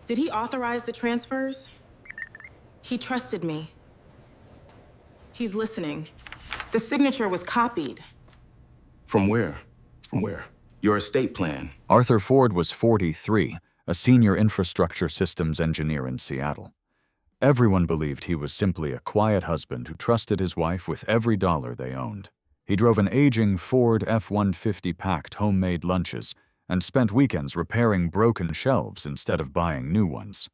Did he authorize the transfers? He trusted me. He's listening. The signature was copied. From where? From where? Your estate plan. Arthur Ford was 43, a senior infrastructure systems engineer in Seattle. Everyone believed he was simply a quiet husband who trusted his wife with every dollar they owned. He drove an aging Ford F-150 packed homemade lunches and spent weekends repairing broken shelves instead of buying new ones.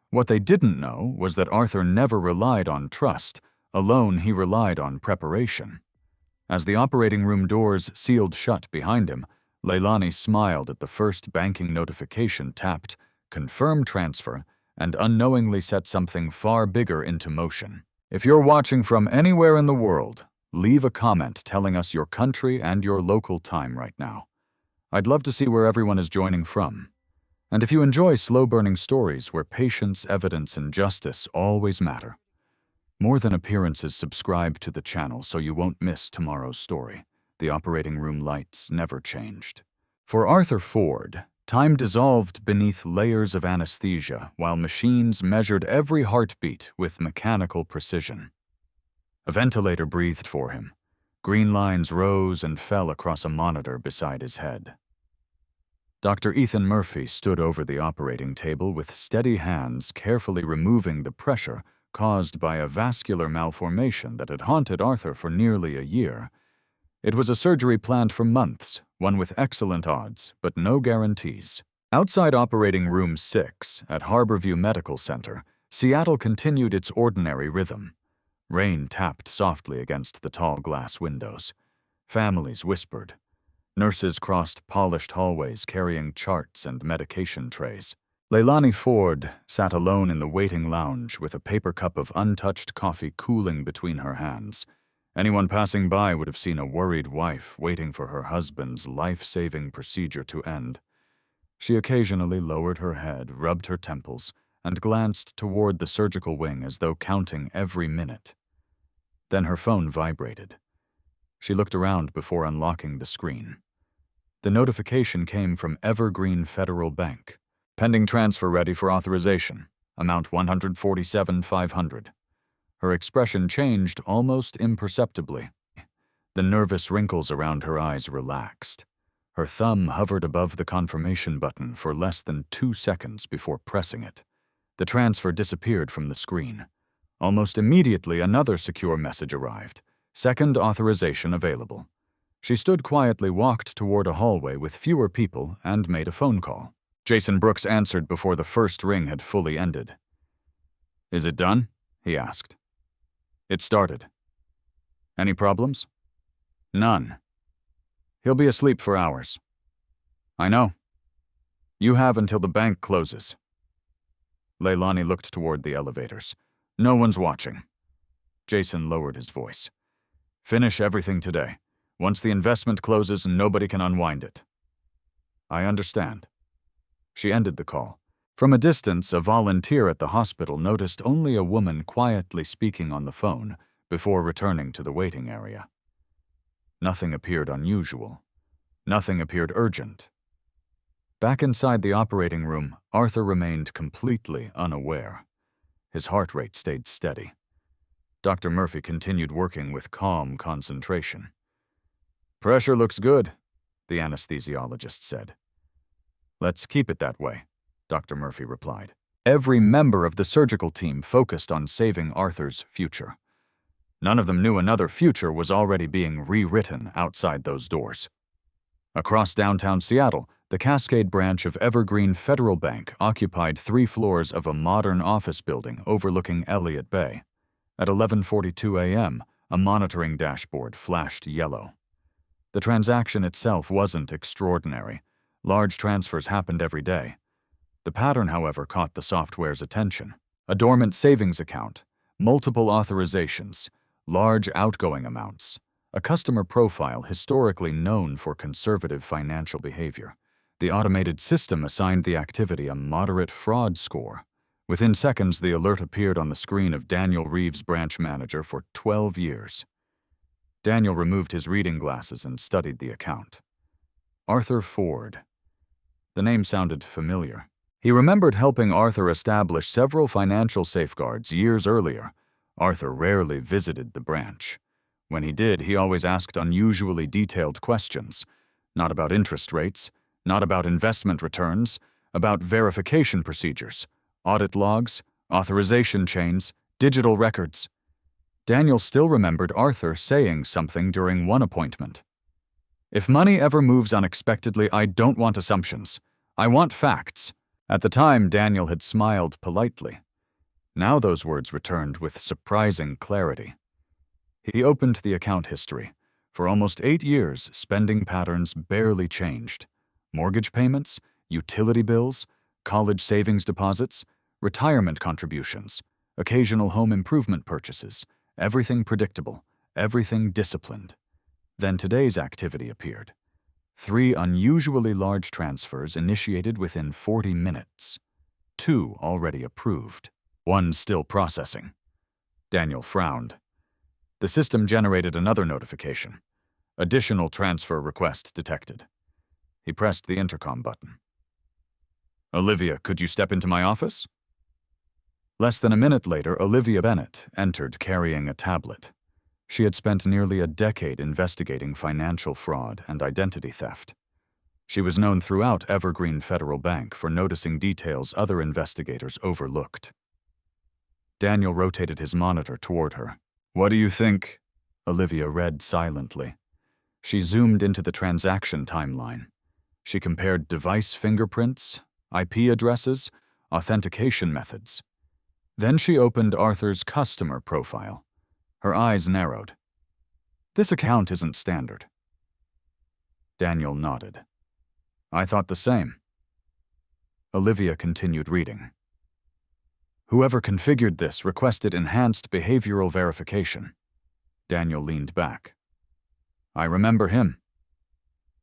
What they didn't know was that Arthur never relied on trust. Alone, he relied on preparation. As the operating room doors sealed shut behind him, Leilani smiled at the first banking notification, tapped Confirm Transfer, and unknowingly set something far bigger into motion. If you're watching from anywhere in the world, leave a comment telling us your country and your local time right now. I'd love to see where everyone is joining from. And if you enjoy slow-burning stories where patience, evidence, and justice always matter, More Than Appearances, subscribe to the channel so you won't miss tomorrow's story. The operating room lights never changed. For Arthur Ford, time dissolved beneath layers of anesthesia while machines measured every heartbeat with mechanical precision. A ventilator breathed for him. Green lines rose and fell across a monitor beside his head. Dr. Ethan Murphy stood over the operating table with steady hands, carefully removing the pressure caused by a vascular malformation that had haunted Arthur for nearly a year. It was a surgery planned for months, one with excellent odds, but no guarantees. Outside Operating Room 6 at Harborview Medical Center, Seattle continued its ordinary rhythm. Rain tapped softly against the tall glass windows. Families whispered. Nurses crossed polished hallways carrying charts and medication trays. Leilani Ford sat alone in the waiting lounge with a paper cup of untouched coffee cooling between her hands. Anyone passing by would have seen a worried wife waiting for her husband's life-saving procedure to end. She occasionally lowered her head, rubbed her temples, and glanced toward the surgical wing as though counting every minute. Then her phone vibrated. She looked around before unlocking the screen. The notification came from Evergreen Federal Bank. Pending transfer ready for authorization. Amount $147,500. Her expression changed almost imperceptibly. The nervous wrinkles around her eyes relaxed. Her thumb hovered above the confirmation button for less than 2 seconds before pressing it. The transfer disappeared from the screen. Almost immediately, another secure message arrived. Second authorization available. She stood quietly, walked toward a hallway with fewer people, and made a phone call. Jason Brooks answered before the first ring had fully ended. "Is it done?" he asked. "It started." "Any problems?" "None. He'll be asleep for hours." "I know. You have until the bank closes." Leilani looked toward the elevators. "No one's watching." Jason lowered his voice. "Finish everything today. Once the investment closes, nobody can unwind it." "I understand." She ended the call. From a distance, a volunteer at the hospital noticed only a woman quietly speaking on the phone before returning to the waiting area. Nothing appeared unusual. Nothing appeared urgent. Back inside the operating room, Arthur remained completely unaware. His heart rate stayed steady. Dr. Murphy continued working with calm concentration. "Pressure looks good," the anesthesiologist said. "Let's keep it that way," Dr. Murphy replied. Every member of the surgical team focused on saving Arthur's future. None of them knew another future was already being rewritten outside those doors. Across downtown Seattle, the Cascade branch of Evergreen Federal Bank occupied 3 floors of a modern office building overlooking Elliott Bay. At 11:42 a.m., a monitoring dashboard flashed yellow. The transaction itself wasn't extraordinary. Large transfers happened every day. The pattern, however, caught the software's attention. A dormant savings account, multiple authorizations, large outgoing amounts, a customer profile historically known for conservative financial behavior. The automated system assigned the activity a moderate fraud score. Within seconds, the alert appeared on the screen of Daniel Reeves, branch manager for 12 years. Daniel removed his reading glasses and studied the account. Arthur Ford. The name sounded familiar. He remembered helping Arthur establish several financial safeguards years earlier. Arthur rarely visited the branch. When he did, he always asked unusually detailed questions. Not about interest rates, not about investment returns, about verification procedures, audit logs, authorization chains, digital records. Daniel still remembered Arthur saying something during one appointment. "If money ever moves unexpectedly, I don't want assumptions. I want facts." At the time, Daniel had smiled politely. Now those words returned with surprising clarity. He opened the account history. For almost 8 years, spending patterns barely changed. Mortgage payments, utility bills, college savings deposits, retirement contributions, occasional home improvement purchases, everything predictable, everything disciplined. Then today's activity appeared. 3 unusually large transfers initiated within 40 minutes. 2 already approved. 1 still processing. Daniel frowned. The system generated another notification. Additional transfer request detected. He pressed the intercom button. "Olivia, could you step into my office?" Less than a minute later, Olivia Bennett entered carrying a tablet. She had spent nearly a decade investigating financial fraud and identity theft. She was known throughout Evergreen Federal Bank for noticing details other investigators overlooked. Daniel rotated his monitor toward her. "What do you think?" Olivia read silently. She zoomed into the transaction timeline. She compared device fingerprints, IP addresses, authentication methods. Then she opened Arthur's customer profile. Her eyes narrowed. "This account isn't standard." Daniel nodded. "I thought the same." Olivia continued reading. "Whoever configured this requested enhanced behavioral verification." Daniel leaned back. "I remember him.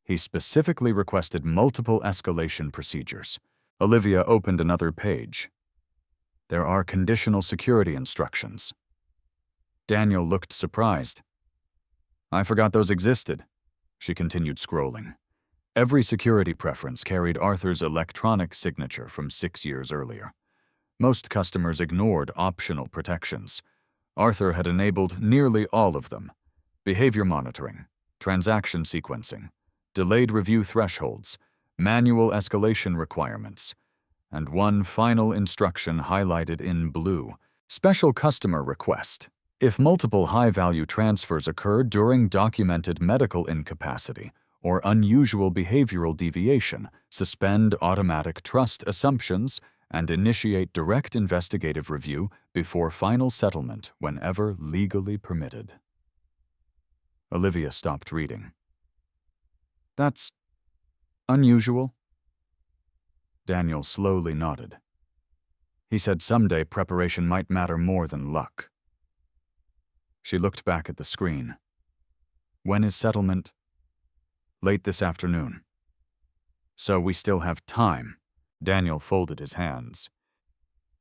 He specifically requested multiple escalation procedures." Olivia opened another page. "There are conditional security instructions." Daniel looked surprised. "I forgot those existed." She continued scrolling. Every security preference carried Arthur's electronic signature from 6 years earlier. Most customers ignored optional protections. Arthur had enabled nearly all of them: behavior monitoring, transaction sequencing, delayed review thresholds, manual escalation requirements, and one final instruction highlighted in blue: special customer request. If multiple high-value transfers occur during documented medical incapacity or unusual behavioral deviation, suspend automatic trust assumptions and initiate direct investigative review before final settlement whenever legally permitted. Olivia stopped reading. "That's unusual?" Daniel slowly nodded. He said someday preparation might matter more than luck. She looked back at the screen. "When is settlement?" "Late this afternoon." "So we still have time." Daniel folded his hands.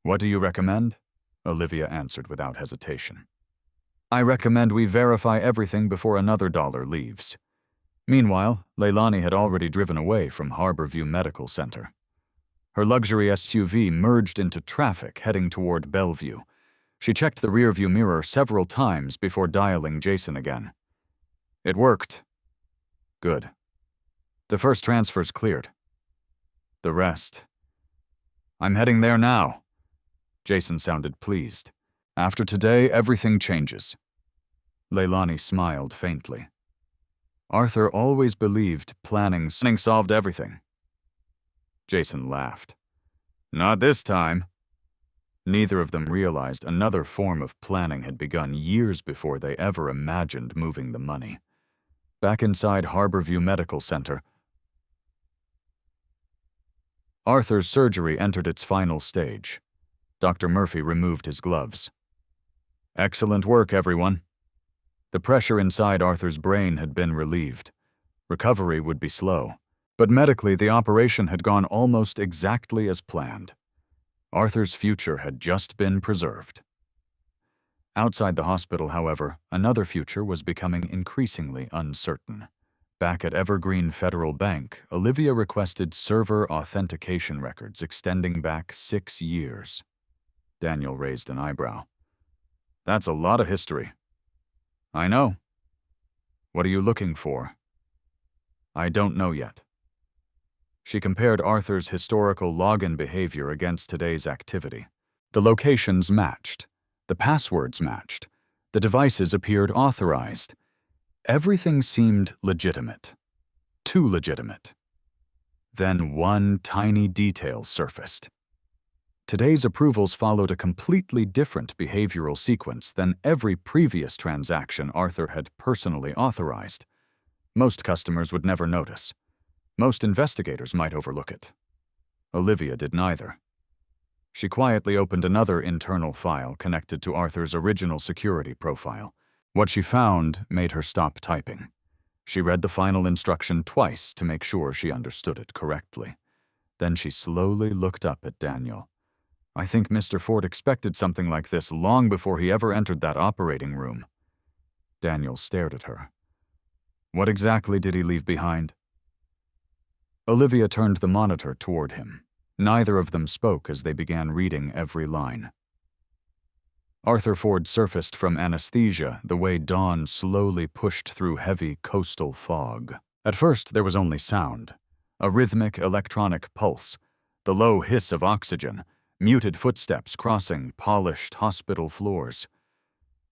"What do you recommend?" Olivia answered without hesitation. "I recommend we verify everything before another dollar leaves." Meanwhile, Leilani had already driven away from Harborview Medical Center. Her luxury SUV merged into traffic heading toward Bellevue. She checked the rearview mirror several times before dialing Jason again. "It worked." "Good. The first transfer's cleared. The rest. I'm heading there now." Jason sounded pleased. "After today, everything changes." Leilani smiled faintly. Arthur always believed planning solved everything. Jason laughed. "Not this time." Neither of them realized another form of planning had begun years before they ever imagined moving the money. Back inside Harborview Medical Center, Arthur's surgery entered its final stage. Dr. Murphy removed his gloves. "Excellent work, everyone." The pressure inside Arthur's brain had been relieved. Recovery would be slow, but medically the operation had gone almost exactly as planned. Arthur's future had just been preserved. Outside the hospital, however, another future was becoming increasingly uncertain. Back at Evergreen Federal Bank, Olivia requested server authentication records extending back 6 years. Daniel raised an eyebrow. That's a lot of history. I know. What are you looking for? I don't know yet. She compared Arthur's historical login behavior against today's activity. The locations matched. The passwords matched. The devices appeared authorized. Everything seemed legitimate. Too legitimate. Then one tiny detail surfaced. Today's approvals followed a completely different behavioral sequence than every previous transaction Arthur had personally authorized. Most customers would never notice. Most investigators might overlook it. Olivia did neither. She quietly opened another internal file connected to Arthur's original security profile. What she found made her stop typing. She read the final instruction twice to make sure she understood it correctly. Then she slowly looked up at Daniel. I think Mr. Ford expected something like this long before he ever entered that operating room. Daniel stared at her. What exactly did he leave behind? Olivia turned the monitor toward him. Neither of them spoke as they began reading every line. Arthur Ford surfaced from anesthesia the way dawn slowly pushed through heavy coastal fog. At first, there was only sound. A rhythmic electronic pulse, the low hiss of oxygen, muted footsteps crossing polished hospital floors.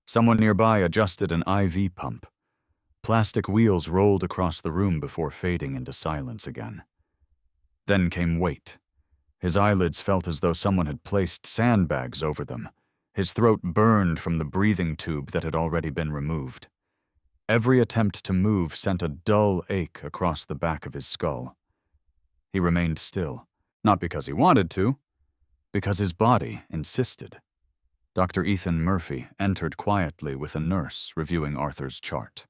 Someone nearby adjusted an IV pump. Plastic wheels rolled across the room before fading into silence again. Then came weight. His eyelids felt as though someone had placed sandbags over them. His throat burned from the breathing tube that had already been removed. Every attempt to move sent a dull ache across the back of his skull. He remained still, not because he wanted to, because his body insisted. Dr. Ethan Murphy entered quietly with a nurse reviewing Arthur's chart.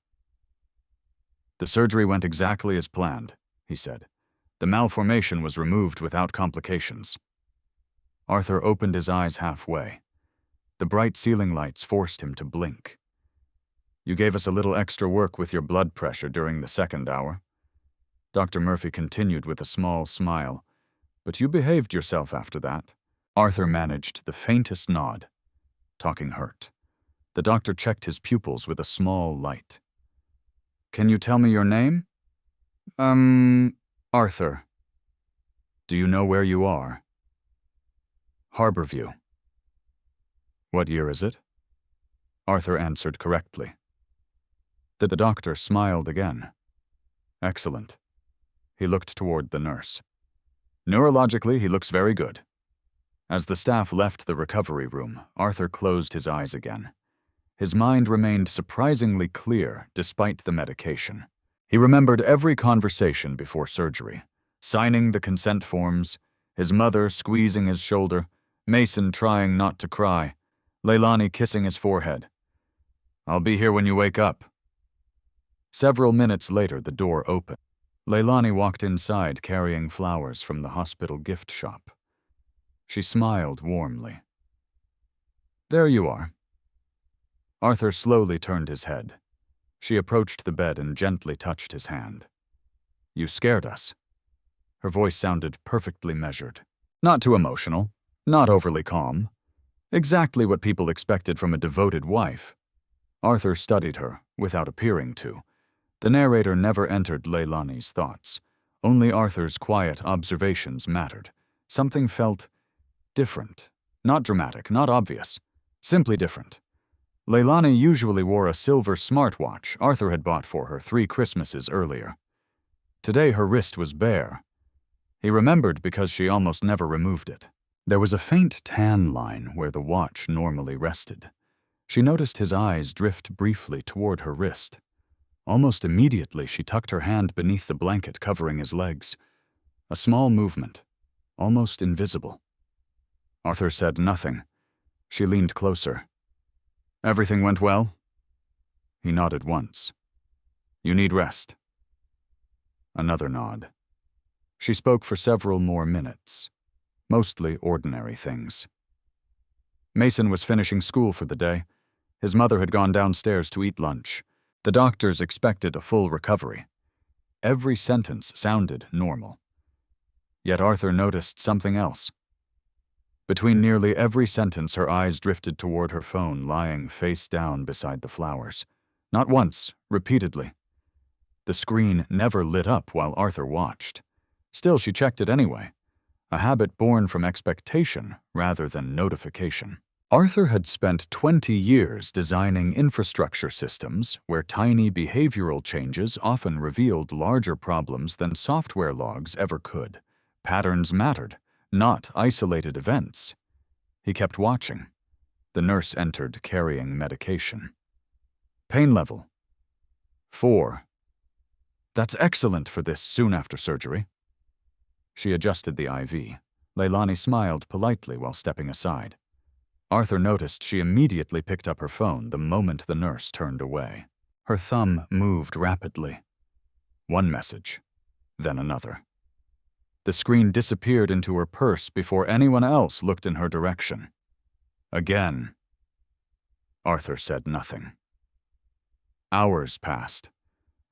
The surgery went exactly as planned, he said. The malformation was removed without complications. Arthur opened his eyes halfway. The bright ceiling lights forced him to blink. You gave us a little extra work with your blood pressure during the second hour. Dr. Murphy continued with a small smile. But you behaved yourself after that. Arthur managed the faintest nod. Talking hurt. The doctor checked his pupils with a small light. Can you tell me your name? Arthur. Do you know where you are? Harborview. What year is it? Arthur answered correctly. The doctor smiled again. Excellent. He looked toward the nurse. Neurologically, he looks very good. As the staff left the recovery room, Arthur closed his eyes again. His mind remained surprisingly clear despite the medication. He remembered every conversation before surgery, signing the consent forms, his mother squeezing his shoulder, Mason trying not to cry, Leilani kissing his forehead. I'll be here when you wake up. Several minutes later, the door opened. Leilani walked inside carrying flowers from the hospital gift shop. She smiled warmly. There you are. Arthur slowly turned his head. She approached the bed and gently touched his hand. You scared us. Her voice sounded perfectly measured. Not too emotional, not overly calm. Exactly what people expected from a devoted wife. Arthur studied her, without appearing to. The narrator never entered Leilani's thoughts. Only Arthur's quiet observations mattered. Something felt different. Not dramatic, not obvious. Simply different. Leilani usually wore a silver smartwatch Arthur had bought for her 3 Christmases earlier. Today her wrist was bare. He remembered because she almost never removed it. There was a faint tan line where the watch normally rested. She noticed his eyes drift briefly toward her wrist. Almost immediately, she tucked her hand beneath the blanket covering his legs. A small movement, almost invisible. Arthur said nothing. She leaned closer. Everything went well? He nodded once. You need rest. Another nod. She spoke for several more minutes, mostly ordinary things. Mason was finishing school for the day. His mother had gone downstairs to eat lunch. The doctors expected a full recovery. Every sentence sounded normal. Yet Arthur noticed something else. Between nearly every sentence, her eyes drifted toward her phone lying face down beside the flowers. Not once, repeatedly. The screen never lit up while Arthur watched. Still, she checked it anyway, a habit born from expectation rather than notification. Arthur had spent 20 years designing infrastructure systems where tiny behavioral changes often revealed larger problems than software logs ever could. Patterns mattered, not isolated events. He kept watching. The nurse entered carrying medication. Pain level 4. That's excellent for this soon after surgery. She adjusted the IV. Leilani smiled politely while stepping aside. Arthur noticed she immediately picked up her phone the moment the nurse turned away. Her thumb moved rapidly. One message, then another. The screen disappeared into her purse before anyone else looked in her direction. Again. Arthur said nothing. Hours passed.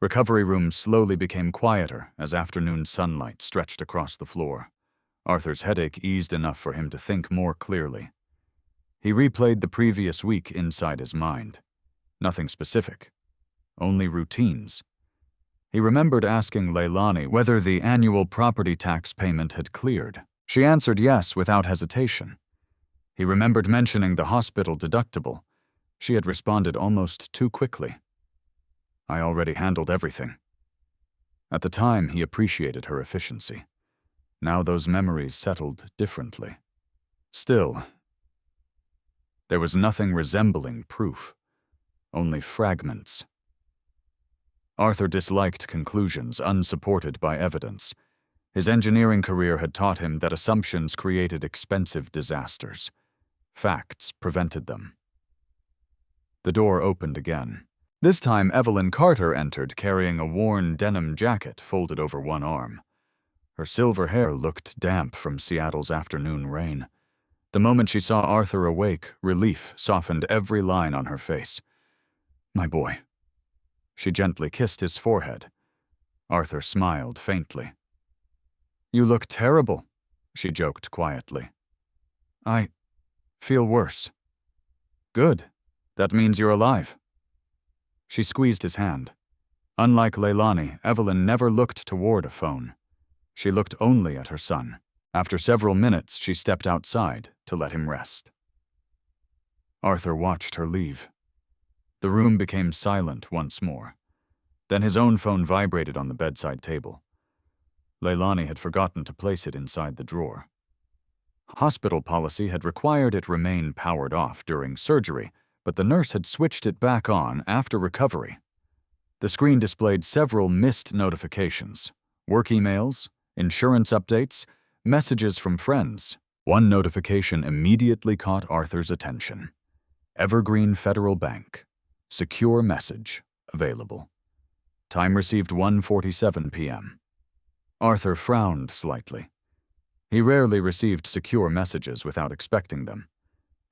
Recovery rooms slowly became quieter as afternoon sunlight stretched across the floor. Arthur's headache eased enough for him to think more clearly. He replayed the previous week inside his mind. Nothing specific, only routines. He remembered asking Leilani whether the annual property tax payment had cleared. She answered yes without hesitation. He remembered mentioning the hospital deductible. She had responded almost too quickly. I already handled everything. At the time, he appreciated her efficiency. Now those memories settled differently. Still, there was nothing resembling proof, only fragments. Arthur disliked conclusions unsupported by evidence. His engineering career had taught him that assumptions created expensive disasters. Facts prevented them. The door opened again. This time, Evelyn Carter entered carrying a worn denim jacket folded over one arm. Her silver hair looked damp from Seattle's afternoon rain. The moment she saw Arthur awake, relief softened every line on her face. My boy. She gently kissed his forehead. Arthur smiled faintly. You look terrible, she joked quietly. I feel worse. Good. That means you're alive. She squeezed his hand. Unlike Leilani, Evelyn never looked toward a phone. She looked only at her son. After several minutes, she stepped outside to let him rest. Arthur watched her leave. The room became silent once more. Then his own phone vibrated on the bedside table. Leilani had forgotten to place it inside the drawer. Hospital policy had required it remain powered off during surgery, but the nurse had switched it back on after recovery. The screen displayed several missed notifications: work emails, insurance updates, messages from friends. One notification immediately caught Arthur's attention. Evergreen Federal Bank. Secure message available. Time received 1:47 p.m. Arthur frowned slightly. He rarely received secure messages without expecting them.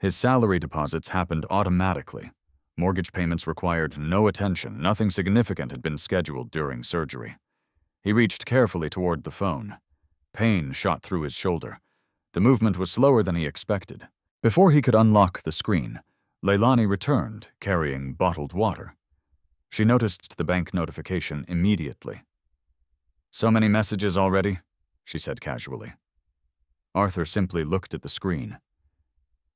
His salary deposits happened automatically. Mortgage payments required no attention. Nothing significant had been scheduled during surgery. He reached carefully toward the phone. Pain shot through his shoulder. The movement was slower than he expected. Before he could unlock the screen, Leilani returned, carrying bottled water. She noticed the bank notification immediately. So many messages already, she said casually. Arthur simply looked at the screen.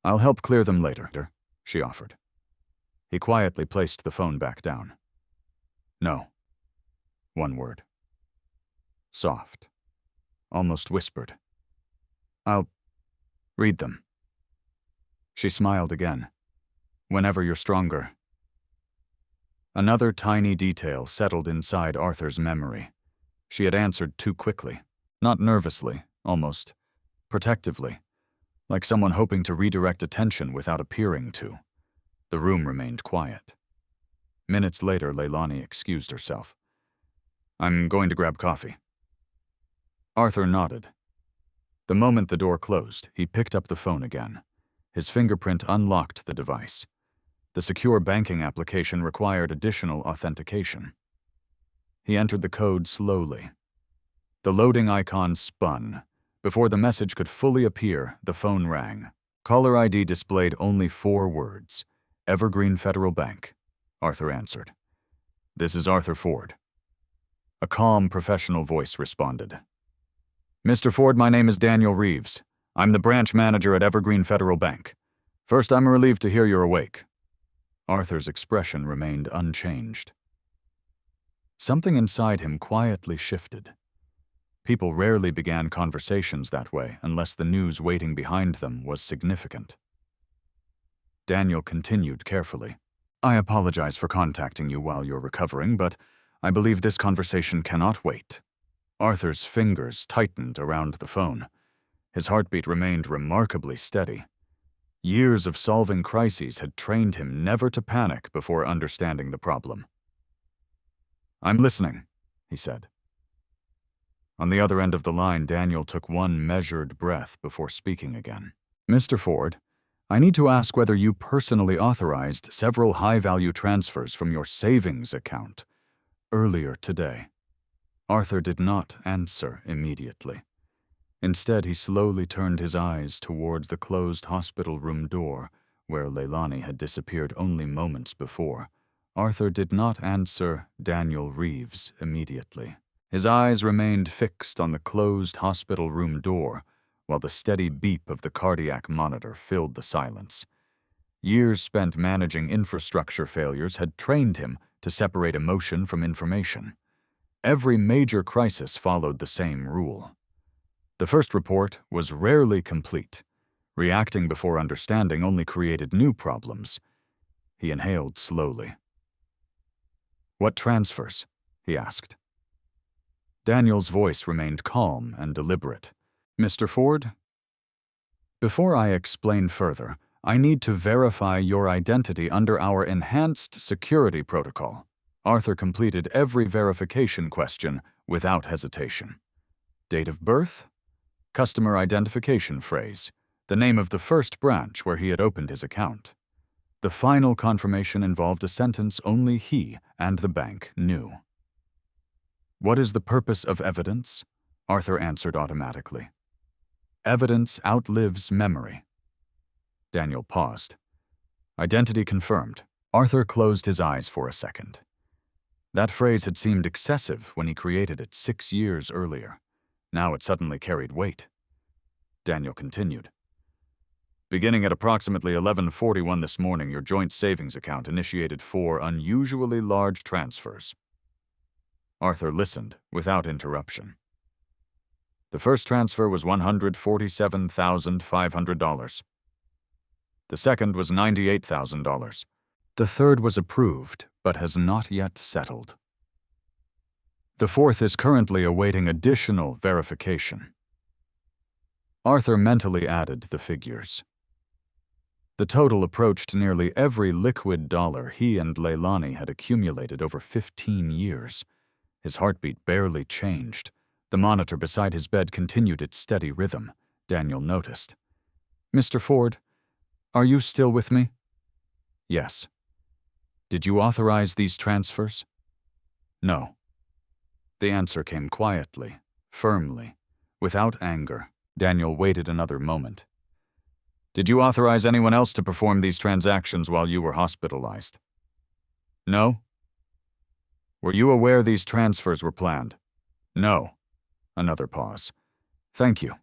I'll help clear them later, she offered. He quietly placed the phone back down. No. One word. Soft. Almost whispered. I'll read them. She smiled again. Whenever you're stronger. Another tiny detail settled inside Arthur's memory. She had answered too quickly. Not nervously, almost protectively. Like someone hoping to redirect attention without appearing to. The room remained quiet. Minutes later, Leilani excused herself. I'm going to grab coffee. Arthur nodded. The moment the door closed, he picked up the phone again. His fingerprint unlocked the device. The secure banking application required additional authentication. He entered the code slowly. The loading icon spun. Before the message could fully appear, the phone rang. Caller ID displayed only 4 words. Evergreen Federal Bank. Arthur answered. "This is Arthur Ford." A calm, professional voice responded. "Mr. Ford, my name is Daniel Reeves. I'm the branch manager at Evergreen Federal Bank. First, I'm relieved to hear you're awake." Arthur's expression remained unchanged. Something inside him quietly shifted. People rarely began conversations that way unless the news waiting behind them was significant. Daniel continued carefully. "I apologize for contacting you while you're recovering, but I believe this conversation cannot wait." Arthur's fingers tightened around the phone. His heartbeat remained remarkably steady. Years of solving crises had trained him never to panic before understanding the problem. "I'm listening," he said. On the other end of the line, Daniel took one measured breath before speaking again. "Mr. Ford, I need to ask whether you personally authorized several high-value transfers from your savings account earlier today." Arthur did not answer immediately. Instead, he slowly turned his eyes toward the closed hospital room door, where Leilani had disappeared only moments before. Arthur did not answer Daniel Reeves immediately. His eyes remained fixed on the closed hospital room door, while the steady beep of the cardiac monitor filled the silence. Years spent managing infrastructure failures had trained him to separate emotion from information. Every major crisis followed the same rule. The first report was rarely complete. Reacting before understanding only created new problems. He inhaled slowly. "What transfers?" he asked. Daniel's voice remained calm and deliberate. "Mr. Ford, before I explain further, I need to verify your identity under our enhanced security protocol." Arthur completed every verification question without hesitation. Date of birth? Customer identification phrase, the name of the first branch where he had opened his account. The final confirmation involved a sentence only he and the bank knew. "What is the purpose of evidence?" Arthur answered automatically. "Evidence outlives memory." Daniel paused. Identity confirmed. Arthur closed his eyes for a second. That phrase had seemed excessive when he created it 6 years earlier. Now it suddenly carried weight. Daniel continued. "Beginning at approximately 11:41 this morning, your joint savings account initiated 4 unusually large transfers." Arthur listened without interruption. The first transfer was $147,500. The second was $98,000. The third was approved, but has not yet settled. The fourth is currently awaiting additional verification. Arthur mentally added the figures. The total approached nearly every liquid dollar he and Leilani had accumulated over 15 years. His heartbeat barely changed. The monitor beside his bed continued its steady rhythm. Daniel noticed. "Mr. Ford, are you still with me?" "Yes." "Did you authorize these transfers?" "No." The answer came quietly, firmly, without anger. Daniel waited another moment. "Did you authorize anyone else to perform these transactions while you were hospitalized?" "No." "Were you aware these transfers were planned?" "No." Another pause. "Thank you."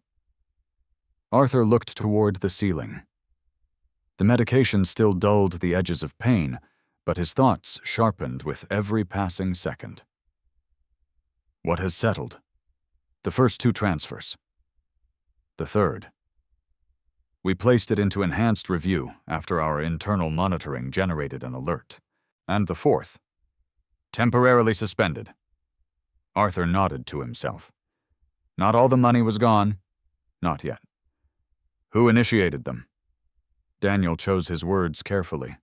Arthur looked toward the ceiling. The medication still dulled the edges of pain, but his thoughts sharpened with every passing second. "What has settled?" "The first 2 transfers." "The third?" "We placed it into enhanced review after our internal monitoring generated an alert." "And the fourth?" "Temporarily suspended." Arthur nodded to himself. "Not all the money was gone?" "Not yet." "Who initiated them?" Daniel chose his words carefully.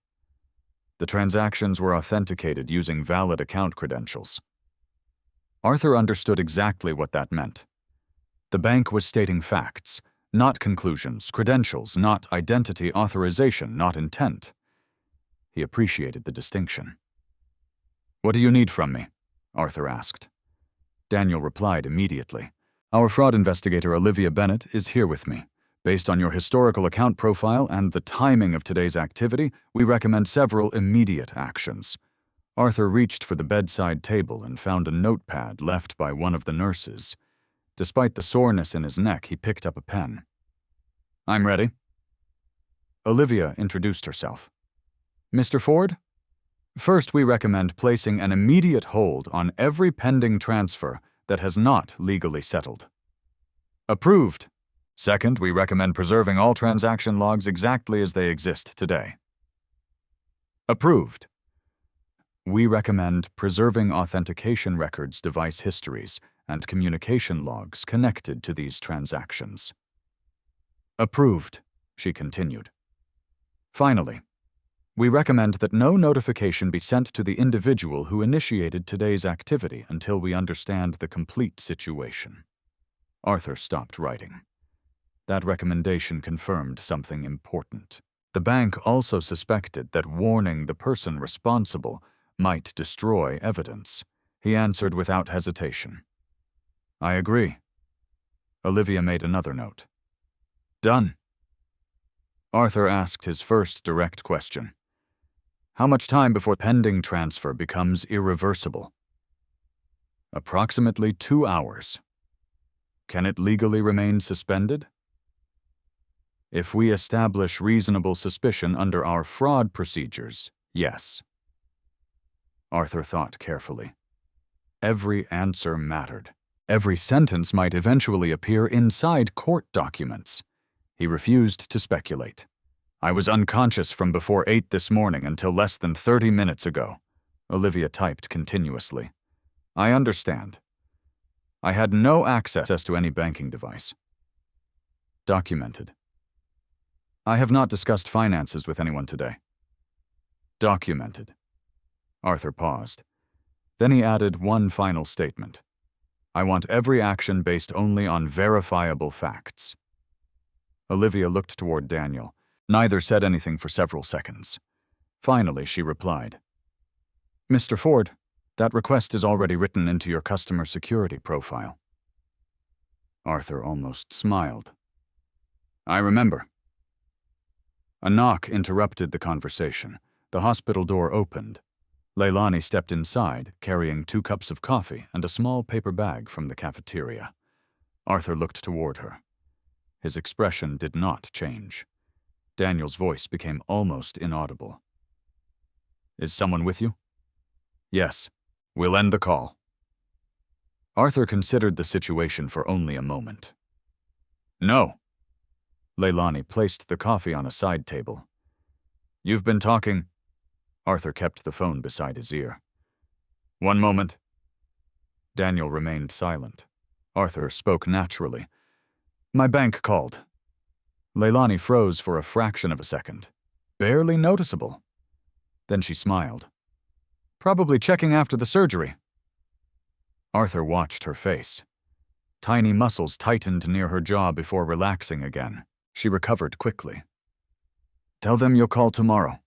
"The transactions were authenticated using valid account credentials." Arthur understood exactly what that meant. The bank was stating facts, not conclusions, credentials, not identity, authorization, not intent. He appreciated the distinction. "What do you need from me?" Arthur asked. Daniel replied immediately. Our fraud investigator Olivia Bennett is here with me. Based on your historical account profile and the timing of today's activity, we recommend several immediate actions. Arthur reached for the bedside table and found a notepad left by one of the nurses. Despite the soreness in his neck, he picked up a pen. I'm ready. Olivia introduced herself. Mr. Ford? First, we recommend placing an immediate hold on every pending transfer that has not legally settled. Approved. Second, we recommend preserving all transaction logs exactly as they exist today. Approved. We recommend preserving authentication records, device histories, and communication logs connected to these transactions. Approved, she continued. Finally, we recommend that no notification be sent to the individual who initiated today's activity until we understand the complete situation. Arthur stopped writing. That recommendation confirmed something important. The bank also suspected that warning the person responsible might destroy evidence. He answered without hesitation. I agree. Olivia made another note. Done. Arthur asked his first direct question. How much time before pending transfer becomes irreversible? Approximately 2 hours. Can it legally remain suspended? If we establish reasonable suspicion under our fraud procedures, yes. Arthur thought carefully. Every answer mattered. Every sentence might eventually appear inside court documents. He refused to speculate. I was unconscious from before 8 this morning until less than 30 minutes ago, Olivia typed continuously. I understand. I had no access to any banking device. Documented. I have not discussed finances with anyone today. Documented. Arthur paused. Then he added one final statement. I want every action based only on verifiable facts. Olivia looked toward Daniel. Neither said anything for several seconds. Finally, she replied. Mr. Ford, that request is already written into your customer security profile. Arthur almost smiled. I remember. A knock interrupted the conversation. The hospital door opened. Leilani stepped inside, carrying 2 cups of coffee and a small paper bag from the cafeteria. Arthur looked toward her. His expression did not change. Daniel's voice became almost inaudible. Is someone with you? Yes. We'll end the call. Arthur considered the situation for only a moment. No. Leilani placed the coffee on a side table. You've been talking. Arthur kept the phone beside his ear. One moment. Daniel remained silent. Arthur spoke naturally. My bank called. Leilani froze for a fraction of a second. Barely noticeable. Then she smiled. Probably checking after the surgery. Arthur watched her face. Tiny muscles tightened near her jaw before relaxing again. She recovered quickly. Tell them you'll call tomorrow.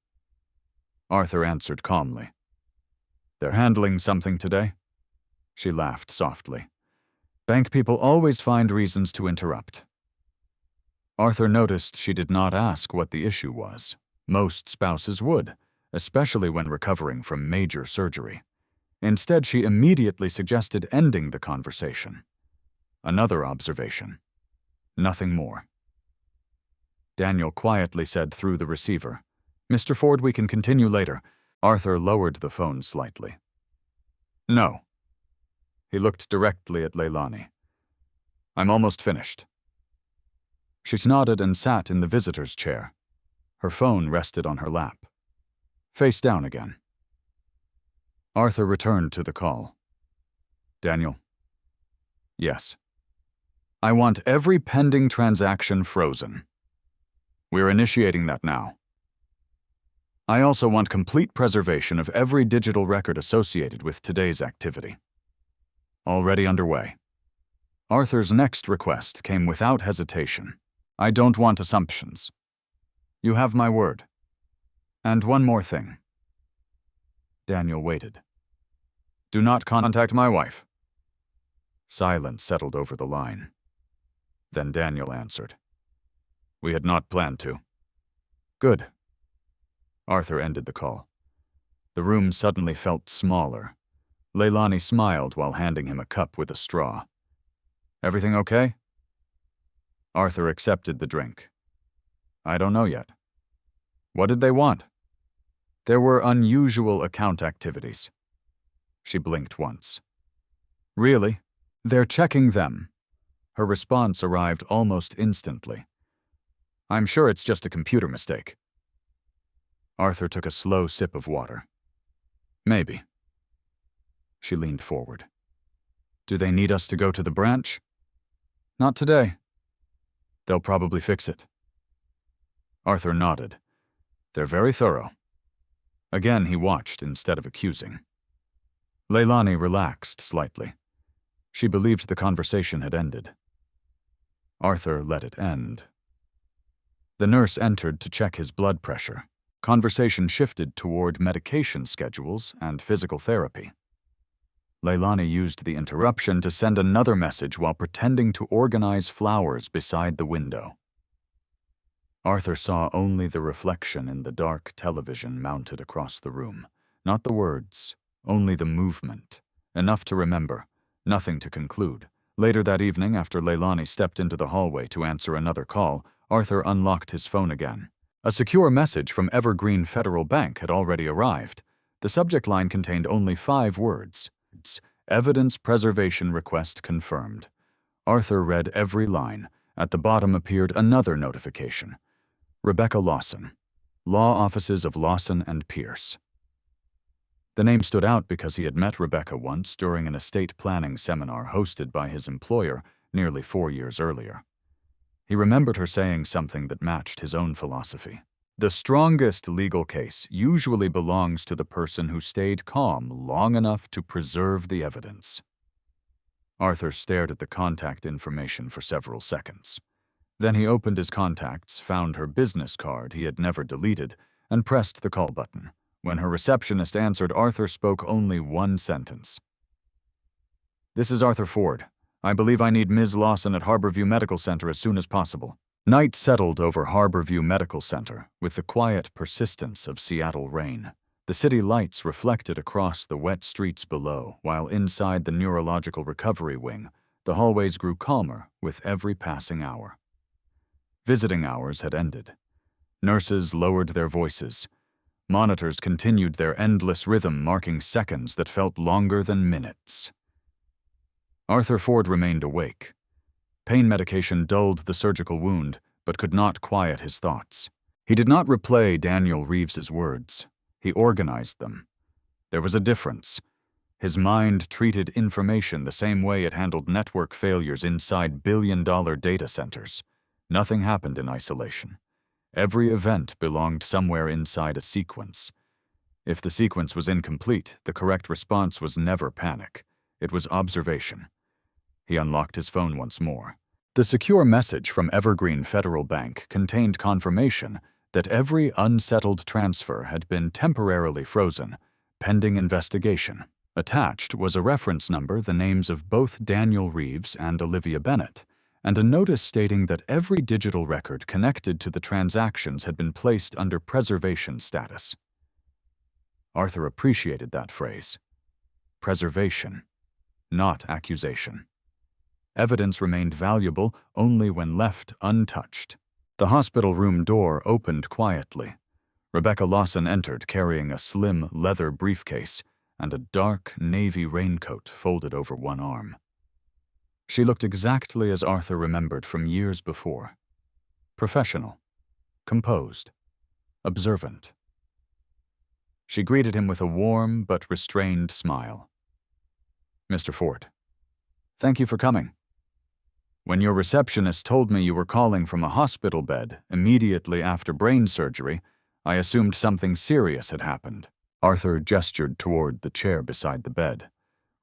Arthur answered calmly. They're handling something today? She laughed softly. Bank people always find reasons to interrupt. Arthur noticed she did not ask what the issue was. Most spouses would, especially when recovering from major surgery. Instead, she immediately suggested ending the conversation. Another observation. Nothing more. Daniel quietly said through the receiver, Mr. Ford, we can continue later. Arthur lowered the phone slightly. No. He looked directly at Leilani. I'm almost finished. She nodded and sat in the visitor's chair. Her phone rested on her lap. Face down again. Arthur returned to the call. Daniel? Yes. I want every pending transaction frozen. We're initiating that now. I also want complete preservation of every digital record associated with today's activity. Already underway. Arthur's next request came without hesitation. I don't want assumptions. You have my word. And one more thing. Daniel waited. Do not contact my wife." Silence settled over the line. Then Daniel answered. "We had not planned to." "Good." Arthur ended the call. The room suddenly felt smaller. Leilani smiled while handing him a cup with a straw. "Everything okay?" Arthur accepted the drink. "I don't know yet." "What did they want?" "There were unusual account activities." She blinked once. "Really? They're checking them." Her response arrived almost instantly. "I'm sure it's just a computer mistake." Arthur took a slow sip of water. "Maybe." She leaned forward. "Do they need us to go to the branch?" "Not today." "They'll probably fix it." Arthur nodded. "They're very thorough." Again he watched instead of accusing. Leilani relaxed slightly. She believed the conversation had ended. Arthur let it end. The nurse entered to check his blood pressure. Conversation shifted toward medication schedules and physical therapy. Leilani used the interruption to send another message while pretending to organize flowers beside the window. Arthur saw only the reflection in the dark television mounted across the room. Not the words, only the movement. Enough to remember, nothing to conclude. Later that evening, after Leilani stepped into the hallway to answer another call, Arthur unlocked his phone again. A secure message from Evergreen Federal Bank had already arrived. The subject line contained only 5 words. "Evidence preservation request confirmed." Arthur read every line. At the bottom appeared another notification. Rebecca Lawson, Law Offices of Lawson and Pierce. The name stood out because he had met Rebecca once during an estate planning seminar hosted by his employer nearly 4 years earlier. He remembered her saying something that matched his own philosophy. The strongest legal case usually belongs to the person who stayed calm long enough to preserve the evidence. Arthur stared at the contact information for several seconds. Then he opened his contacts, found her business card he had never deleted, and pressed the call button. When her receptionist answered, Arthur spoke only one sentence. "This is Arthur Ford. I believe I need Ms. Lawson at Harborview Medical Center as soon as possible." Night settled over Harborview Medical Center with the quiet persistence of Seattle rain. The city lights reflected across the wet streets below, while inside the neurological recovery wing, the hallways grew calmer with every passing hour. Visiting hours had ended. Nurses lowered their voices. Monitors continued their endless rhythm, marking seconds that felt longer than minutes. Arthur Ford remained awake. Pain medication dulled the surgical wound, but could not quiet his thoughts. He did not replay Daniel Reeves's words. He organized them. There was a difference. His mind treated information the same way it handled network failures inside billion-dollar data centers. Nothing happened in isolation. Every event belonged somewhere inside a sequence. If the sequence was incomplete, the correct response was never panic. It was observation. He unlocked his phone once more. The secure message from Evergreen Federal Bank contained confirmation that every unsettled transfer had been temporarily frozen, pending investigation. Attached was a reference number, the names of both Daniel Reeves and Olivia Bennett, and a notice stating that every digital record connected to the transactions had been placed under preservation status. Arthur appreciated that phrase. Preservation, not accusation. Evidence remained valuable only when left untouched. The hospital room door opened quietly. Rebecca Lawson entered carrying a slim leather briefcase and a dark navy raincoat folded over one arm. She looked exactly as Arthur remembered from years before. Professional, composed, observant. She greeted him with a warm but restrained smile. "Mr. Ford, thank you for coming. When your receptionist told me you were calling from a hospital bed immediately after brain surgery, I assumed something serious had happened." Arthur gestured toward the chair beside the bed.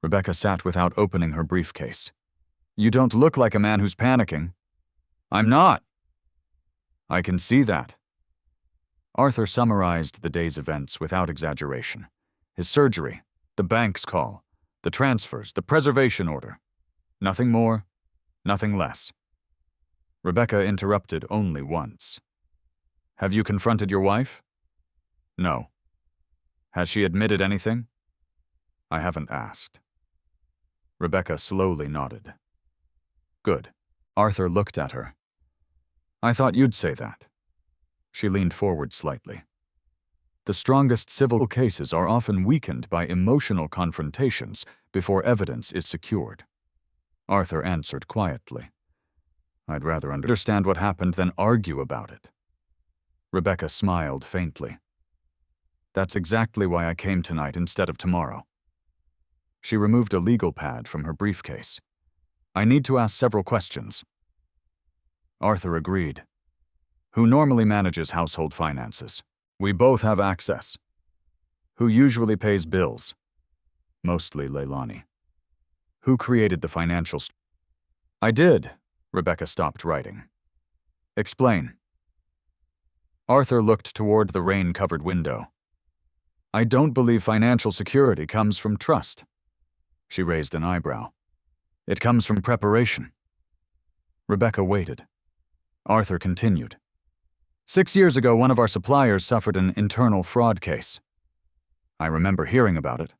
Rebecca sat without opening her briefcase. "You don't look like a man who's panicking." "I'm not." "I can see that." Arthur summarized the day's events without exaggeration. His surgery, the bank's call, The transfers, the preservation order. Nothing more, nothing less. Rebecca interrupted only once. Have you confronted your wife? No. Has she admitted anything? I haven't asked. Rebecca slowly nodded. Good. Arthur looked at her. I thought you'd say that. She leaned forward slightly. The strongest civil cases are often weakened by emotional confrontations before evidence is secured. Arthur answered quietly. I'd rather understand what happened than argue about it. Rebecca smiled faintly. That's exactly why I came tonight instead of tomorrow. She removed a legal pad from her briefcase. I need to ask several questions. Arthur agreed. Who normally manages household finances? We both have access. Who usually pays bills? Mostly Leilani. Who created the financial I did. Rebecca stopped writing. Explain. Arthur looked toward the rain-covered window. I don't believe financial security comes from trust. She raised an eyebrow. It comes from preparation. Rebecca waited. Arthur continued. 6 years ago, one of our suppliers suffered an internal fraud case. I remember hearing about it.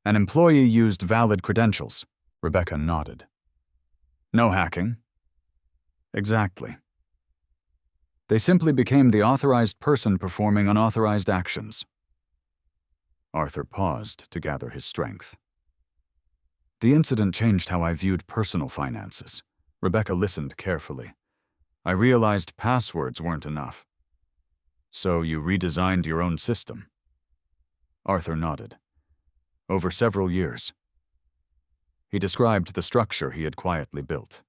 An employee used valid credentials. Rebecca nodded. No hacking. Exactly. They simply became the authorized person performing unauthorized actions. Arthur paused to gather his strength. The incident changed how I viewed personal finances. Rebecca listened carefully. I realized passwords weren't enough. So you redesigned your own system? Arthur nodded. Over several years. He described the structure he had quietly built.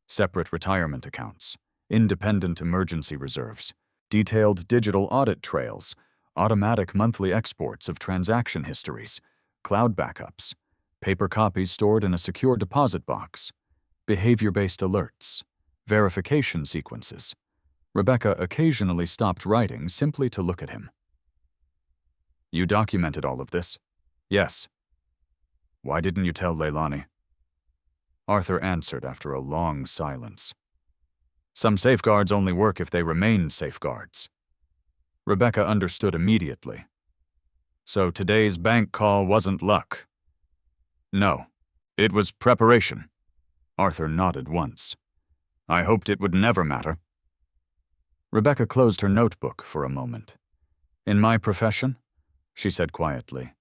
Separate retirement accounts, independent emergency reserves, detailed digital audit trails, automatic monthly exports of transaction histories, cloud backups, paper copies stored in a secure deposit box, behavior-based alerts, verification sequences. Rebecca occasionally stopped writing simply to look at him. You documented all of this? Yes. Why didn't you tell Leilani? Arthur answered after a long silence. Some safeguards only work if they remain safeguards. Rebecca understood immediately. So today's bank call wasn't luck? No, it was preparation. Arthur nodded once. I hoped it would never matter. Rebecca closed her notebook for a moment. In my profession, she said quietly,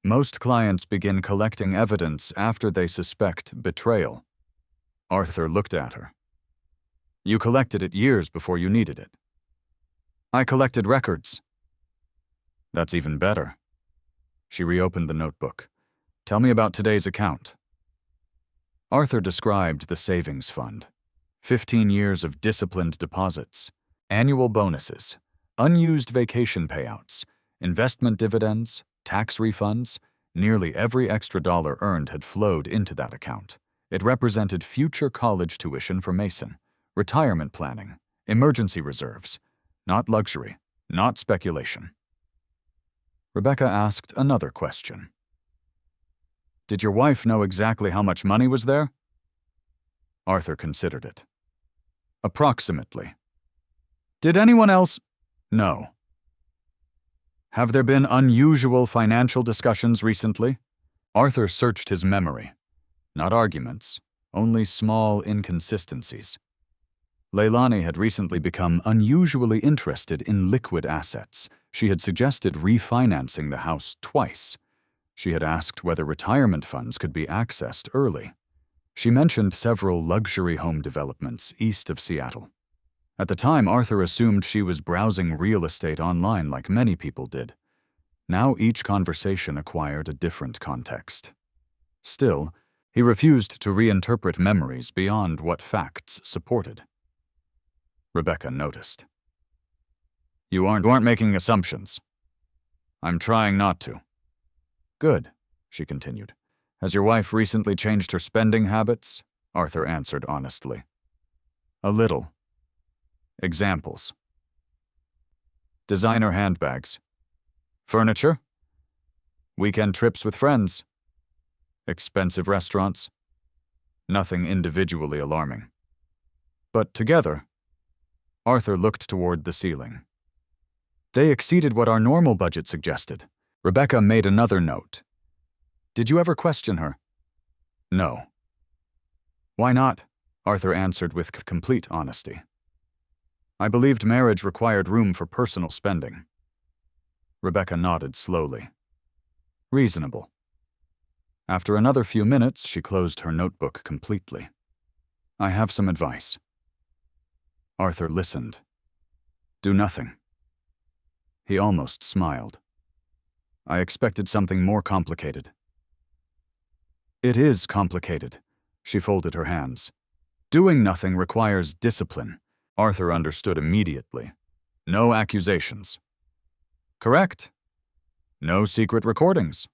most clients begin collecting evidence after they suspect betrayal. Arthur looked at her. You collected it years before you needed it. I collected records. That's even better. She reopened the notebook. Tell me about today's account. Arthur described the savings fund. 15 years of disciplined deposits, annual bonuses, unused vacation payouts, investment dividends, tax refunds. Nearly every extra dollar earned had flowed into that account. It represented future college tuition for Mason, retirement planning, emergency reserves, not luxury, not speculation. Rebecca asked another question. Did your wife know exactly how much money was there? Arthur considered it. Approximately. Did anyone else? No. Have there been unusual financial discussions recently? Arthur searched his memory. Not arguments, only small inconsistencies. Leilani had recently become unusually interested in liquid assets. She had suggested refinancing the house twice. She had asked whether retirement funds could be accessed early. She mentioned several luxury home developments east of Seattle. At the time, Arthur assumed she was browsing real estate online like many people did. Now each conversation acquired a different context. Still, he refused to reinterpret memories beyond what facts supported. Rebecca noticed. You aren't making assumptions. I'm trying not to. Good, she continued. Has your wife recently changed her spending habits? Arthur answered honestly. A little. Examples. Designer handbags. Furniture. Weekend trips with friends. expensive restaurants. Nothing individually alarming. But together, Arthur looked toward the ceiling. They exceeded what our normal budget suggested. Rebecca made another note. Did you ever question her? No. Why not? Arthur answered with complete honesty. I believed marriage required room for personal spending. Rebecca nodded slowly. Reasonable. After another few minutes, she closed her notebook completely. I have some advice. Arthur listened. Do nothing. He almost smiled. I expected something more complicated. It is complicated. She folded her hands. Doing nothing requires discipline. Arthur understood immediately. No accusations. Correct. No secret recordings.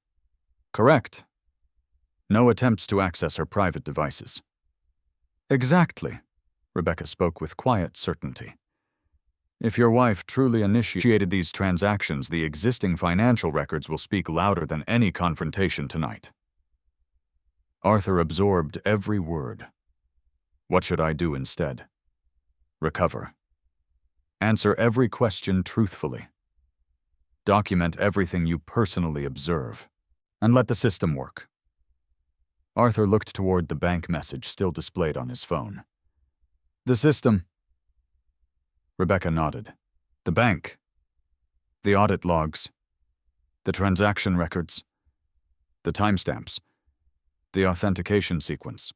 Correct. No attempts to access her private devices. Exactly. Rebecca spoke with quiet certainty. If your wife truly initiated these transactions, the existing financial records will speak louder than any confrontation tonight. Arthur absorbed every word. What should I do instead? Recover. Answer every question truthfully. Document everything you personally observe. And let the system work. Arthur looked toward the bank message still displayed on his phone. The system. Rebecca nodded. The bank. The audit logs. The transaction records. The timestamps. The authentication sequence.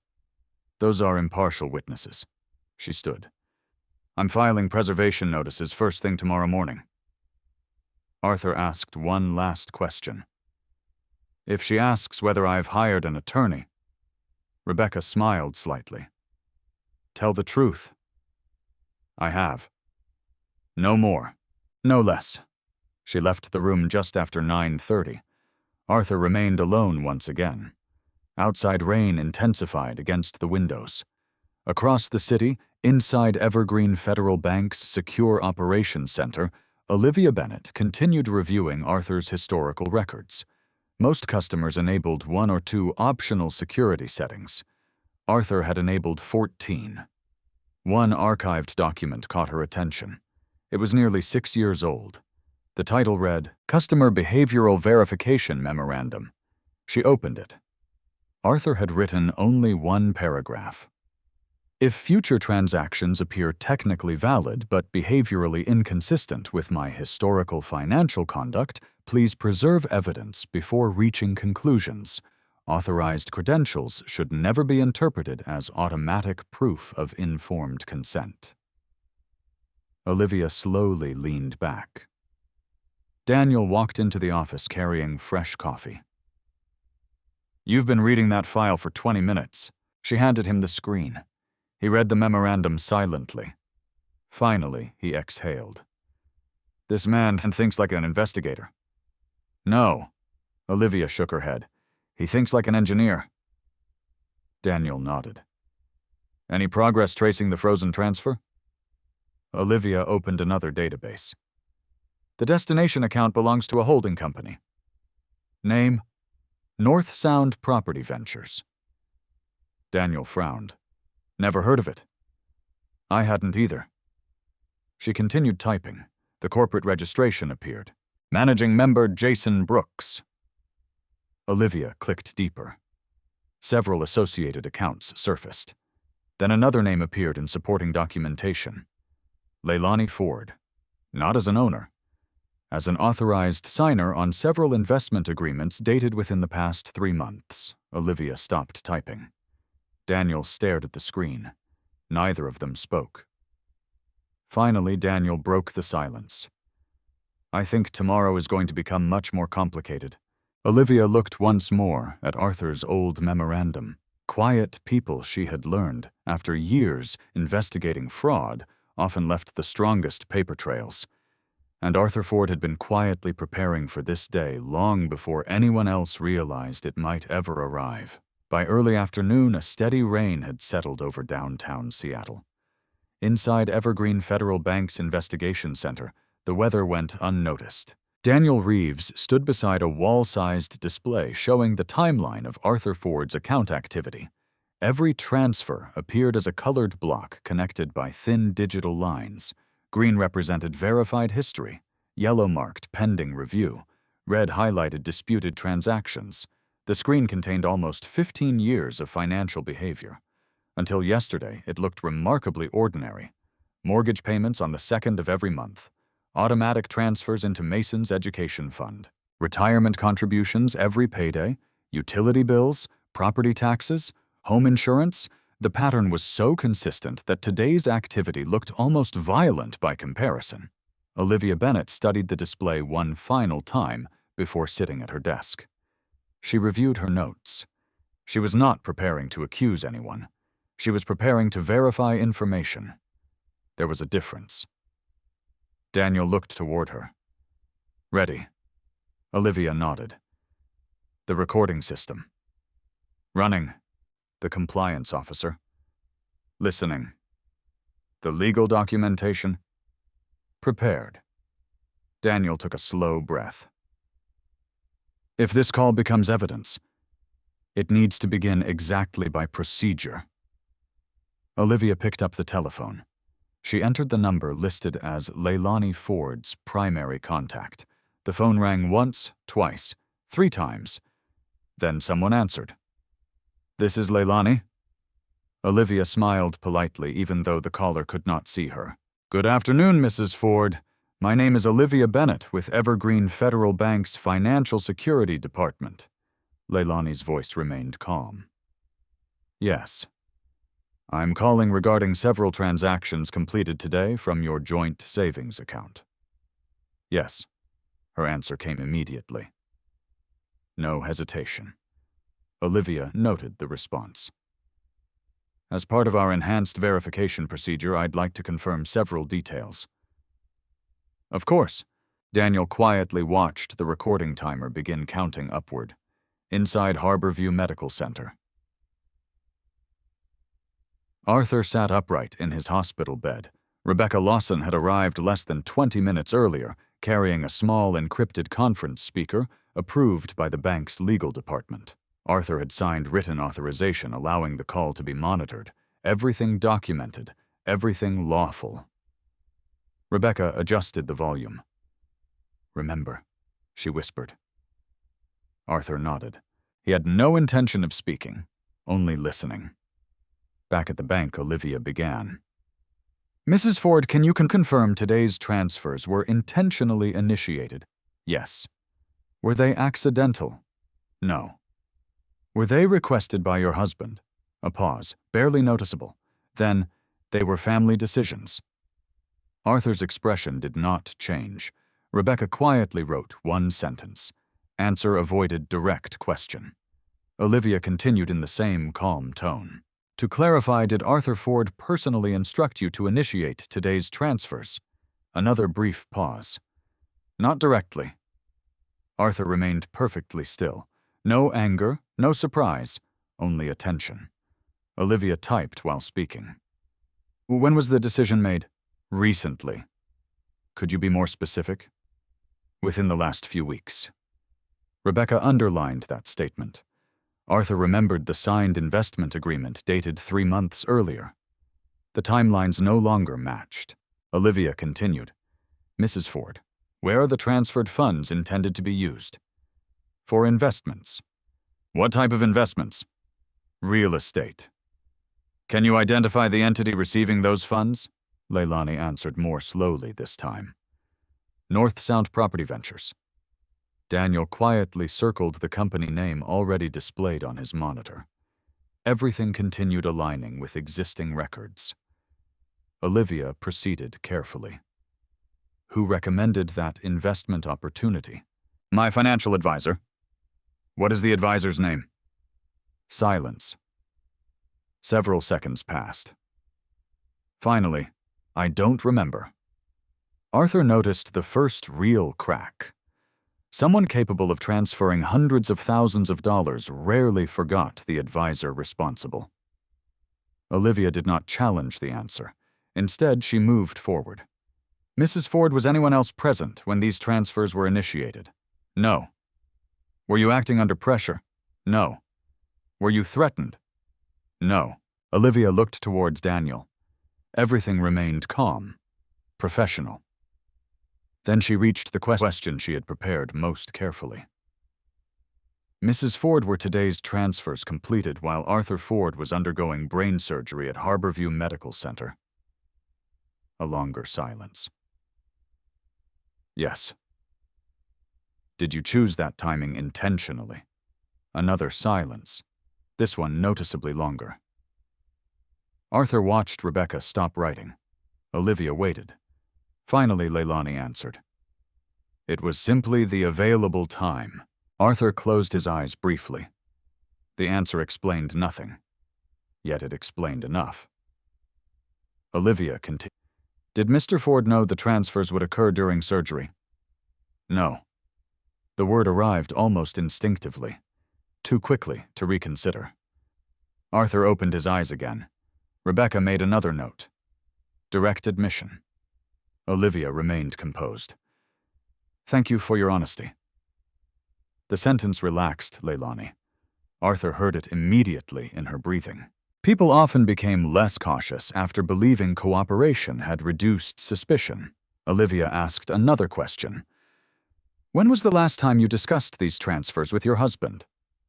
Those are impartial witnesses. She stood. I'm filing preservation notices first thing tomorrow morning. Arthur asked one last question. If she asks whether I've hired an attorney, Rebecca smiled slightly. Tell the truth. I have. No more. No less. She left the room just after 9:30. Arthur remained alone once again. Outside rain intensified against the windows. Across the city, inside Evergreen Federal Bank's Secure Operations Center, Olivia Bennett continued reviewing Arthur's historical records. Most customers enabled one or two optional security settings. Arthur had enabled 14. One archived document caught her attention. It was nearly 6 years old. The title read, Customer Behavioral Verification Memorandum. She opened it. Arthur had written only one paragraph. If future transactions appear technically valid but behaviorally inconsistent with my historical financial conduct, please preserve evidence before reaching conclusions. Authorized credentials should never be interpreted as automatic proof of informed consent. Olivia slowly leaned back. Daniel walked into the office carrying fresh coffee. You've been reading that file for 20 minutes. She handed him the screen. He read the memorandum silently. Finally, he exhaled. This man thinks like an investigator. No. Olivia shook her head. He thinks like an engineer. Daniel nodded. Any progress tracing the frozen transfer? Olivia opened another database. The destination account belongs to a holding company. Name? North Sound Property Ventures. Daniel frowned. Never heard of it. I hadn't either. She continued typing. The corporate registration appeared. Managing member Jason Brooks. Olivia clicked deeper. Several associated accounts surfaced. Then another name appeared in supporting documentation. Leilani Ford. Not as an owner. As an authorized signer on several investment agreements dated within the past 3 months. Olivia stopped typing. Daniel stared at the screen. Neither of them spoke. Finally, Daniel broke the silence. I think tomorrow is going to become much more complicated. Olivia looked once more at Arthur's old memorandum. Quiet people, she had learned, after years investigating fraud, often left the strongest paper trails. And Arthur Ford had been quietly preparing for this day long before anyone else realized it might ever arrive. By early afternoon, a steady rain had settled over downtown Seattle. Inside Evergreen Federal Bank's investigation center, the weather went unnoticed. Daniel Reeves stood beside a wall-sized display showing the timeline of Arthur Ford's account activity. Every transfer appeared as a colored block connected by thin digital lines. Green represented verified history, yellow marked pending review, red highlighted disputed transactions. The screen contained almost 15 years of financial behavior. Until yesterday, it looked remarkably ordinary. Mortgage payments on the 2nd of every month, automatic transfers into Mason's education fund, retirement contributions every payday, utility bills, property taxes, home insurance. The pattern was so consistent that today's activity looked almost violent by comparison. Olivia Bennett studied the display one final time before sitting at her desk. She reviewed her notes. She was not preparing to accuse anyone. She was preparing to verify information. There was a difference. Daniel looked toward her. Ready. Olivia nodded. The recording system. Running. The compliance officer. Listening. The legal documentation. Prepared. Daniel took a slow breath. If this call becomes evidence, it needs to begin exactly by procedure. Olivia picked up the telephone. She entered the number listed as Leilani Ford's primary contact. The phone rang once, twice, 3 times. Then someone answered. This is Leilani. Olivia smiled politely, even though the caller could not see her. Good afternoon, Mrs. Ford. My name is Olivia Bennett with Evergreen Federal Bank's Financial Security Department. Leilani's voice remained calm. Yes. I'm calling regarding several transactions completed today from your joint savings account. Yes. Her answer came immediately. No hesitation. Olivia noted the response. As part of our enhanced verification procedure, I'd like to confirm several details. Of course. Daniel quietly watched the recording timer begin counting upward. Inside Harborview Medical Center. Arthur sat upright in his hospital bed. Rebecca Lawson had arrived less than 20 minutes earlier, carrying a small encrypted conference speaker approved by the bank's legal department. Arthur had signed written authorization allowing the call to be monitored. Everything documented, everything lawful. Rebecca adjusted the volume. Remember, she whispered. Arthur nodded. He had no intention of speaking, only listening. Back at the bank, Olivia began. Mrs. Ford, can you confirm today's transfers were intentionally initiated? Yes. Were they accidental? No. Were they requested by your husband? A pause, barely noticeable. Then, they were family decisions. Arthur's expression did not change. Rebecca quietly wrote one sentence. Answer avoided direct question. Olivia continued in the same calm tone. To clarify, did Arthur Ford personally instruct you to initiate today's transfers? Another brief pause. Not directly. Arthur remained perfectly still. No anger, no surprise, only attention. Olivia typed while speaking. When was the decision made? Recently. Could you be more specific? Within the last few weeks. Rebecca underlined that statement. Arthur remembered the signed investment agreement dated 3 months earlier. The timelines no longer matched. Olivia continued. Mrs. Ford, where are the transferred funds intended to be used? For investments. What type of investments? Real estate. Can you identify the entity receiving those funds? Leilani answered more slowly this time. North Sound Property Ventures. Daniel quietly circled the company name already displayed on his monitor. Everything continued aligning with existing records. Olivia proceeded carefully. Who recommended that investment opportunity? My financial advisor. What is the advisor's name? Silence. Several seconds passed. Finally, I don't remember. Arthur noticed the first real crack. Someone capable of transferring hundreds of thousands of dollars rarely forgot the advisor responsible. Olivia did not challenge the answer. Instead, she moved forward. Mrs. Ford, was anyone else present when these transfers were initiated? No. Were you acting under pressure? No. Were you threatened? No. Olivia looked towards Daniel. Everything remained calm, professional. Then she reached the question she had prepared most carefully. Mrs. Ford, were today's transfers completed while Arthur Ford was undergoing brain surgery at Harborview Medical Center? A longer silence. Yes. Did you choose that timing intentionally? Another silence, this one noticeably longer. Arthur watched Rebecca stop writing. Olivia waited. Finally, Leilani answered. It was simply the available time. Arthur closed his eyes briefly. The answer explained nothing, yet it explained enough. Olivia continued. Did Mr. Ford know the transfers would occur during surgery? No. The word arrived almost instinctively, too quickly to reconsider. Arthur opened his eyes again. Rebecca made another note. Direct admission. Olivia remained composed. Thank you for your honesty. The sentence relaxed Leilani. Arthur heard it immediately in her breathing. People often became less cautious after believing cooperation had reduced suspicion. Olivia asked another question. When was the last time you discussed these transfers with your husband?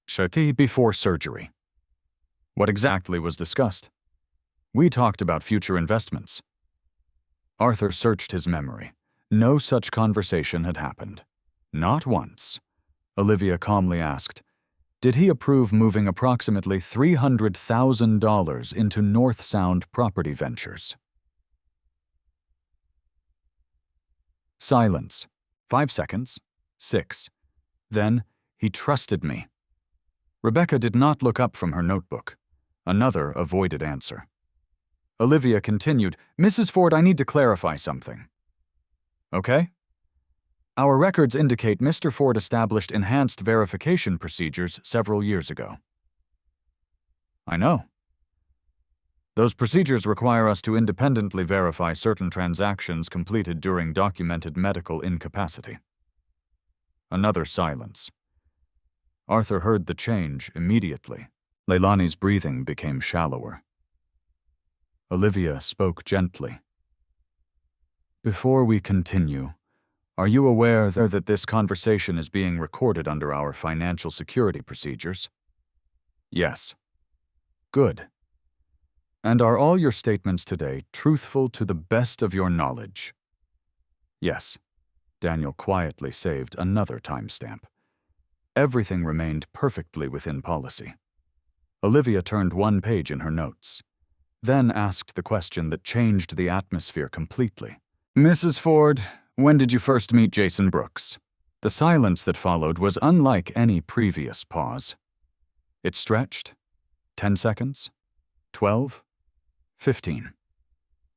Shortly before surgery. What exactly was discussed? We talked about future investments. Arthur searched his memory. No such conversation had happened. Not once. Olivia calmly asked, did he approve moving approximately $300,000 into North Sound Property Ventures? Silence. 5 seconds. 6. Then, he trusted me. Rebecca did not look up from her notebook. Another avoided answer. Olivia continued, Mrs. Ford, I need to clarify something. Okay? Our records indicate Mr. Ford established enhanced verification procedures several years ago. I know. Those procedures require us to independently verify certain transactions completed during documented medical incapacity. Another silence. Arthur heard the change immediately. Leilani's breathing became shallower. Olivia spoke gently. Before we continue, are you aware that this conversation is being recorded under our financial security procedures? Yes. Good. And are all your statements today truthful to the best of your knowledge? Yes. Daniel quietly saved another timestamp. Everything remained perfectly within policy. Olivia turned one page in her notes, then asked the question that changed the atmosphere completely. Mrs. Ford, when did you first meet Jason Brooks? The silence that followed was unlike any previous pause. It stretched. 10 seconds? 12? 15.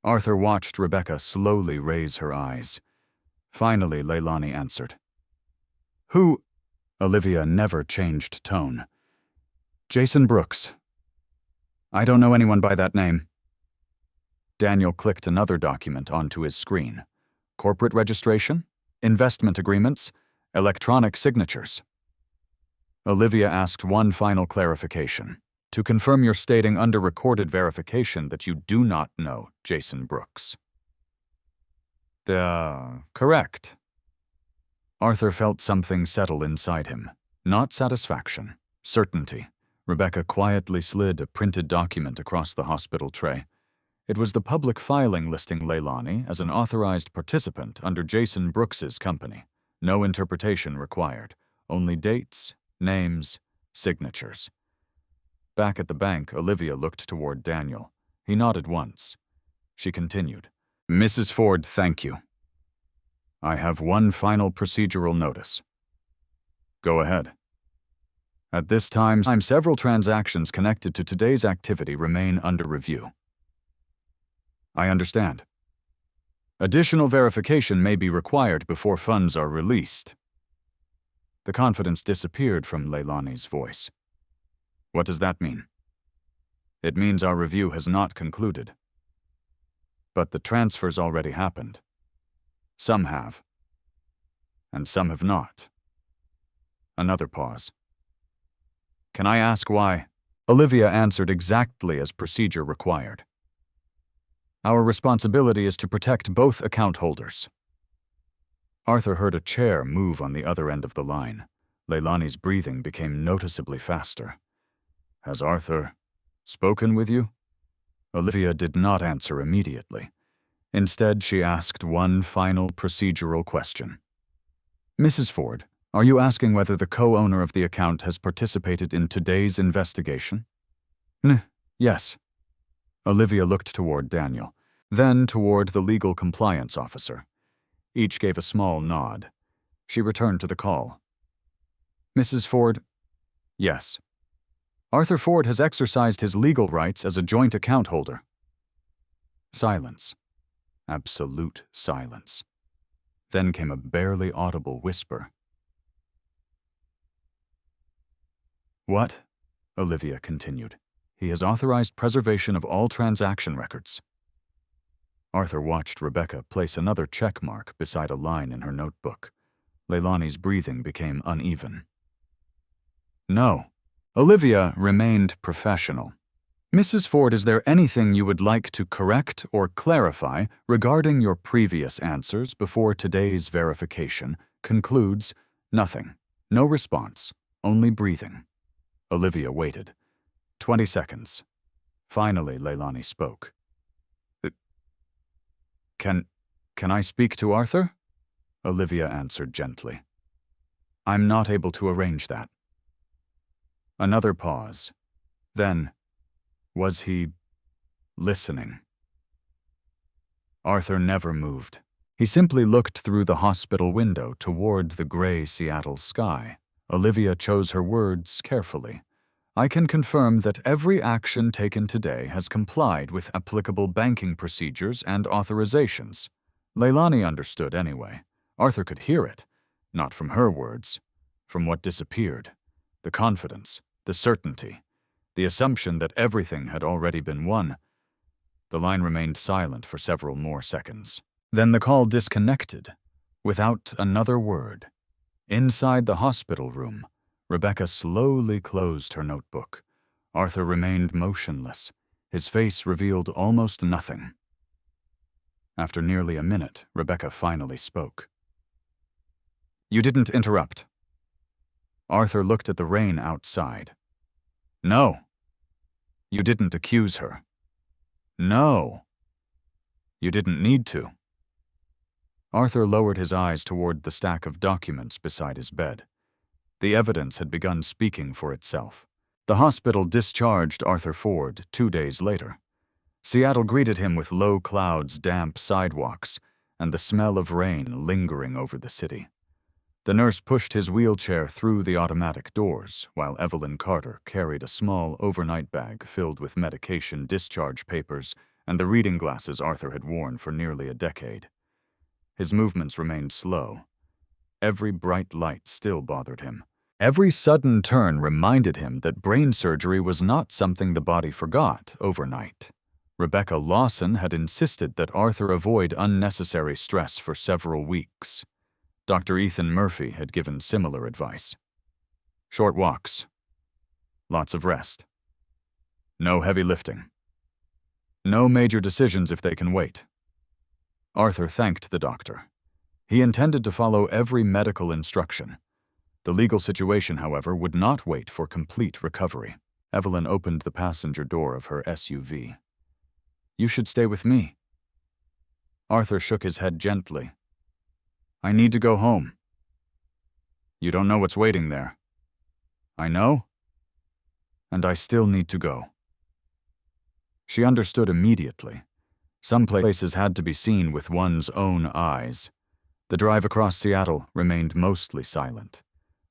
Arthur watched Rebecca slowly raise her eyes. Finally, Leilani answered. Who? Olivia never changed tone. Jason Brooks. I don't know anyone by that name. Daniel clicked another document onto his screen. Corporate registration, investment agreements, electronic signatures. Olivia asked one final clarification. To confirm, you're stating under recorded verification that you do not know Jason Brooks. Correct. Arthur felt something settle inside him. Not satisfaction, certainty. Rebecca quietly slid a printed document across the hospital tray. It was the public filing listing Leilani as an authorized participant under Jason Brooks's company. No interpretation required. Only dates, names, signatures. Back at the bank, Olivia looked toward Daniel. He nodded once. She continued. Mrs. Ford, thank you. I have one final procedural notice. Go ahead. At this time, several transactions connected to today's activity remain under review. I understand. Additional verification may be required before funds are released. The confidence disappeared from Leilani's voice. What does that mean? It means our review has not concluded. But the transfers already happened. Some have. And some have not. Another pause. Can I ask why? Olivia answered exactly as procedure required. Our responsibility is to protect both account holders. Arthur heard a chair move on the other end of the line. Leilani's breathing became noticeably faster. Has Arthur spoken with you? Olivia did not answer immediately. Instead, she asked one final procedural question. Mrs. Ford, are you asking whether the co-owner of the account has participated in today's investigation? Yes. Olivia looked toward Daniel, then toward the legal compliance officer. Each gave a small nod. She returned to the call. Mrs. Ford? Yes. Arthur Ford has exercised his legal rights as a joint account holder. Silence. Absolute silence. Then came a barely audible whisper. What? Olivia continued. He has authorized preservation of all transaction records. Arthur watched Rebecca place another check mark beside a line in her notebook. Leilani's breathing became uneven. No. Olivia remained professional. Mrs. Ford, is there anything you would like to correct or clarify regarding your previous answers before today's verification concludes? Nothing. No response. Only breathing. Olivia waited. 20 seconds. Finally, Leilani spoke. Can I speak to Arthur? Olivia answered gently. I'm not able to arrange that. Another pause. Then, was he listening? Arthur never moved. He simply looked through the hospital window toward the gray Seattle sky. Olivia chose her words carefully. I can confirm that every action taken today has complied with applicable banking procedures and authorizations. Leilani understood anyway. Arthur could hear it, not from her words, from what disappeared. The confidence, the certainty, the assumption that everything had already been won. The line remained silent for several more seconds. Then the call disconnected, without another word. Inside the hospital room, Rebecca slowly closed her notebook. Arthur remained motionless. His face revealed almost nothing. After nearly a minute, Rebecca finally spoke. You didn't interrupt. Arthur looked at the rain outside. No. You didn't accuse her. No. You didn't need to. Arthur lowered his eyes toward the stack of documents beside his bed. The evidence had begun speaking for itself. The hospital discharged Arthur Ford 2 days later. Seattle greeted him with low clouds, damp sidewalks, and the smell of rain lingering over the city. The nurse pushed his wheelchair through the automatic doors, while Evelyn Carter carried a small overnight bag filled with medication discharge papers and the reading glasses Arthur had worn for nearly a decade. His movements remained slow. Every bright light still bothered him. Every sudden turn reminded him that brain surgery was not something the body forgot overnight. Rebecca Lawson had insisted that Arthur avoid unnecessary stress for several weeks. Dr. Ethan Murphy had given similar advice. Short walks. Lots of rest. No heavy lifting. No major decisions if they can wait. Arthur thanked the doctor. He intended to follow every medical instruction. The legal situation, however, would not wait for complete recovery. Evelyn opened the passenger door of her SUV. You should stay with me. Arthur shook his head gently. I need to go home. You don't know what's waiting there. I know. And I still need to go. She understood immediately. Some places had to be seen with one's own eyes. The drive across Seattle remained mostly silent.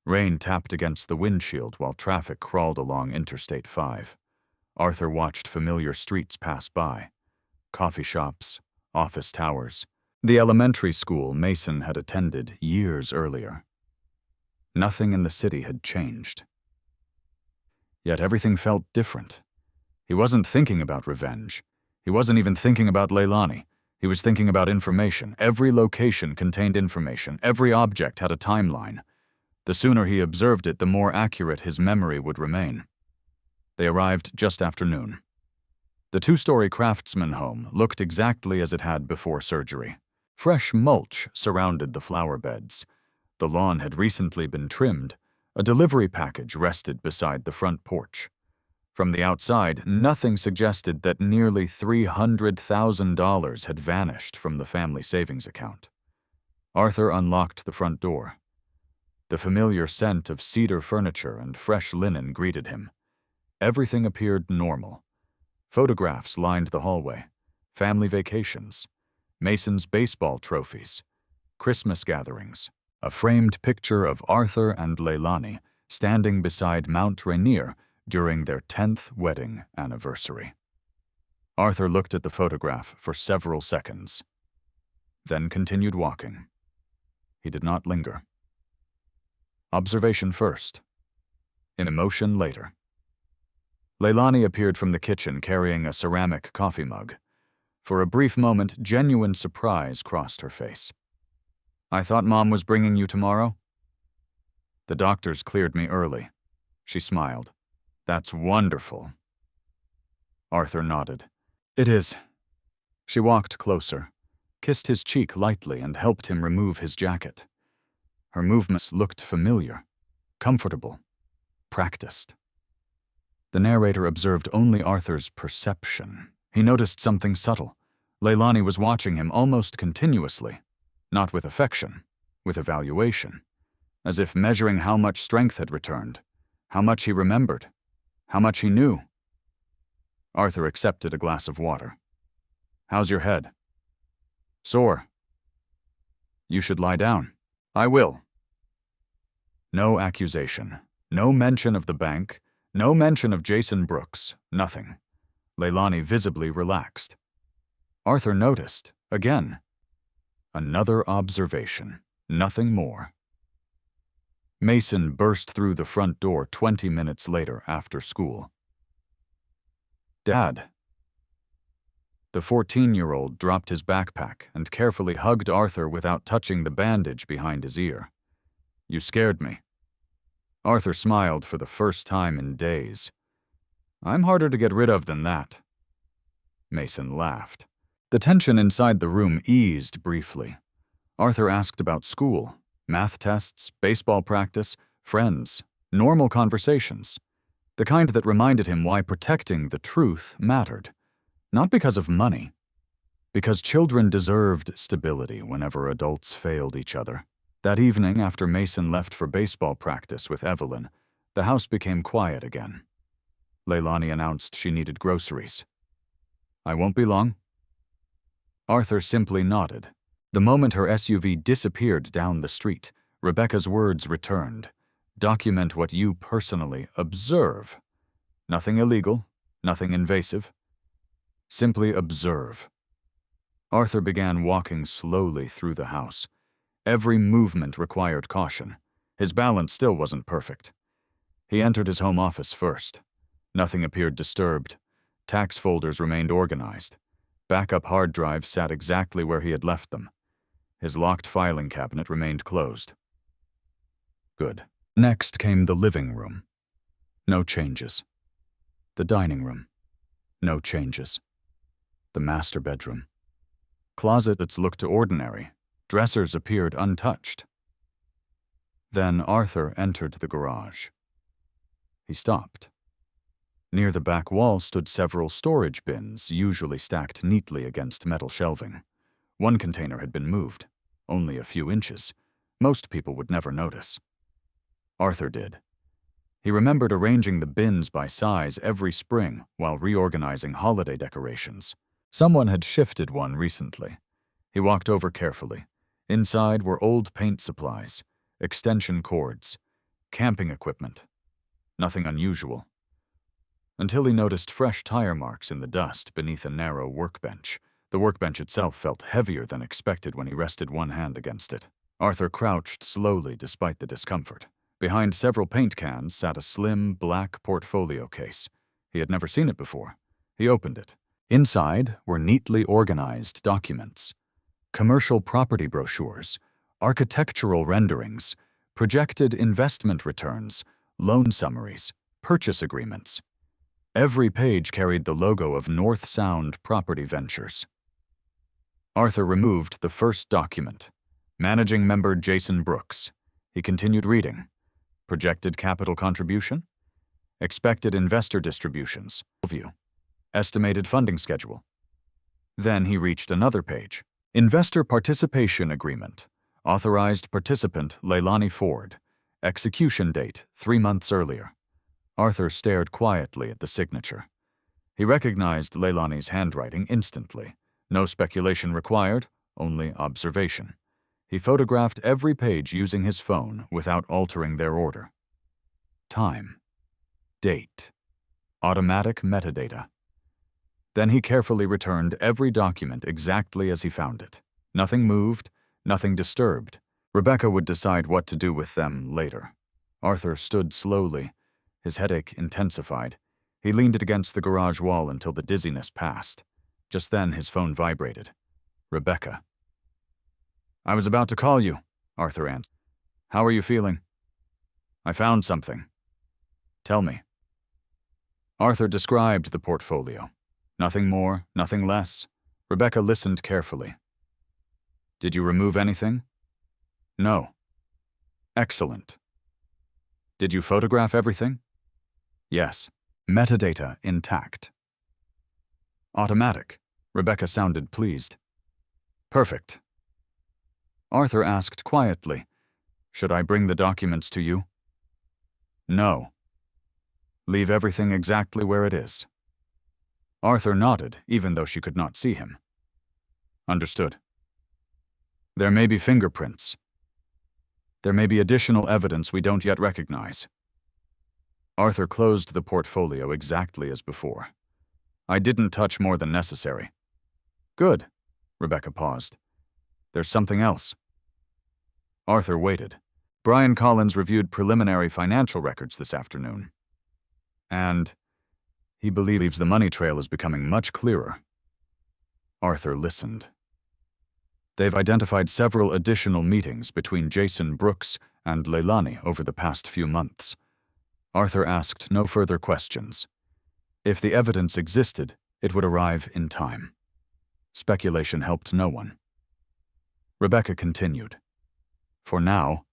Rain tapped against the windshield while traffic crawled along Interstate 5. Arthur watched familiar streets pass by. Coffee shops, office towers, the elementary school Mason had attended years earlier. Nothing in the city had changed. Yet everything felt different. He wasn't thinking about revenge. He wasn't even thinking about Leilani. He was thinking about information. Every location contained information. Every object had a timeline. The sooner he observed it, the more accurate his memory would remain. They arrived just after noon. The two-story craftsman home looked exactly as it had before surgery. Fresh mulch surrounded the flower beds. The lawn had recently been trimmed. A delivery package rested beside the front porch. From the outside, nothing suggested that nearly $300,000 had vanished from the family savings account. Arthur unlocked the front door. The familiar scent of cedar furniture and fresh linen greeted him. Everything appeared normal. Photographs lined the hallway. Family vacations. Mason's baseball trophies. Christmas gatherings. A framed picture of Arthur and Leilani standing beside Mount Rainier during their 10th wedding anniversary. Arthur looked at the photograph for several seconds, then continued walking. He did not linger. Observation first. Emotion later. Leilani appeared from the kitchen carrying a ceramic coffee mug. For a brief moment, genuine surprise crossed her face. "I thought Mom was bringing you tomorrow?" "The doctors cleared me early." She smiled. "That's wonderful." Arthur nodded. "It is." She walked closer, kissed his cheek lightly, and helped him remove his jacket. Her movements looked familiar, comfortable, practiced. The narrator observed only Arthur's perception. He noticed something subtle. Leilani was watching him almost continuously, not with affection, with evaluation, as if measuring how much strength had returned, how much he remembered, how much he knew. Arthur accepted a glass of water. "How's your head?" "Sore." "You should lie down." "I will." No accusation, no mention of the bank, no mention of Jason Brooks, nothing. Leilani visibly relaxed. Arthur noticed, again. Another observation, nothing more. Mason burst through the front door 20 minutes later after school. "Dad." The 14-year-old dropped his backpack and carefully hugged Arthur without touching the bandage behind his ear. "You scared me." Arthur smiled for the first time in days. "I'm harder to get rid of than that." Mason laughed. The tension inside the room eased briefly. Arthur asked about school, math tests, baseball practice, friends, normal conversations. The kind that reminded him why protecting the truth mattered. Not because of money. Because children deserved stability whenever adults failed each other. That evening, after Mason left for baseball practice with Evelyn, the house became quiet again. Leilani announced she needed groceries. "I won't be long." Arthur simply nodded. The moment her SUV disappeared down the street, Rebecca's words returned. "Document what you personally observe. Nothing illegal, nothing invasive. Simply observe." Arthur began walking slowly through the house. Every movement required caution. His balance still wasn't perfect. He entered his home office first. Nothing appeared disturbed. Tax folders remained organized. Backup hard drives sat exactly where he had left them. His locked filing cabinet remained closed. Good. Next came the living room. No changes. The dining room. No changes. The master bedroom. Closets looked ordinary. Dressers appeared untouched. Then Arthur entered the garage. He stopped. Near the back wall stood several storage bins, usually stacked neatly against metal shelving. One container had been moved, only a few inches. Most people would never notice. Arthur did. He remembered arranging the bins by size every spring while reorganizing holiday decorations. Someone had shifted one recently. He walked over carefully. Inside were old paint supplies, extension cords, camping equipment. Nothing unusual. Until he noticed fresh tire marks in the dust beneath a narrow workbench. The workbench itself felt heavier than expected when he rested one hand against it. Arthur crouched slowly despite the discomfort. Behind several paint cans sat a slim, black portfolio case. He had never seen it before. He opened it. Inside were neatly organized documents, commercial property brochures, architectural renderings, projected investment returns, loan summaries, purchase agreements. Every page carried the logo of North Sound Property Ventures. Arthur removed the first document. Managing member Jason Brooks. He continued reading. Projected capital contribution? Expected investor distributions. View. Estimated funding schedule. Then he reached another page. Investor participation agreement. Authorized participant Leilani Ford. Execution date 3 months earlier. Arthur stared quietly at the signature. He recognized Leilani's handwriting instantly. No speculation required, only observation. He photographed every page using his phone without altering their order. Time. Date. Automatic metadata. Then he carefully returned every document exactly as he found it. Nothing moved, nothing disturbed. Rebecca would decide what to do with them later. Arthur stood slowly. His headache intensified. He leaned it against the garage wall until the dizziness passed. Just then his phone vibrated. Rebecca. "I was about to call you," Arthur answered. "How are you feeling?" "I found something." "Tell me." Arthur described the portfolio. Nothing more, nothing less. Rebecca listened carefully. "Did you remove anything?" "No." "Excellent." "Did you photograph everything?" "Yes." "Metadata intact." "Automatic." Rebecca sounded pleased. "Perfect." Arthur asked quietly, "Should I bring the documents to you?" "No." "Leave everything exactly where it is." Arthur nodded, even though she could not see him. "Understood." "There may be fingerprints. There may be additional evidence we don't yet recognize." Arthur closed the portfolio exactly as before. "I didn't touch more than necessary." "Good." Rebecca paused. "There's something else." Arthur waited. "Brian Collins reviewed preliminary financial records this afternoon. And he believes the money trail is becoming much clearer." Arthur listened. "They've identified several additional meetings between Jason Brooks and Leilani over the past few months." Arthur asked no further questions. If the evidence existed, it would arrive in time. Speculation helped no one. Rebecca continued. "For now,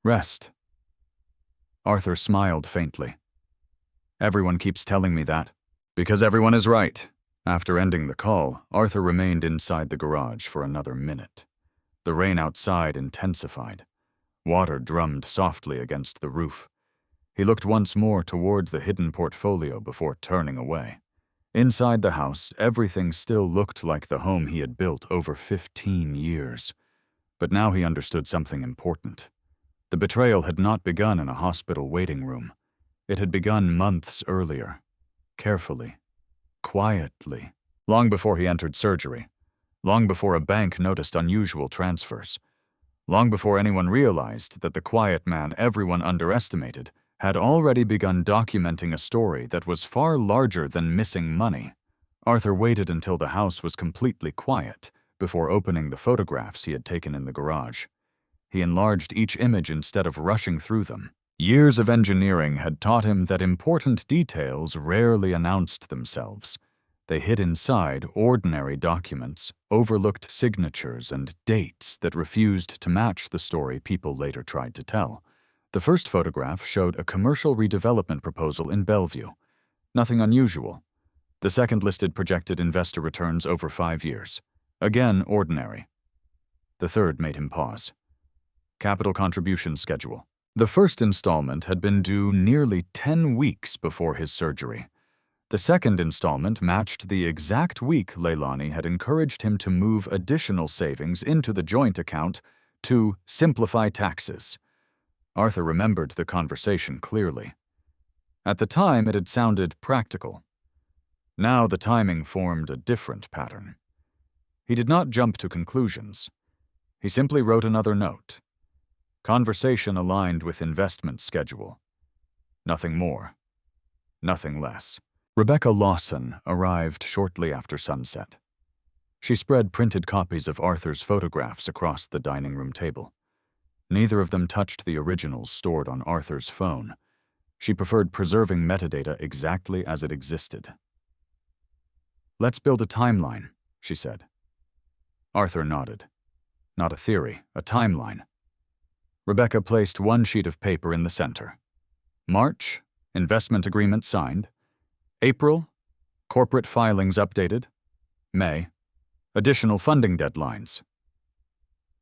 rest." Arthur smiled faintly. "Everyone keeps telling me that." "Because everyone is right." After ending the call, Arthur remained inside the garage for another minute. The rain outside intensified. Water drummed softly against the roof. He looked once more toward the hidden portfolio before turning away. Inside the house, everything still looked like the home he had built over 15 years. But now he understood something important. The betrayal had not begun in a hospital waiting room. It had begun months earlier, carefully, quietly, long before he entered surgery, long before a bank noticed unusual transfers, long before anyone realized that the quiet man everyone underestimated had already begun documenting a story that was far larger than missing money. Arthur waited until the house was completely quiet before opening the photographs he had taken in the garage. He enlarged each image instead of rushing through them. Years of engineering had taught him that important details rarely announced themselves. They hid inside ordinary documents, overlooked signatures, and dates that refused to match the story people later tried to tell. The first photograph showed a commercial redevelopment proposal in Bellevue. Nothing unusual. The second listed projected investor returns over 5 years. Again, ordinary. The third made him pause. Capital contribution schedule. The first installment had been due nearly 10 weeks before his surgery. The second installment matched the exact week Leilani had encouraged him to move additional savings into the joint account to simplify taxes. Arthur remembered the conversation clearly. At the time, it had sounded practical. Now the timing formed a different pattern. He did not jump to conclusions. He simply wrote another note. Conversation aligned with investment schedule. Nothing more. Nothing less. Rebecca Lawson arrived shortly after sunset. She spread printed copies of Arthur's photographs across the dining room table. Neither of them touched the originals stored on Arthur's phone. She preferred preserving metadata exactly as it existed. "Let's build a timeline," she said. Arthur nodded. Not a theory, a timeline. Rebecca placed one sheet of paper in the center. March, investment agreement signed. April, corporate filings updated. May, additional funding deadlines.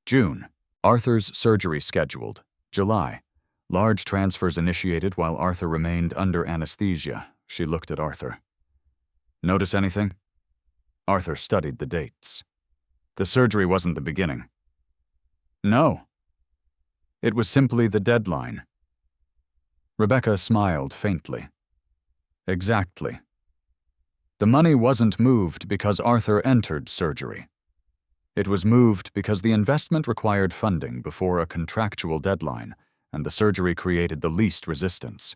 June, Arthur's surgery scheduled. July, large transfers initiated while Arthur remained under anesthesia. She looked at Arthur. "Notice anything?" Arthur studied the dates. "The surgery wasn't the beginning." "No. It was simply the deadline." Rebecca smiled faintly. "Exactly. The money wasn't moved because Arthur entered surgery. It was moved because the investment required funding before a contractual deadline, and the surgery created the least resistance."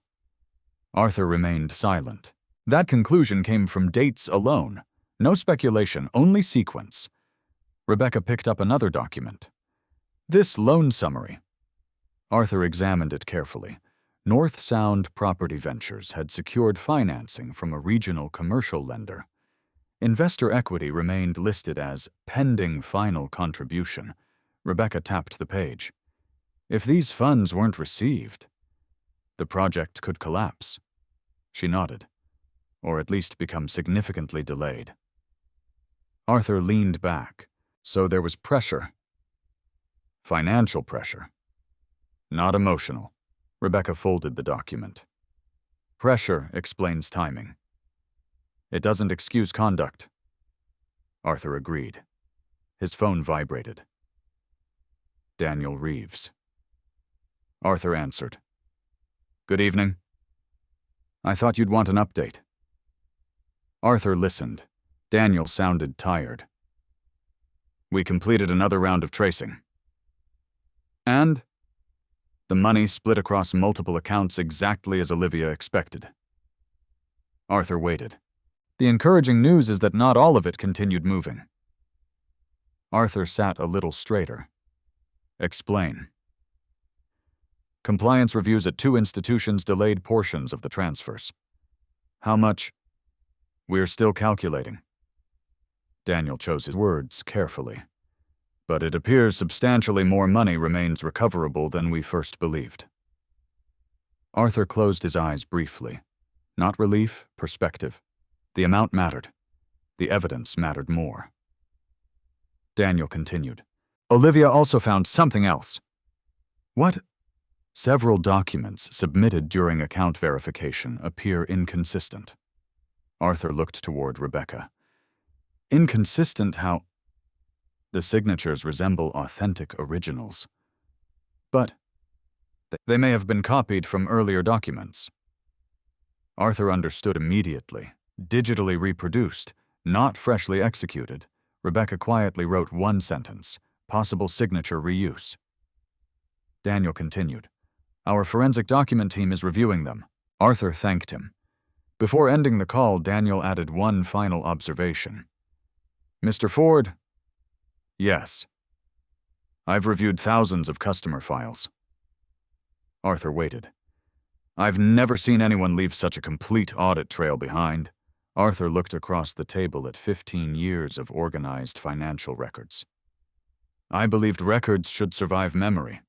Arthur remained silent. That conclusion came from dates alone. No speculation, only sequence. Rebecca picked up another document. "This loan summary." Arthur examined it carefully. North Sound Property Ventures had secured financing from a regional commercial lender. Investor equity remained listed as pending final contribution. Rebecca tapped the page. If these funds weren't received, the project could collapse. She nodded, or at least become significantly delayed. Arthur leaned back, so there was pressure. Financial pressure. Not emotional. Rebecca folded the document. Pressure explains timing. It doesn't excuse conduct. Arthur agreed. His phone vibrated. Daniel Reeves. Arthur answered. "Good evening. I thought you'd want an update." Arthur listened. Daniel sounded tired. "We completed another round of tracing." "And?" "The money split across multiple accounts exactly as Olivia expected." Arthur waited. "The encouraging news is that not all of it continued moving." Arthur sat a little straighter. "Explain." "Compliance reviews at 2 institutions delayed portions of the transfers." "How much?" "We're still calculating." Daniel chose his words carefully. "But it appears substantially more money remains recoverable than we first believed." Arthur closed his eyes briefly. Not relief, perspective. The amount mattered. The evidence mattered more. Daniel continued. "Olivia also found something else." "What?" "Several documents submitted during account verification appear inconsistent." Arthur looked toward Rebecca. "Inconsistent how?" "The signatures resemble authentic originals." "But they may have been copied from earlier documents." Arthur understood immediately. Digitally reproduced, not freshly executed. Rebecca quietly wrote one sentence, possible signature reuse. Daniel continued. "Our forensic document team is reviewing them." Arthur thanked him. Before ending the call, Daniel added one final observation. "Mr. Ford?" "Yes." "I've reviewed thousands of customer files." Arthur waited. "I've never seen anyone leave such a complete audit trail behind." Arthur looked across the table at 15 years of organized financial records. "I believed records should survive memory."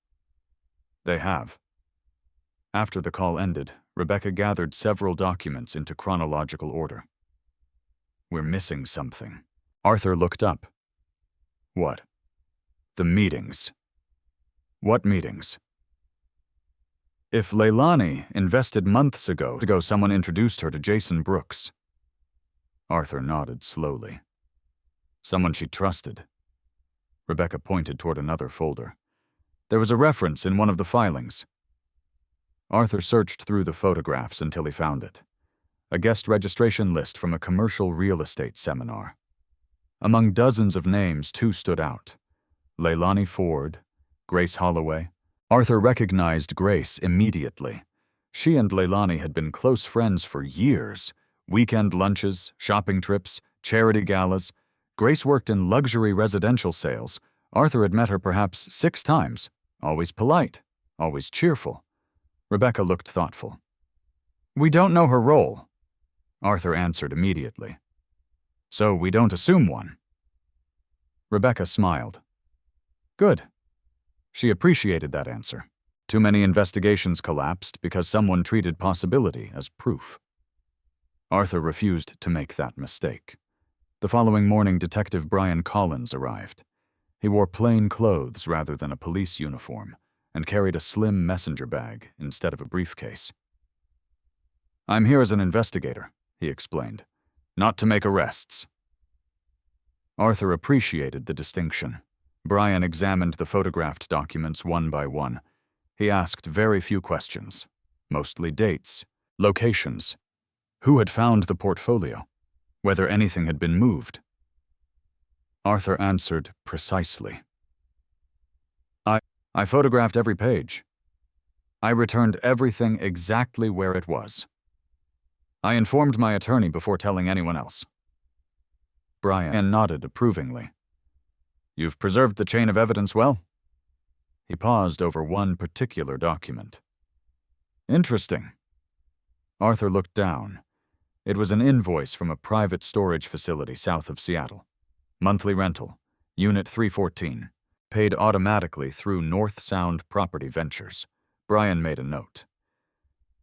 They have. After the call ended, Rebecca gathered several documents into chronological order. "We're missing something." Arthur looked up. "What?" "The meetings." "What meetings?" "If Leilani invested months ago, someone introduced her to Jason Brooks." Arthur nodded slowly. "Someone she trusted." Rebecca pointed toward another folder. "There was a reference in one of the filings." Arthur searched through the photographs until he found it. A guest registration list from a commercial real estate seminar. Among dozens of names, 2 stood out. Leilani Ford, Grace Holloway. Arthur recognized Grace immediately. She and Leilani had been close friends for years, Weekend lunches, shopping trips, charity galas. Grace worked in luxury residential sales. Arthur had met her perhaps 6 times, always polite, always cheerful. Rebecca looked thoughtful. "We don't know her role," Arthur answered immediately. "So we don't assume one." Rebecca smiled. Good. She appreciated that answer. Too many investigations collapsed because someone treated possibility as proof. Arthur refused to make that mistake. The following morning, Detective Brian Collins arrived. He wore plain clothes rather than a police uniform and carried a slim messenger bag instead of a briefcase. "I'm here as an investigator," he explained, "not to make arrests." Arthur appreciated the distinction. Brian examined the photographed documents one by one. He asked very few questions, mostly dates, locations, who had found the portfolio, whether anything had been moved. Arthur answered precisely. I photographed every page. I returned everything exactly where it was. I informed my attorney before telling anyone else." Brian nodded approvingly. "You've preserved the chain of evidence well?" He paused over one particular document. "Interesting." Arthur looked down. It was an invoice from a private storage facility south of Seattle. Monthly rental, Unit 314, paid automatically through North Sound Property Ventures. Brian made a note.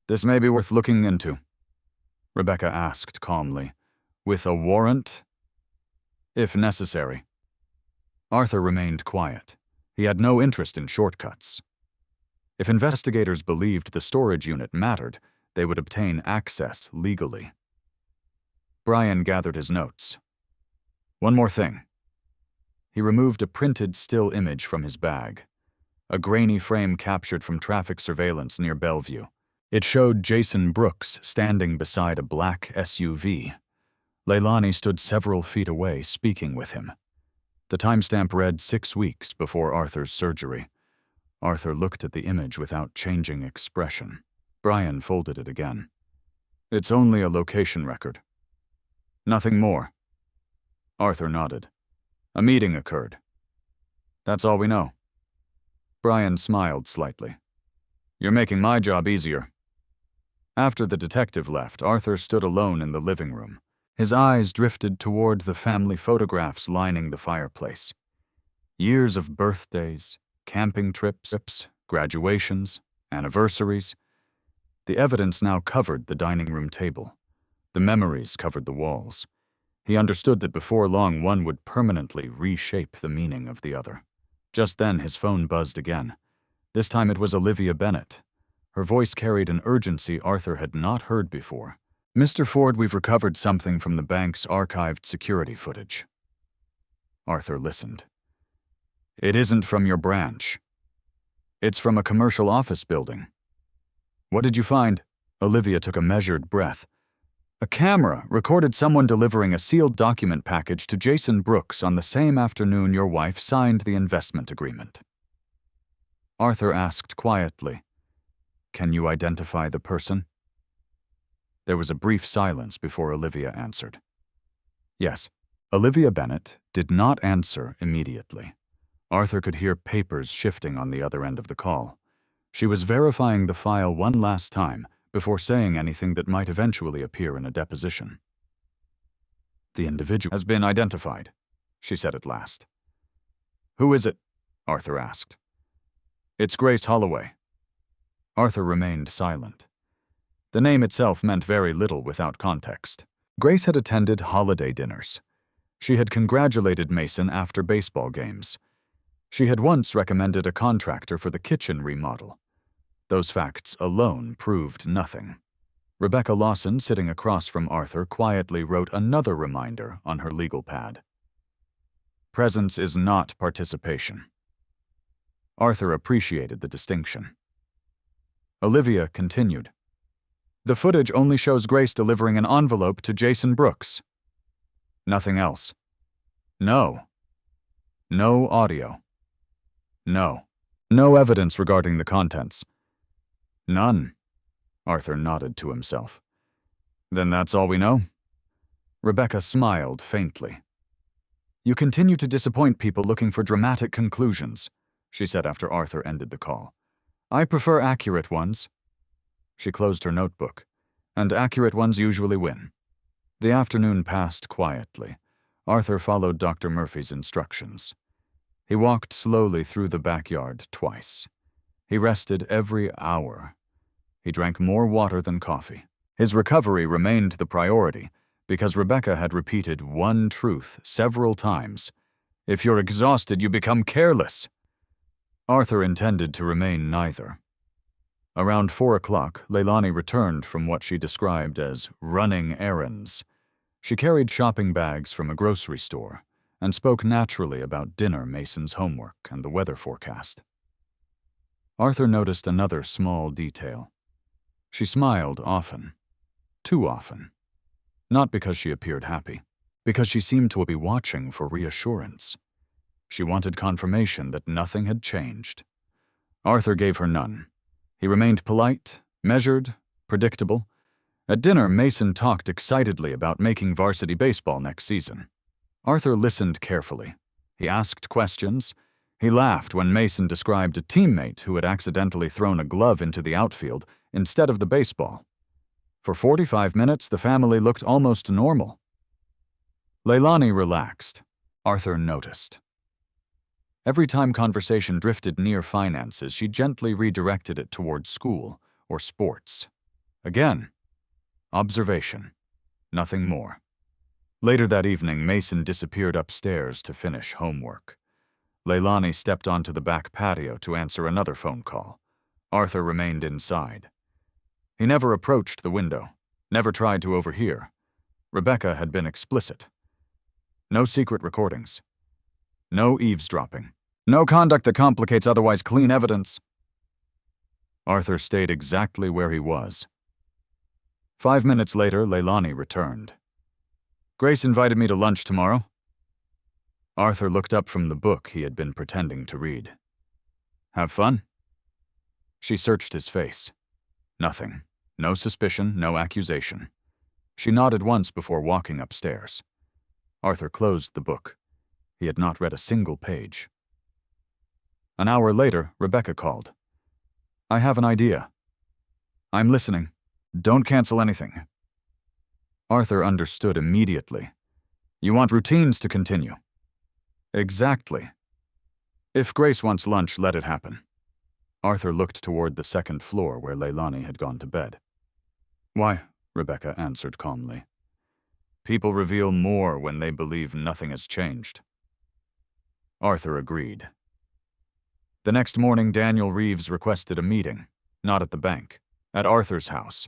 "This may be worth looking into," Rebecca asked calmly. "With a warrant?" "If necessary." Arthur remained quiet. He had no interest in shortcuts. If investigators believed the storage unit mattered, they would obtain access legally. Brian gathered his notes. "One more thing." He removed a printed still image from his bag. A grainy frame captured from traffic surveillance near Bellevue. It showed Jason Brooks standing beside a black SUV. Leilani stood several feet away, speaking with him. The timestamp read 6 weeks before Arthur's surgery. Arthur looked at the image without changing expression. Brian folded it again. "It's only a location record." "Nothing more?" Arthur nodded. "A meeting occurred." "That's all we know." Brian smiled slightly. "You're making my job easier." After the detective left, Arthur stood alone in the living room. His eyes drifted toward the family photographs lining the fireplace. Years of birthdays, camping trips, graduations, anniversaries. The evidence now covered the dining room table. The memories covered the walls. He understood that before long one would permanently reshape the meaning of the other. Just then his phone buzzed again. This time it was Olivia Bennett. Her voice carried an urgency Arthur had not heard before. "Mr. Ford, we've recovered something from the bank's archived security footage." Arthur listened. "It isn't from your branch. It's from a commercial office building." "What did you find?" Olivia took a measured breath. "A camera recorded someone delivering a sealed document package to Jason Brooks on the same afternoon your wife signed the investment agreement." Arthur asked quietly, "Can you identify the person?" There was a brief silence before Olivia answered. "Yes." Olivia Bennett did not answer immediately. Arthur could hear papers shifting on the other end of the call. She was verifying the file one last time before saying anything that might eventually appear in a deposition. "The individual has been identified," she said at last. "Who is it?" Arthur asked. "It's Grace Holloway." Arthur remained silent. The name itself meant very little without context. Grace had attended holiday dinners. She had congratulated Mason after baseball games. She had once recommended a contractor for the kitchen remodel. Those facts alone proved nothing. Rebecca Lawson, sitting across from Arthur, quietly wrote another reminder on her legal pad. "Presence is not participation." Arthur appreciated the distinction. Olivia continued. "The footage only shows Grace delivering an envelope to Jason Brooks. Nothing else. No. No audio. No. No evidence regarding the contents. None." Arthur nodded to himself. Then that's all we know? Rebecca smiled faintly. You continue to disappoint people looking for dramatic conclusions, she said after Arthur ended the call. I prefer accurate ones. She closed her notebook, and accurate ones usually win. The afternoon passed quietly. Arthur followed Dr. Murphy's instructions. He walked slowly through the backyard twice. He rested every hour. He drank more water than coffee. His recovery remained the priority because Rebecca had repeated one truth several times. If you're exhausted, you become careless. Arthur intended to remain neither. Around 4 o'clock, Leilani returned from what she described as running errands. She carried shopping bags from a grocery store and spoke naturally about dinner, Mason's homework, and the weather forecast. Arthur noticed another small detail. She smiled often. Too often. Not because she appeared happy, because she seemed to be watching for reassurance. She wanted confirmation that nothing had changed. Arthur gave her none. He remained polite, measured, predictable. At dinner, Mason talked excitedly about making varsity baseball next season. Arthur listened carefully. He asked questions. He laughed when Mason described a teammate who had accidentally thrown a glove into the outfield instead of the baseball. For 45 minutes, the family looked almost normal. Leilani relaxed. Arthur noticed. Every time conversation drifted near finances, she gently redirected it toward school or sports. Again, observation. Nothing more. Later that evening, Mason disappeared upstairs to finish homework. Leilani stepped onto the back patio to answer another phone call. Arthur remained inside. He never approached the window, never tried to overhear. Rebecca had been explicit. No secret recordings. No eavesdropping. No conduct that complicates otherwise clean evidence. Arthur stayed exactly where he was. 5 minutes later, Leilani returned. Grace invited me to lunch tomorrow. Arthur looked up from the book he had been pretending to read. Have fun? She searched his face. Nothing. No suspicion, no accusation. She nodded once before walking upstairs. Arthur closed the book. He had not read a single page. An hour later, Rebecca called. I have an idea. I'm listening. Don't cancel anything. Arthur understood immediately. You want routines to continue. Exactly. If Grace wants lunch, let it happen. Arthur looked toward the second floor where Leilani had gone to bed. Why? Rebecca answered calmly. People reveal more when they believe nothing has changed. Arthur agreed. The next morning, Daniel Reeves requested a meeting, not at the bank, at Arthur's house.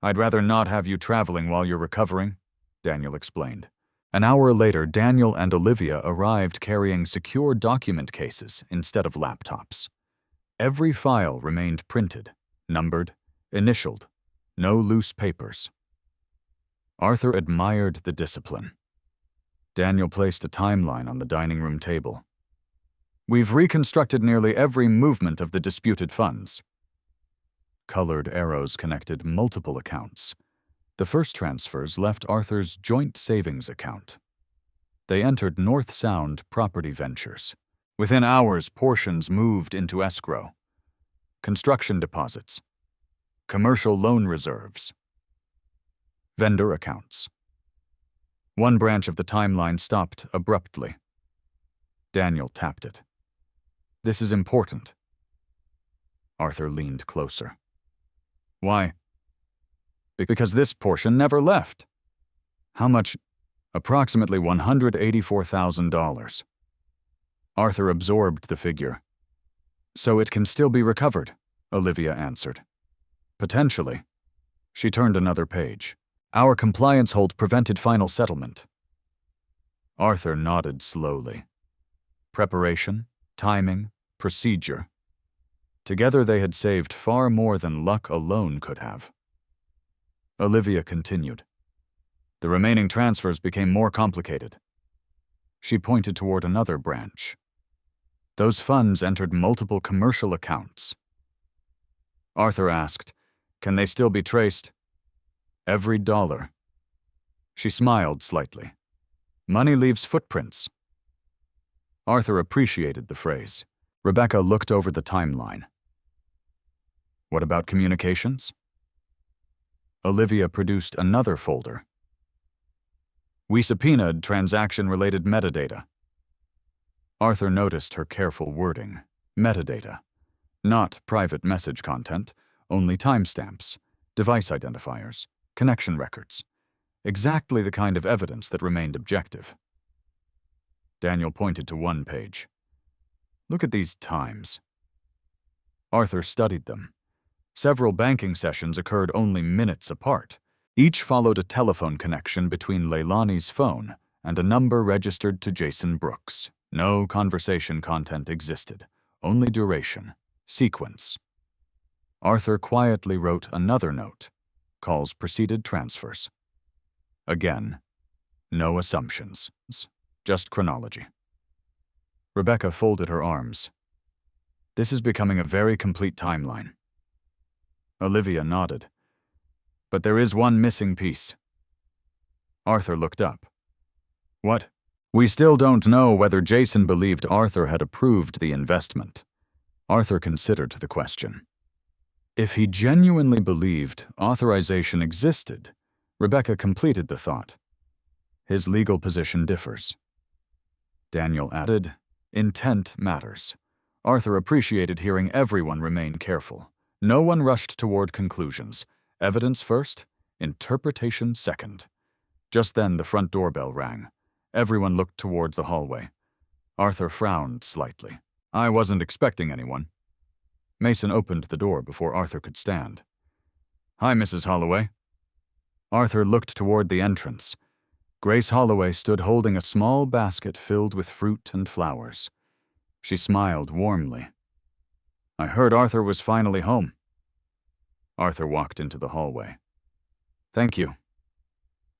I'd rather not have you traveling while you're recovering, Daniel explained. An hour later, Daniel and Olivia arrived carrying secure document cases instead of laptops. Every file remained printed, numbered, initialed, no loose papers. Arthur admired the discipline. Daniel placed a timeline on the dining room table. We've reconstructed nearly every movement of the disputed funds. Colored arrows connected multiple accounts. The first transfers left Arthur's joint savings account. They entered North Sound Property Ventures. Within hours, portions moved into escrow. Construction deposits. Commercial loan reserves. Vendor accounts. One branch of the timeline stopped abruptly. Daniel tapped it. This is important. Arthur leaned closer. Why? Because this portion never left. How much? Approximately $184,000. Arthur absorbed the figure. So it can still be recovered, Olivia answered. Potentially. She turned another page. Our compliance hold prevented final settlement. Arthur nodded slowly. Preparation, timing, procedure. Together they had saved far more than luck alone could have. Olivia continued. The remaining transfers became more complicated. She pointed toward another branch. Those funds entered multiple commercial accounts. Arthur asked, can they still be traced? Every dollar. She smiled slightly. Money leaves footprints. Arthur appreciated the phrase. Rebecca looked over the timeline. What about communications? Olivia produced another folder. We subpoenaed transaction-related metadata. Arthur noticed her careful wording. Metadata. Not private message content, only timestamps, device identifiers, connection records. Exactly the kind of evidence that remained objective. Daniel pointed to one page. Look at these times. Arthur studied them. Several banking sessions occurred only minutes apart. Each followed a telephone connection between Leilani's phone and a number registered to Jason Brooks. No conversation content existed, only duration, sequence. Arthur quietly wrote another note. Calls preceded transfers. Again, no assumptions, just chronology. Rebecca folded her arms. This is becoming a very complete timeline. Olivia nodded. But there is one missing piece. Arthur looked up. What? We still don't know whether Jason believed Arthur had approved the investment. Arthur considered the question. If he genuinely believed authorization existed, Rebecca completed the thought. His legal position differs. Daniel added, intent matters. Arthur appreciated hearing everyone remain careful. No one rushed toward conclusions. Evidence first, interpretation second. Just then the front doorbell rang. Everyone looked toward the hallway. Arthur frowned slightly. I wasn't expecting anyone. Mason opened the door before Arthur could stand. Hi, Mrs. Holloway. Arthur looked toward the entrance. Grace Holloway stood holding a small basket filled with fruit and flowers. She smiled warmly. I heard Arthur was finally home. Arthur walked into the hallway. Thank you.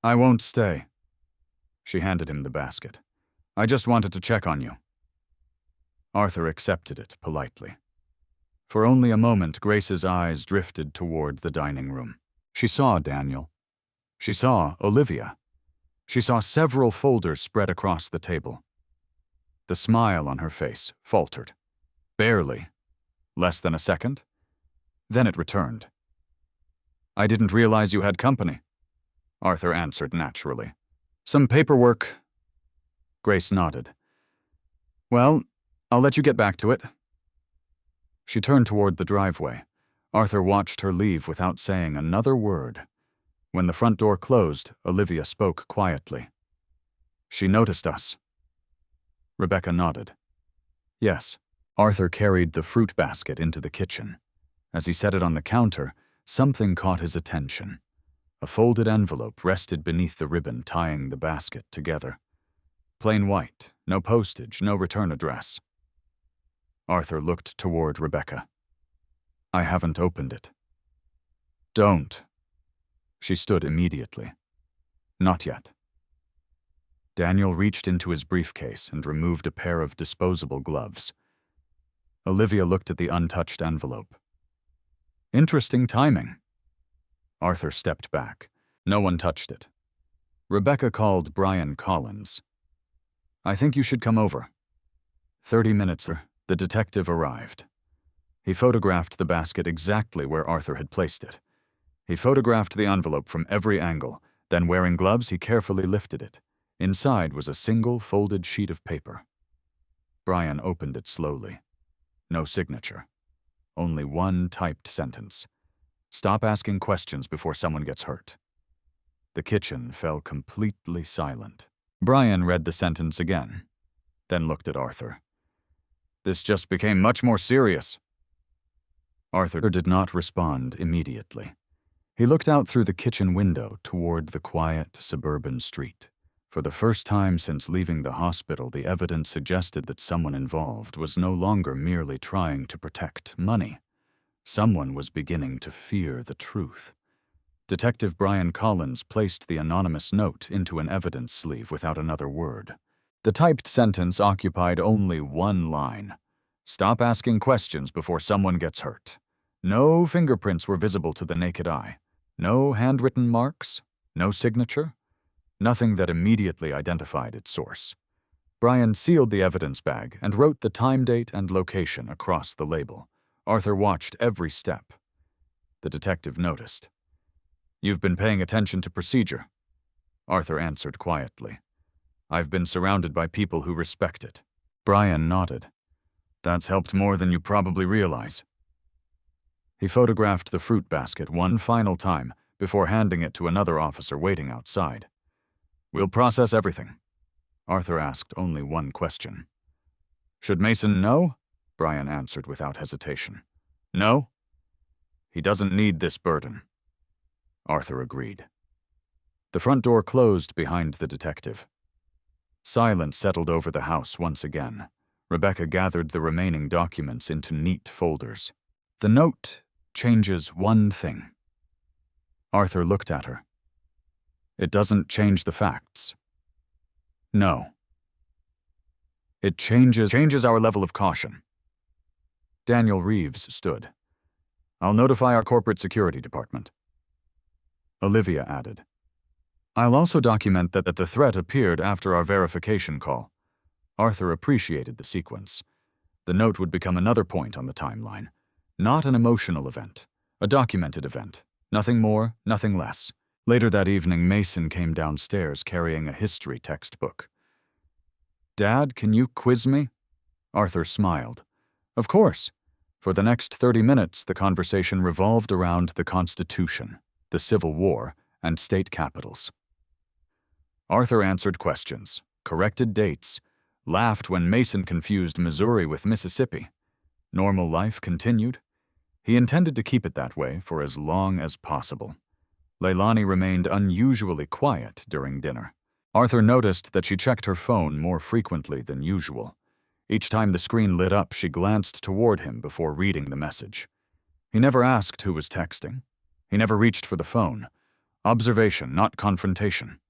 I won't stay. She handed him the basket. I just wanted to check on you. Arthur accepted it politely. For only a moment, Grace's eyes drifted toward the dining room. She saw Daniel. She saw Olivia. She saw several folders spread across the table. The smile on her face faltered. Barely. Less than a second. Then it returned. I didn't realize you had company, Arthur answered naturally. Some paperwork. Grace nodded. Well, I'll let you get back to it. She turned toward the driveway. Arthur watched her leave without saying another word. When the front door closed, Olivia spoke quietly. She noticed us. Rebecca nodded. Yes. Arthur carried the fruit basket into the kitchen. As he set it on the counter, something caught his attention. A folded envelope rested beneath the ribbon tying the basket together. Plain white, no postage, no return address. Arthur looked toward Rebecca. I haven't opened it. Don't. She stood immediately. Not yet. Daniel reached into his briefcase and removed a pair of disposable gloves. Olivia looked at the untouched envelope. Interesting timing. Arthur stepped back. No one touched it. Rebecca called Brian Collins. I think you should come over. 30 minutes later, the detective arrived. He photographed the basket exactly where Arthur had placed it. He photographed the envelope from every angle, then wearing gloves, he carefully lifted it. Inside was a single folded sheet of paper. Brian opened it slowly. No signature. Only one typed sentence. Stop asking questions before someone gets hurt. The kitchen fell completely silent. Brian read the sentence again, then looked at Arthur. This just became much more serious. Arthur did not respond immediately. He looked out through the kitchen window toward the quiet suburban street. For the first time since leaving the hospital, the evidence suggested that someone involved was no longer merely trying to protect money. Someone was beginning to fear the truth. Detective Brian Collins placed the anonymous note into an evidence sleeve without another word. The typed sentence occupied only one line. Stop asking questions before someone gets hurt. No fingerprints were visible to the naked eye. No handwritten marks, no signature, nothing that immediately identified its source. Brian sealed the evidence bag and wrote the time, date, and location across the label. Arthur watched every step. The detective noticed. "You've been paying attention to procedure," Arthur answered quietly. "I've been surrounded by people who respect it." Brian nodded. "That's helped more than you probably realize." He photographed the fruit basket one final time before handing it to another officer waiting outside. "We'll process everything." Arthur asked only one question. "Should Mason know?" Brian answered without hesitation. "No. He doesn't need this burden." Arthur agreed. The front door closed behind the detective. Silence settled over the house once again. Rebecca gathered the remaining documents into neat folders. "The note changes one thing." Arthur looked at her. "It doesn't change the facts." "No. It changes our level of caution." Daniel Reeves stood. "I'll notify our corporate security department." Olivia added, "I'll also document that the threat appeared after our verification call." Arthur appreciated the sequence. The note would become another point on the timeline. Not an emotional event, a documented event. Nothing more, nothing less. Later that evening, Mason came downstairs carrying a history textbook. "Dad, can you quiz me?" Arthur smiled. "Of course." For the next 30 minutes, the conversation revolved around the Constitution, the Civil War, and state capitals. Arthur answered questions, corrected dates, laughed when Mason confused Missouri with Mississippi. Normal life continued. He intended to keep it that way for as long as possible. Leilani remained unusually quiet during dinner. Arthur noticed that she checked her phone more frequently than usual. Each time the screen lit up, she glanced toward him before reading the message. He never asked who was texting. He never reached for the phone. Observation, not confrontation.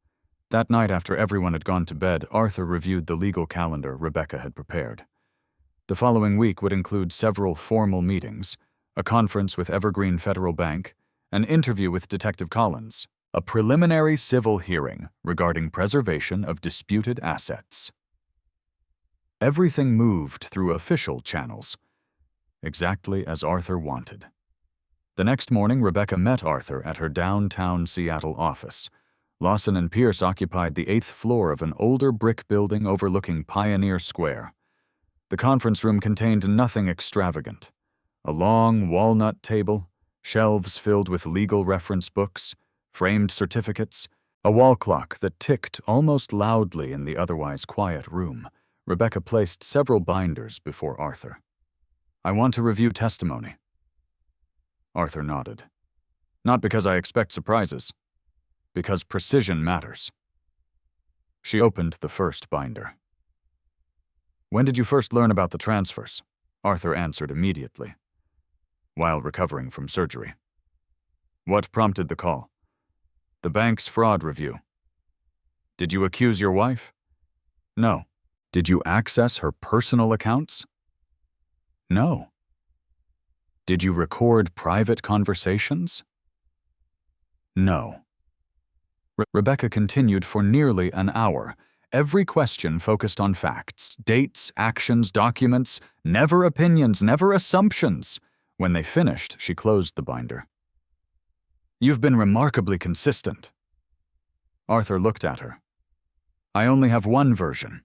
That night, after everyone had gone to bed, Arthur reviewed the legal calendar Rebecca had prepared. The following week would include several formal meetings, a conference with Evergreen Federal Bank, an interview with Detective Collins, a preliminary civil hearing regarding preservation of disputed assets. Everything moved through official channels, exactly as Arthur wanted. The next morning, Rebecca met Arthur at her downtown Seattle office. Lawson and Pierce occupied the 8th floor of an older brick building overlooking Pioneer Square. The conference room contained nothing extravagant. A long walnut table, shelves filled with legal reference books, framed certificates, a wall clock that ticked almost loudly in the otherwise quiet room. Rebecca placed several binders before Arthur. "I want to review testimony." Arthur nodded. "Not because I expect surprises. Because precision matters." She opened the first binder. "When did you first learn about the transfers?" Arthur answered immediately. "While recovering from surgery." "What prompted the call?" "The bank's fraud review." "Did you accuse your wife?" "No." "Did you access her personal accounts?" "No." "Did you record private conversations?" "No." Rebecca continued for nearly an hour. Every question focused on facts, dates, actions, documents, never opinions, never assumptions. When they finished, she closed the binder. "You've been remarkably consistent." Arthur looked at her. "I only have one version."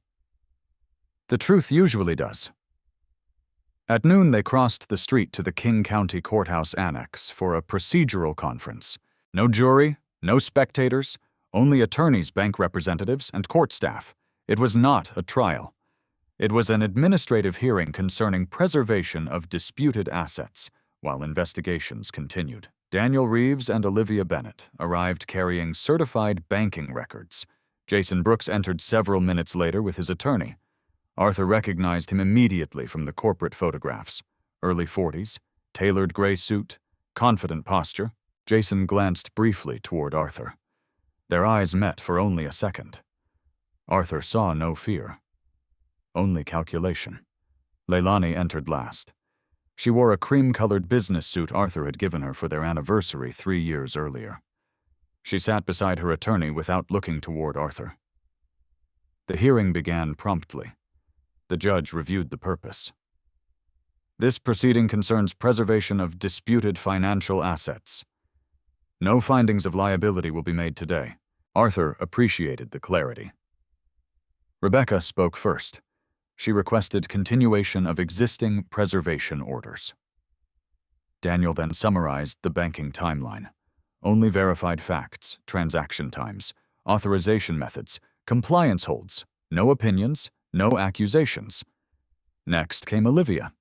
"The truth usually does." At noon, they crossed the street to the King County Courthouse Annex for a procedural conference. No jury, no spectators, only attorneys, bank representatives, and court staff. It was not a trial. It was an administrative hearing concerning preservation of disputed assets, while investigations continued. Daniel Reeves and Olivia Bennett arrived carrying certified banking records. Jason Brooks entered several minutes later with his attorney. Arthur recognized him immediately from the corporate photographs. Early 40s, tailored gray suit, confident posture. Jason glanced briefly toward Arthur. Their eyes met for only a second. Arthur saw no fear, only calculation. Leilani entered last. She wore a cream-colored business suit Arthur had given her for their anniversary 3 years earlier. She sat beside her attorney without looking toward Arthur. The hearing began promptly. The judge reviewed the purpose. This proceeding concerns preservation of disputed financial assets. No findings of liability will be made today. Arthur appreciated the clarity. Rebecca spoke first. She requested continuation of existing preservation orders. Daniel then summarized the banking timeline. Only verified facts, transaction times, authorization methods, compliance holds, no opinions, no accusations. Next came Olivia.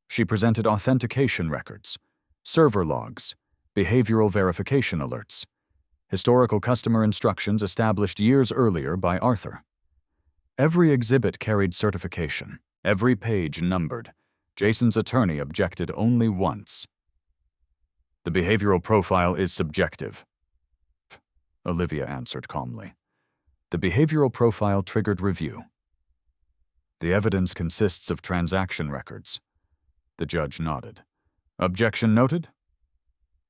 She presented authentication records, server logs, behavioral verification alerts, historical customer instructions established years earlier by Arthur. Every exhibit carried certification, every page numbered. Jason's attorney objected only once. The behavioral profile is subjective, Olivia answered calmly. The behavioral profile triggered review. The evidence consists of transaction records. The judge nodded. Objection noted?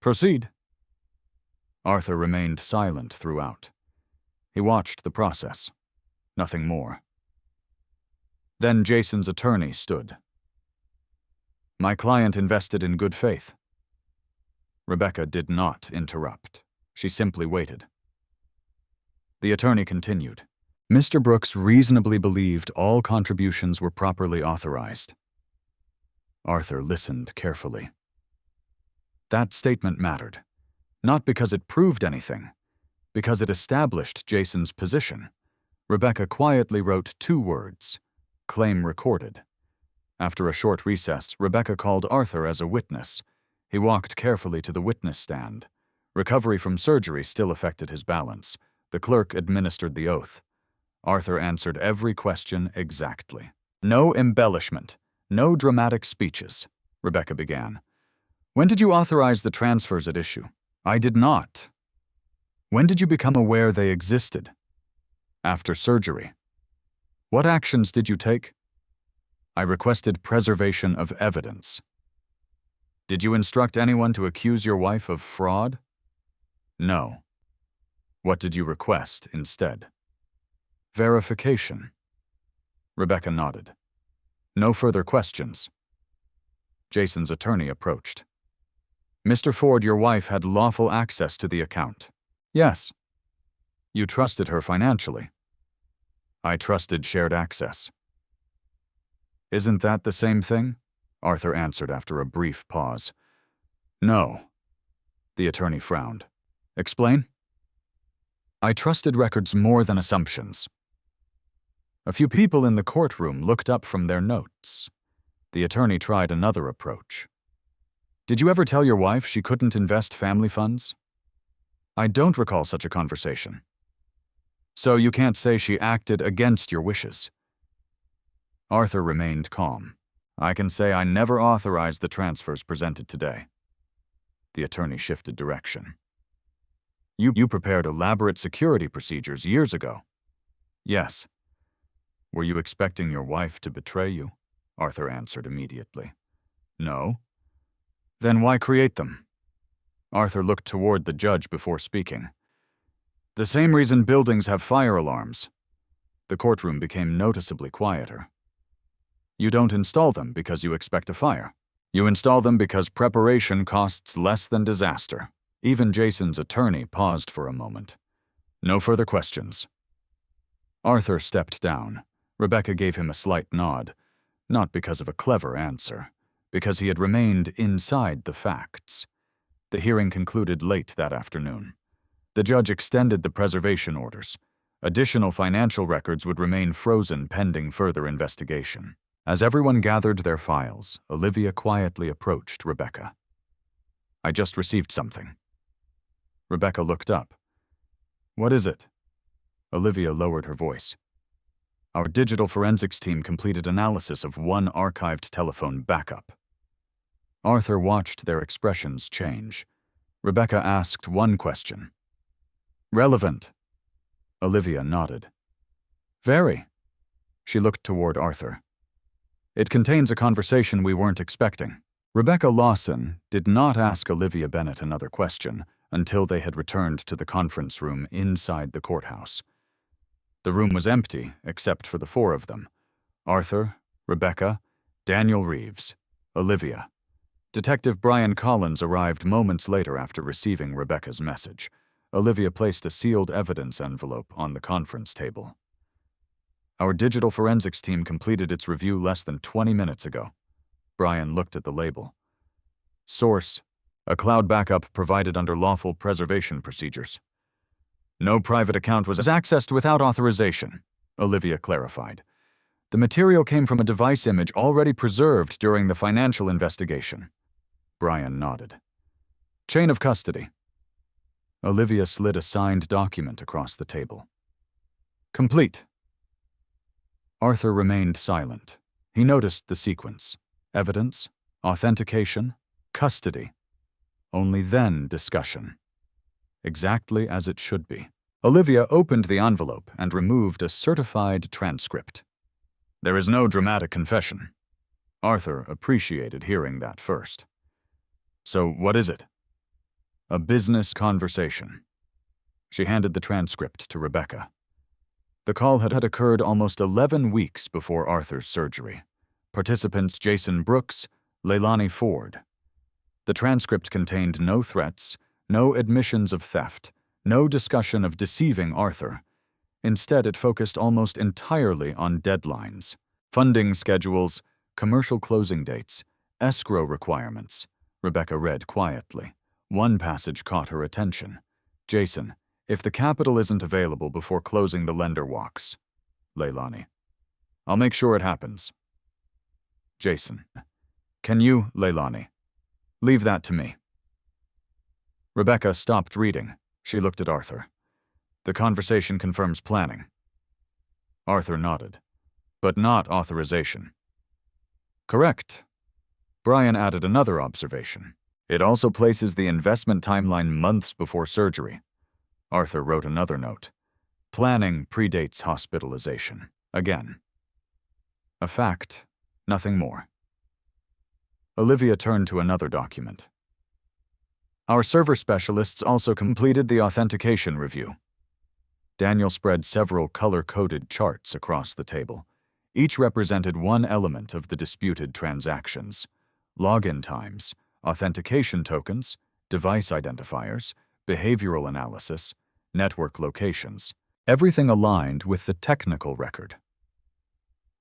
Proceed. Arthur remained silent throughout. He watched the process. Nothing more. Then Jason's attorney stood. My client invested in good faith. Rebecca did not interrupt. She simply waited. The attorney continued. Mr. Brooks reasonably believed all contributions were properly authorized. Arthur listened carefully. That statement mattered, not because it proved anything, because it established Jason's position. Rebecca quietly wrote 2 words, claim recorded. After a short recess, Rebecca called Arthur as a witness. He walked carefully to the witness stand. Recovery from surgery still affected his balance. The clerk administered the oath. Arthur answered every question exactly. No embellishment, no dramatic speeches, Rebecca began. When did you authorize the transfers at issue? I did not. When did you become aware they existed? After surgery. What actions did you take? I requested preservation of evidence. Did you instruct anyone to accuse your wife of fraud? No. What did you request instead? Verification. Rebecca nodded. No further questions. Jason's attorney approached. Mr. Ford, your wife had lawful access to the account. Yes. You trusted her financially. I trusted shared access. Isn't that the same thing? Arthur answered after a brief pause. No. The attorney frowned. Explain? I trusted records more than assumptions. A few people in the courtroom looked up from their notes. The attorney tried another approach. Did you ever tell your wife she couldn't invest family funds? I don't recall such a conversation. So you can't say she acted against your wishes. Arthur remained calm. I can say I never authorized the transfers presented today. The attorney shifted direction. You prepared elaborate security procedures years ago. Yes. Were you expecting your wife to betray you? Arthur answered immediately. No. Then why create them? Arthur looked toward the judge before speaking. The same reason buildings have fire alarms. The courtroom became noticeably quieter. You don't install them because you expect a fire. You install them because preparation costs less than disaster. Even Jason's attorney paused for a moment. No further questions. Arthur stepped down. Rebecca gave him a slight nod, not because of a clever answer, because he had remained inside the facts. The hearing concluded late that afternoon. The judge extended the preservation orders. Additional financial records would remain frozen pending further investigation. As everyone gathered their files, Olivia quietly approached Rebecca. I just received something. Rebecca looked up. What is it? Olivia lowered her voice. Our digital forensics team completed analysis of one archived telephone backup. Arthur watched their expressions change. Rebecca asked one question. Relevant. Olivia nodded. Very. She looked toward Arthur. It contains a conversation we weren't expecting. Rebecca Lawson did not ask Olivia Bennett another question until they had returned to the conference room inside the courthouse. The room was empty except for the four of them: Arthur, Rebecca, Daniel Reeves, Olivia. Detective Brian Collins arrived moments later after receiving Rebecca's message. Olivia placed a sealed evidence envelope on the conference table. Our digital forensics team completed its review less than 20 minutes ago. Brian looked at the label. Source: a cloud backup provided under lawful preservation procedures. No private account was accessed without authorization, Olivia clarified. The material came from a device image already preserved during the financial investigation. Brian nodded. Chain of custody. Olivia slid a signed document across the table. Complete. Arthur remained silent. He noticed the sequence: evidence, authentication, custody. Only then discussion. Exactly as it should be. Olivia opened the envelope and removed a certified transcript. There is no dramatic confession. Arthur appreciated hearing that first. So what is it? A business conversation. She handed the transcript to Rebecca. The call had occurred almost 11 weeks before Arthur's surgery. Participants Jason Brooks, Leilani Ford. The transcript contained no threats, no admissions of theft, no discussion of deceiving Arthur. Instead, it focused almost entirely on deadlines, funding schedules, commercial closing dates, escrow requirements. Rebecca read quietly. One passage caught her attention. Jason: if the capital isn't available before closing, the lender walks. Leilani: I'll make sure it happens. Jason: can you, Leilani? Leave that to me. Rebecca stopped reading. She looked at Arthur. The conversation confirms planning. Arthur nodded. But not authorization. Correct. Brian added another observation. It also places the investment timeline months before surgery. Arthur wrote another note. Planning predates hospitalization. Again. A fact, nothing more. Olivia turned to another document. Our server specialists also completed the authentication review. Daniel spread several color-coded charts across the table. Each represented one element of the disputed transactions: login times, authentication tokens, device identifiers, behavioral analysis, network locations. Everything aligned with the technical record.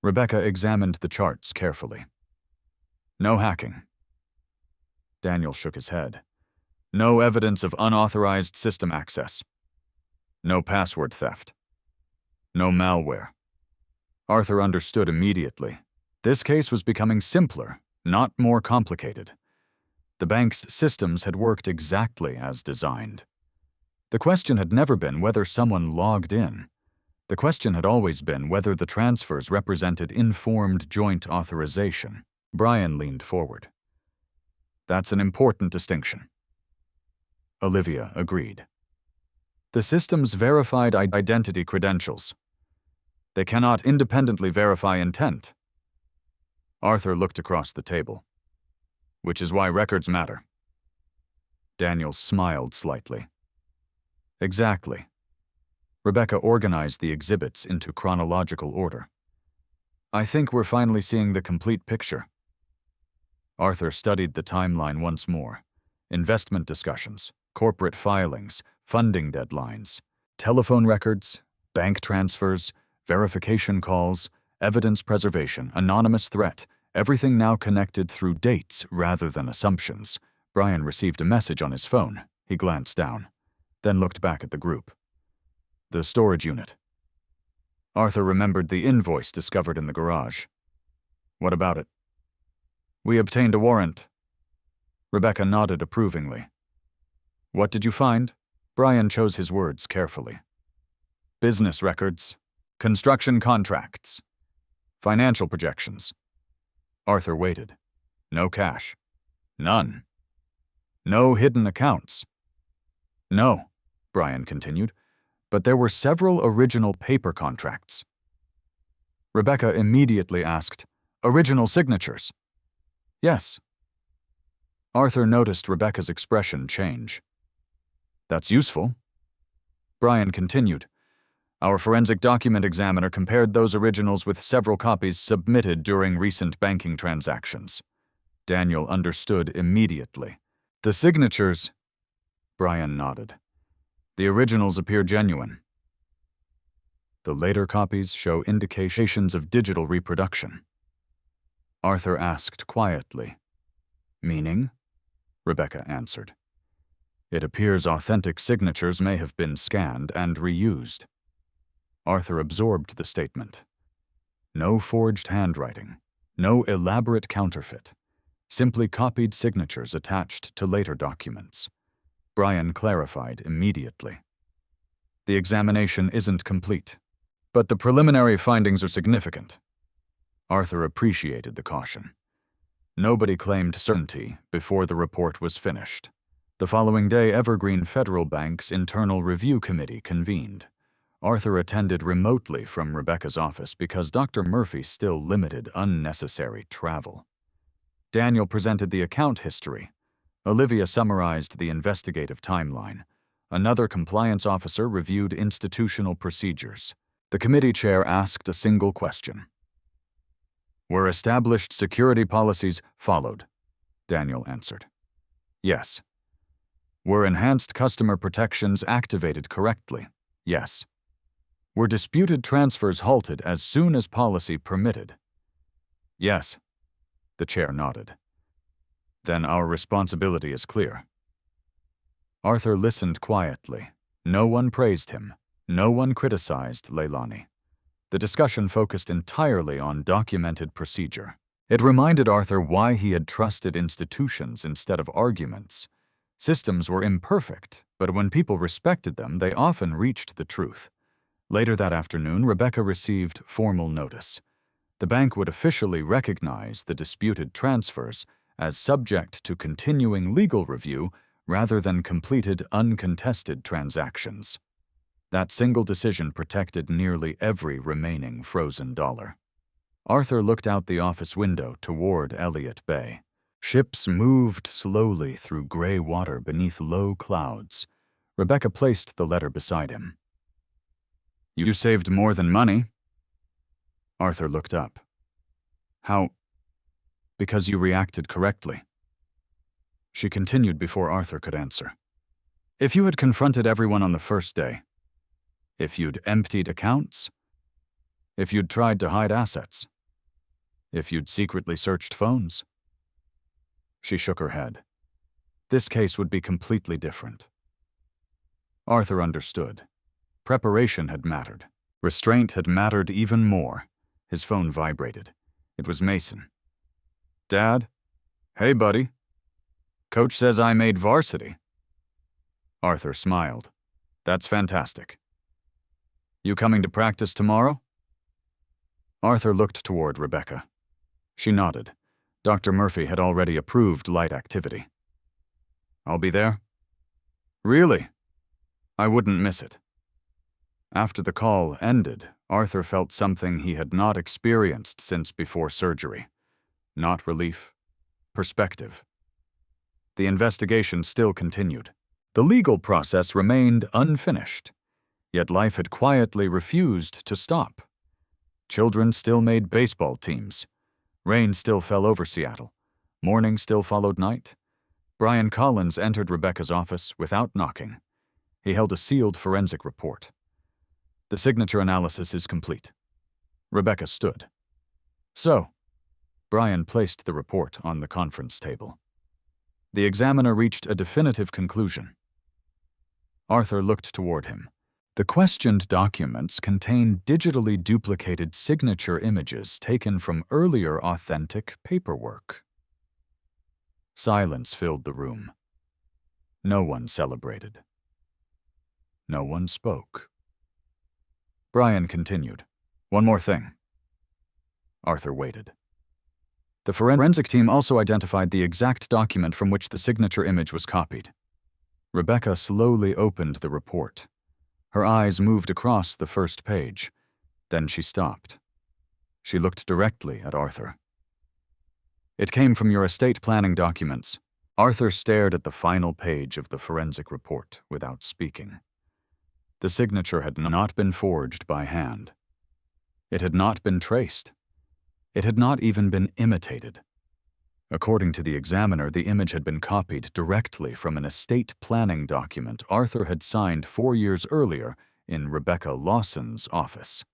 Rebecca examined the charts carefully. No hacking. Daniel shook his head. No evidence of unauthorized system access. No password theft. No malware. Arthur understood immediately. This case was becoming simpler, not more complicated. The bank's systems had worked exactly as designed. The question had never been whether someone logged in. The question had always been whether the transfers represented informed joint authorization. Brian leaned forward. That's an important distinction. Olivia agreed. The systems verified identity credentials. They cannot independently verify intent. Arthur looked across the table. Which is why records matter. Daniel smiled slightly. Exactly. Rebecca organized the exhibits into chronological order. I think we're finally seeing the complete picture. Arthur studied the timeline once more. Investment discussions, corporate filings, funding deadlines, telephone records, bank transfers, verification calls, evidence preservation, anonymous threat, everything now connected through dates rather than assumptions. Brian received a message on his phone. He glanced down, then looked back at the group. The storage unit. Arthur remembered the invoice discovered in the garage. What about it? We obtained a warrant. Rebecca nodded approvingly. What did you find? Brian chose his words carefully. Business records, construction contracts, financial projections. Arthur waited. No cash. None. No hidden accounts. No, Brian continued, but there were several original paper contracts. Rebecca immediately asked, original signatures? Yes. Arthur noticed Rebecca's expression change. That's useful. Brian continued. Our forensic document examiner compared those originals with several copies submitted during recent banking transactions. Daniel understood immediately. The signatures... Brian nodded. The originals appear genuine. The later copies show indications of digital reproduction. Arthur asked quietly. Meaning? Rebecca answered. It appears authentic signatures may have been scanned and reused. Arthur absorbed the statement. No forged handwriting, no elaborate counterfeit, simply copied signatures attached to later documents. Brian clarified immediately. The examination isn't complete, but the preliminary findings are significant. Arthur appreciated the caution. Nobody claimed certainty before the report was finished. The following day, Evergreen Federal Bank's Internal Review Committee convened. Arthur attended remotely from Rebecca's office because Dr. Murphy still limited unnecessary travel. Daniel presented the account history. Olivia summarized the investigative timeline. Another compliance officer reviewed institutional procedures. The committee chair asked a single question. Were established security policies followed? Daniel answered. Yes. Were enhanced customer protections activated correctly? Yes. Were disputed transfers halted as soon as policy permitted? Yes. The chair nodded. Then our responsibility is clear. Arthur listened quietly. No one praised him. No one criticized Leilani. The discussion focused entirely on documented procedure. It reminded Arthur why he had trusted institutions instead of arguments. Systems were imperfect, but when people respected them, they often reached the truth. Later that afternoon, Rebecca received formal notice. The bank would officially recognize the disputed transfers as subject to continuing legal review rather than completed uncontested transactions. That single decision protected nearly every remaining frozen dollar. Arthur looked out the office window toward Elliott Bay. Ships moved slowly through gray water beneath low clouds. Rebecca placed the letter beside him. You saved more than money. Arthur looked up. How? Because you reacted correctly. She continued before Arthur could answer. If you had confronted everyone on the first day, if you'd emptied accounts, if you'd tried to hide assets, if you'd secretly searched phones. She shook her head. This case would be completely different. Arthur understood. Preparation had mattered. Restraint had mattered even more. His phone vibrated. It was Mason. Dad? Hey, buddy. Coach says I made varsity. Arthur smiled. That's fantastic. You coming to practice tomorrow? Arthur looked toward Rebecca. She nodded. Dr. Murphy had already approved light activity. I'll be there. Really? I wouldn't miss it. After the call ended, Arthur felt something he had not experienced since before surgery. Not relief, perspective. The investigation still continued. The legal process remained unfinished, yet life had quietly refused to stop. Children still made baseball teams. Rain still fell over Seattle. Morning still followed night. Brian Collins entered Rebecca's office without knocking. He held a sealed forensic report. The signature analysis is complete. Rebecca stood. So, Brian placed the report on the conference table. The examiner reached a definitive conclusion. Arthur looked toward him. The questioned documents contain digitally duplicated signature images taken from earlier authentic paperwork. Silence filled the room. No one celebrated. No one spoke. Brian continued. One more thing. Arthur waited. The forensic team also identified the exact document from which the signature image was copied. Rebecca slowly opened the report. Her eyes moved across the first page. Then she stopped. She looked directly at Arthur. It came from your estate planning documents. Arthur stared at the final page of the forensic report without speaking. The signature had not been forged by hand. It had not been traced. It had not even been imitated. According to the examiner, the image had been copied directly from an estate planning document Arthur had signed 4 years earlier in Rebecca Lawson's office.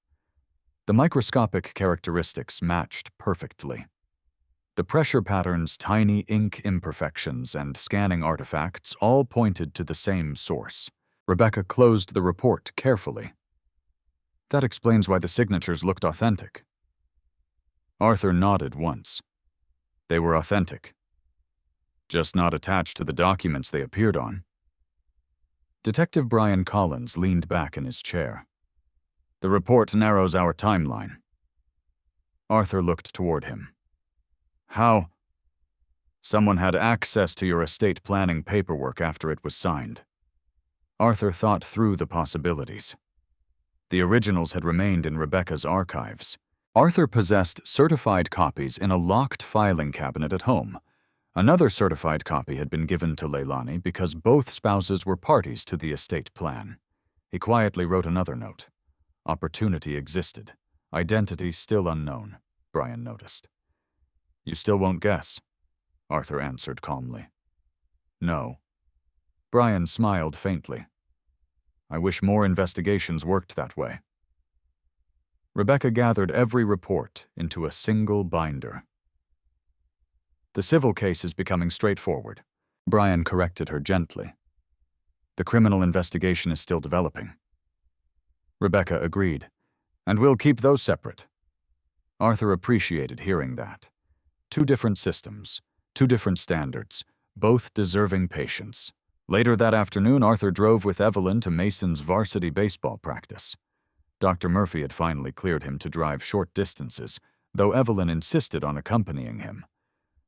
The microscopic characteristics matched perfectly. The pressure patterns, tiny ink imperfections, and scanning artifacts all pointed to the same source. Rebecca closed the report carefully. That explains why the signatures looked authentic. Arthur nodded once. They were authentic, just not attached to the documents they appeared on. Detective Brian Collins leaned back in his chair. The report narrows our timeline. Arthur looked toward him. How? Someone had access to your estate planning paperwork after it was signed. Arthur thought through the possibilities. The originals had remained in Rebecca's archives. Arthur possessed certified copies in a locked filing cabinet at home. Another certified copy had been given to Leilani because both spouses were parties to the estate plan. He quietly wrote another note. Opportunity existed. Identity still unknown, Brian noticed. You still won't guess, Arthur answered calmly. No. Brian smiled faintly. I wish more investigations worked that way. Rebecca gathered every report into a single binder. The civil case is becoming straightforward. Brian corrected her gently. The criminal investigation is still developing. Rebecca agreed. And we'll keep those separate. Arthur appreciated hearing that. 2 different systems, 2 different standards, both deserving patience. Later that afternoon, Arthur drove with Evelyn to Mason's varsity baseball practice. Dr. Murphy had finally cleared him to drive short distances, though Evelyn insisted on accompanying him.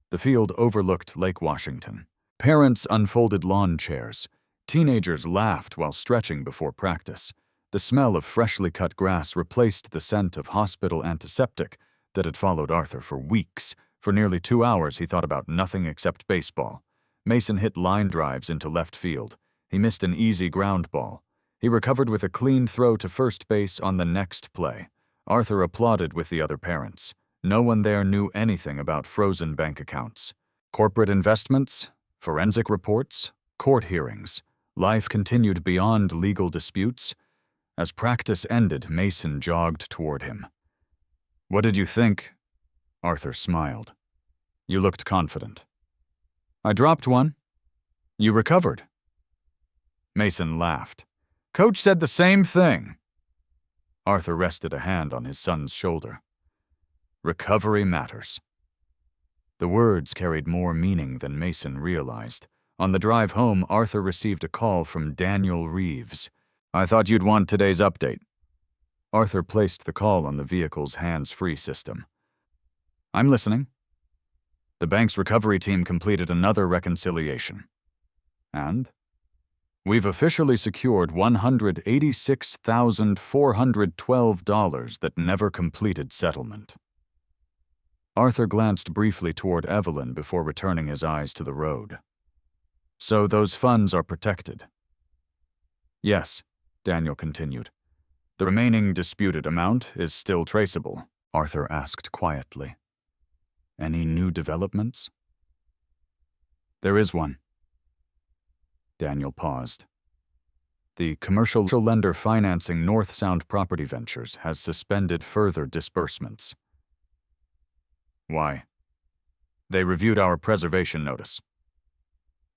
The field overlooked Lake Washington. Parents unfolded lawn chairs. Teenagers laughed while stretching before practice. The smell of freshly cut grass replaced the scent of hospital antiseptic that had followed Arthur for weeks. For nearly 2 hours, he thought about nothing except baseball. Mason hit line drives into left field. He missed an easy ground ball. He recovered with a clean throw to first base on the next play. Arthur applauded with the other parents. No one there knew anything about frozen bank accounts, corporate investments, forensic reports, court hearings. Life continued beyond legal disputes. As practice ended, Mason jogged toward him. What did you think? Arthur smiled. You looked confident. I dropped one. You recovered. Mason laughed. Coach said the same thing. Arthur rested a hand on his son's shoulder. Recovery matters. The words carried more meaning than Mason realized. On the drive home, Arthur received a call from Daniel Reeves. I thought you'd want today's update. Arthur placed the call on the vehicle's hands-free system. I'm listening. The bank's recovery team completed another reconciliation. And? We've officially secured $186,412 that never completed settlement. Arthur glanced briefly toward Evelyn before returning his eyes to the road. So those funds are protected? Yes, Daniel continued. The remaining disputed amount is still traceable, Arthur asked quietly. Any new developments? There is one. Daniel paused. The commercial lender financing North Sound Property Ventures has suspended further disbursements. Why? They reviewed our preservation notice.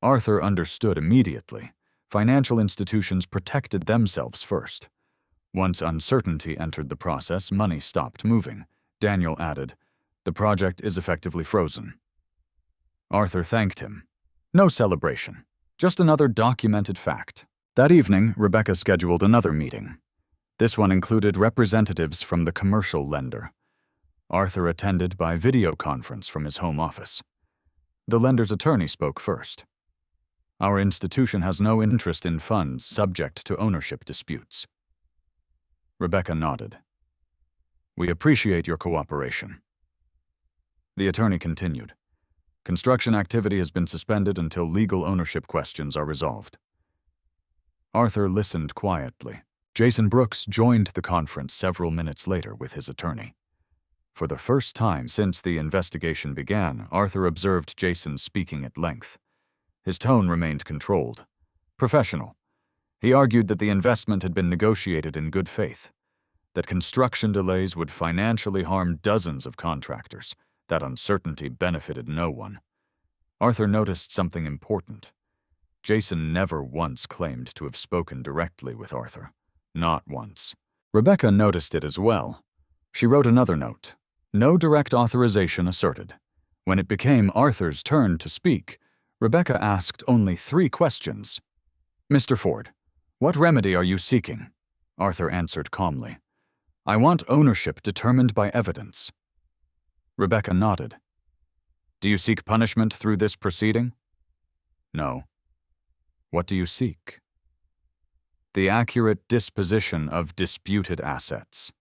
Arthur understood immediately. Financial institutions protected themselves first. Once uncertainty entered the process, money stopped moving. Daniel added, the project is effectively frozen. Arthur thanked him. No celebration. Just another documented fact. That evening, Rebecca scheduled another meeting. This one included representatives from the commercial lender. Arthur attended by video conference from his home office. The lender's attorney spoke first. Our institution has no interest in funds subject to ownership disputes. Rebecca nodded. We appreciate your cooperation. The attorney continued. Construction activity has been suspended until legal ownership questions are resolved. Arthur listened quietly. Jason Brooks joined the conference several minutes later with his attorney. For the first time since the investigation began, Arthur observed Jason speaking at length. His tone remained controlled, professional. He argued that the investment had been negotiated in good faith, that construction delays would financially harm dozens of contractors, that uncertainty benefited no one. Arthur noticed something important. Jason never once claimed to have spoken directly with Arthur. Not once. Rebecca noticed it as well. She wrote another note. No direct authorization asserted. When it became Arthur's turn to speak, Rebecca asked only 3 questions. "Mr. Ford, what remedy are you seeking?" Arthur answered calmly. "I want ownership determined by evidence." Rebecca nodded. "Do you seek punishment through this proceeding?" "No." "What do you seek?" "The accurate disposition of disputed assets."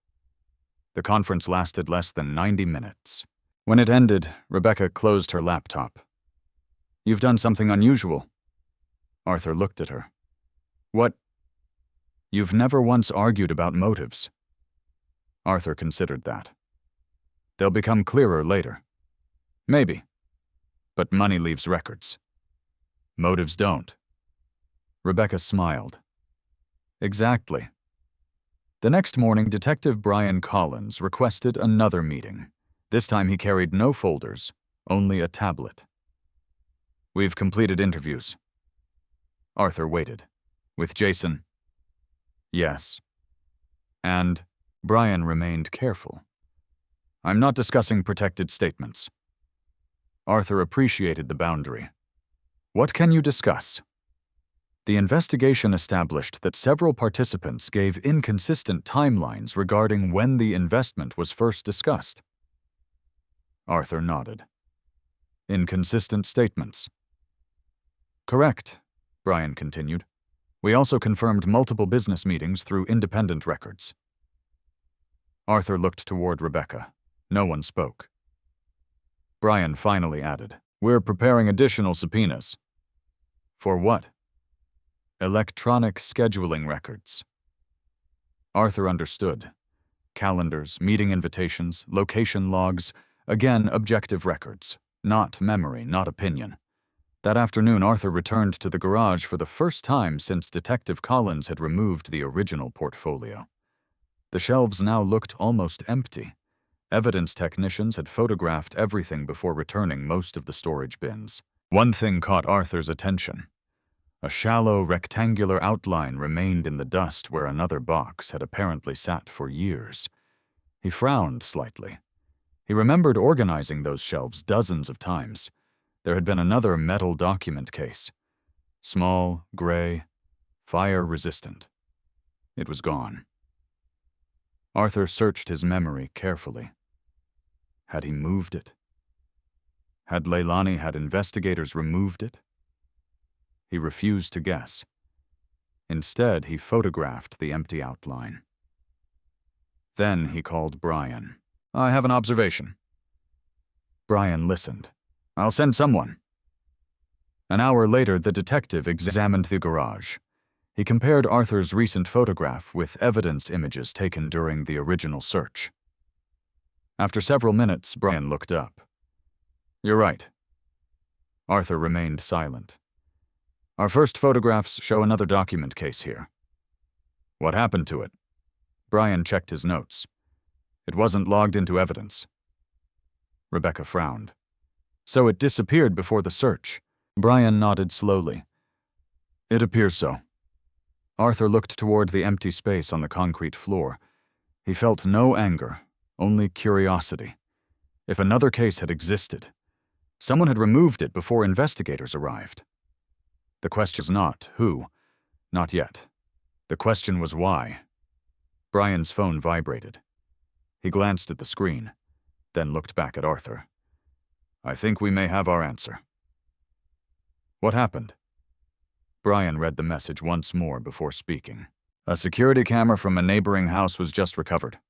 The conference lasted less than 90 minutes. When it ended, Rebecca closed her laptop. "You've done something unusual." Arthur looked at her. "What?" "You've never once argued about motives." Arthur considered that. "They'll become clearer later." "Maybe. But money leaves records. Motives don't." Rebecca smiled. "Exactly." The next morning, Detective Brian Collins requested another meeting. This time he carried no folders, only a tablet. "We've completed interviews." Arthur waited. "With Jason?" "Yes." "And?" Brian remained careful. "I'm not discussing protected statements." Arthur appreciated the boundary. "What can you discuss?" The investigation established that several participants gave inconsistent timelines regarding when the investment was first discussed. Arthur nodded. "Inconsistent statements." "Correct," Brian continued. "We also confirmed multiple business meetings through independent records." Arthur looked toward Rebecca. No one spoke. Brian finally added, "We're preparing additional subpoenas." "For what?" "Electronic scheduling records." Arthur understood. Calendars, meeting invitations, location logs, again objective records. Not memory, not opinion. That afternoon, Arthur returned to the garage for the first time since Detective Collins had removed the original portfolio. The shelves now looked almost empty. Evidence technicians had photographed everything before returning most of the storage bins. One thing caught Arthur's attention. A shallow, rectangular outline remained in the dust where another box had apparently sat for years. He frowned slightly. He remembered organizing those shelves dozens of times. There had been another metal document case. Small, gray, fire-resistant. It was gone. Arthur searched his memory carefully. Had he moved it? Had Leilani had investigators removed it? He refused to guess. Instead, he photographed the empty outline. Then he called Brian. "I have an observation." Brian listened. "I'll send someone." An hour later, the detective examined the garage. He compared Arthur's recent photograph with evidence images taken during the original search. After several minutes, Brian looked up. "You're right." Arthur remained silent. "Our first photographs show another document case here." "What happened to it?" Brian checked his notes. "It wasn't logged into evidence." Rebecca frowned. "So it disappeared before the search?" Brian nodded slowly. "It appears so." Arthur looked toward the empty space on the concrete floor. He felt no anger, only curiosity. If another case had existed, someone had removed it before investigators arrived. The question was not who, not yet. The question was why. Brian's phone vibrated. He glanced at the screen, then looked back at Arthur. "I think we may have our answer." "What happened?" Brian read the message once more before speaking. "A security camera from a neighboring house was just recovered."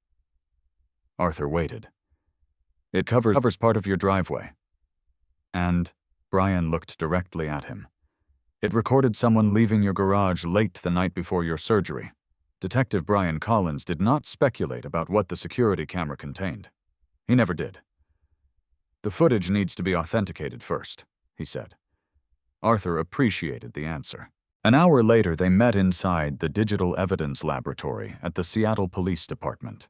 Arthur waited. "It covers part of your driveway." And Brian looked directly at him. It recorded someone leaving your garage late the night before your surgery. Detective Brian Collins did not speculate about what the security camera contained. He never did. The footage needs to be authenticated first, he said. Arthur appreciated the answer. An hour later, they met inside the Digital Evidence Laboratory at the Seattle Police Department.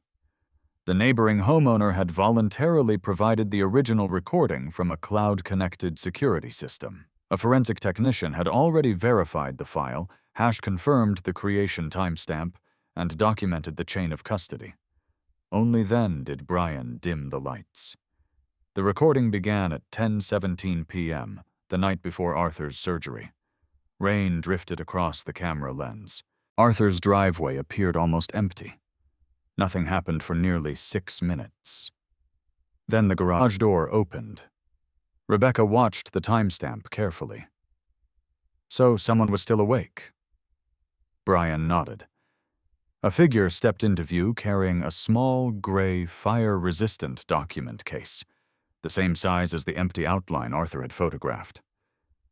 The neighboring homeowner had voluntarily provided the original recording from a cloud-connected security system. A forensic technician had already verified the file, hash-confirmed the creation timestamp, and documented the chain of custody. Only then did Brian dim the lights. The recording began at 10:17 p.m., the night before Arthur's surgery. Rain drifted across the camera lens. Arthur's driveway appeared almost empty. Nothing happened for nearly 6 minutes. Then the garage door opened. Rebecca watched the timestamp carefully. So someone was still awake. Brian nodded. A figure stepped into view carrying a small, gray, fire-resistant document case, the same size as the empty outline Arthur had photographed.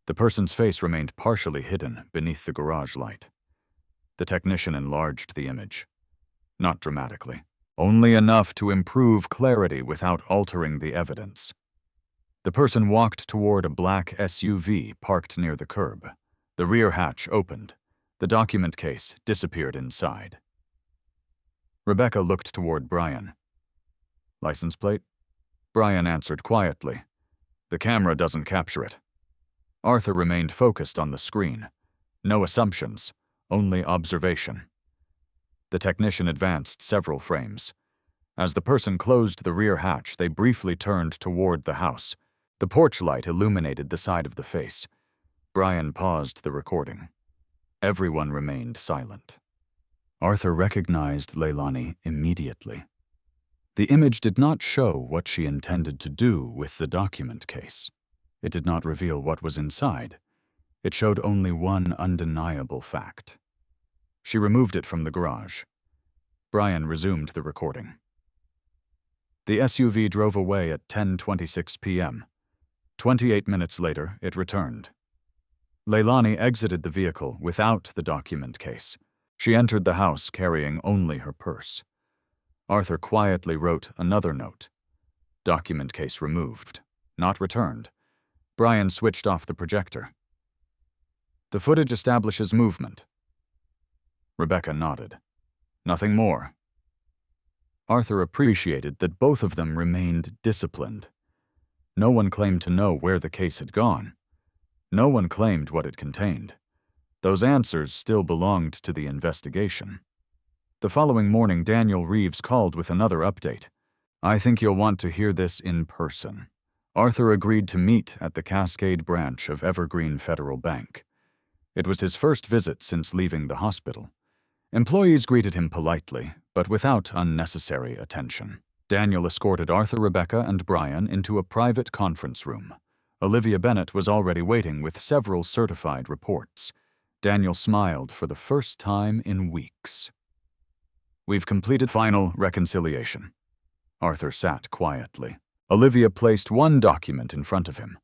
The person's face remained partially hidden beneath the garage light. The technician enlarged the image. Not dramatically, only enough to improve clarity without altering the evidence. The person walked toward a black SUV parked near the curb. The rear hatch opened. The document case disappeared inside. Rebecca looked toward Brian. "License plate?" Brian answered quietly. "The camera doesn't capture it." Arthur remained focused on the screen. No assumptions, only observation. The technician advanced several frames. As the person closed the rear hatch, they briefly turned toward the house. The porch light illuminated the side of the face. Brian paused the recording. Everyone remained silent. Arthur recognized Leilani immediately. The image did not show what she intended to do with the document case. It did not reveal what was inside. It showed only one undeniable fact. She removed it from the garage. Brian resumed the recording. The SUV drove away at 10:26 p.m. 28 minutes later, it returned. Leilani exited the vehicle without the document case. She entered the house carrying only her purse. Arthur quietly wrote another note. Document case removed, not returned. Brian switched off the projector. "The footage establishes movement." Rebecca nodded. "Nothing more." Arthur appreciated that both of them remained disciplined. No one claimed to know where the case had gone. No one claimed what it contained. Those answers still belonged to the investigation. The following morning, Daniel Reeves called with another update. "I think you'll want to hear this in person." Arthur agreed to meet at the Cascade branch of Evergreen Federal Bank. It was his first visit since leaving the hospital. Employees greeted him politely, but without unnecessary attention. Daniel escorted Arthur, Rebecca, and Brian into a private conference room. Olivia Bennett was already waiting with several certified reports. Daniel smiled for the first time in weeks. "We've completed final reconciliation." Arthur sat quietly. Olivia placed one document in front of him.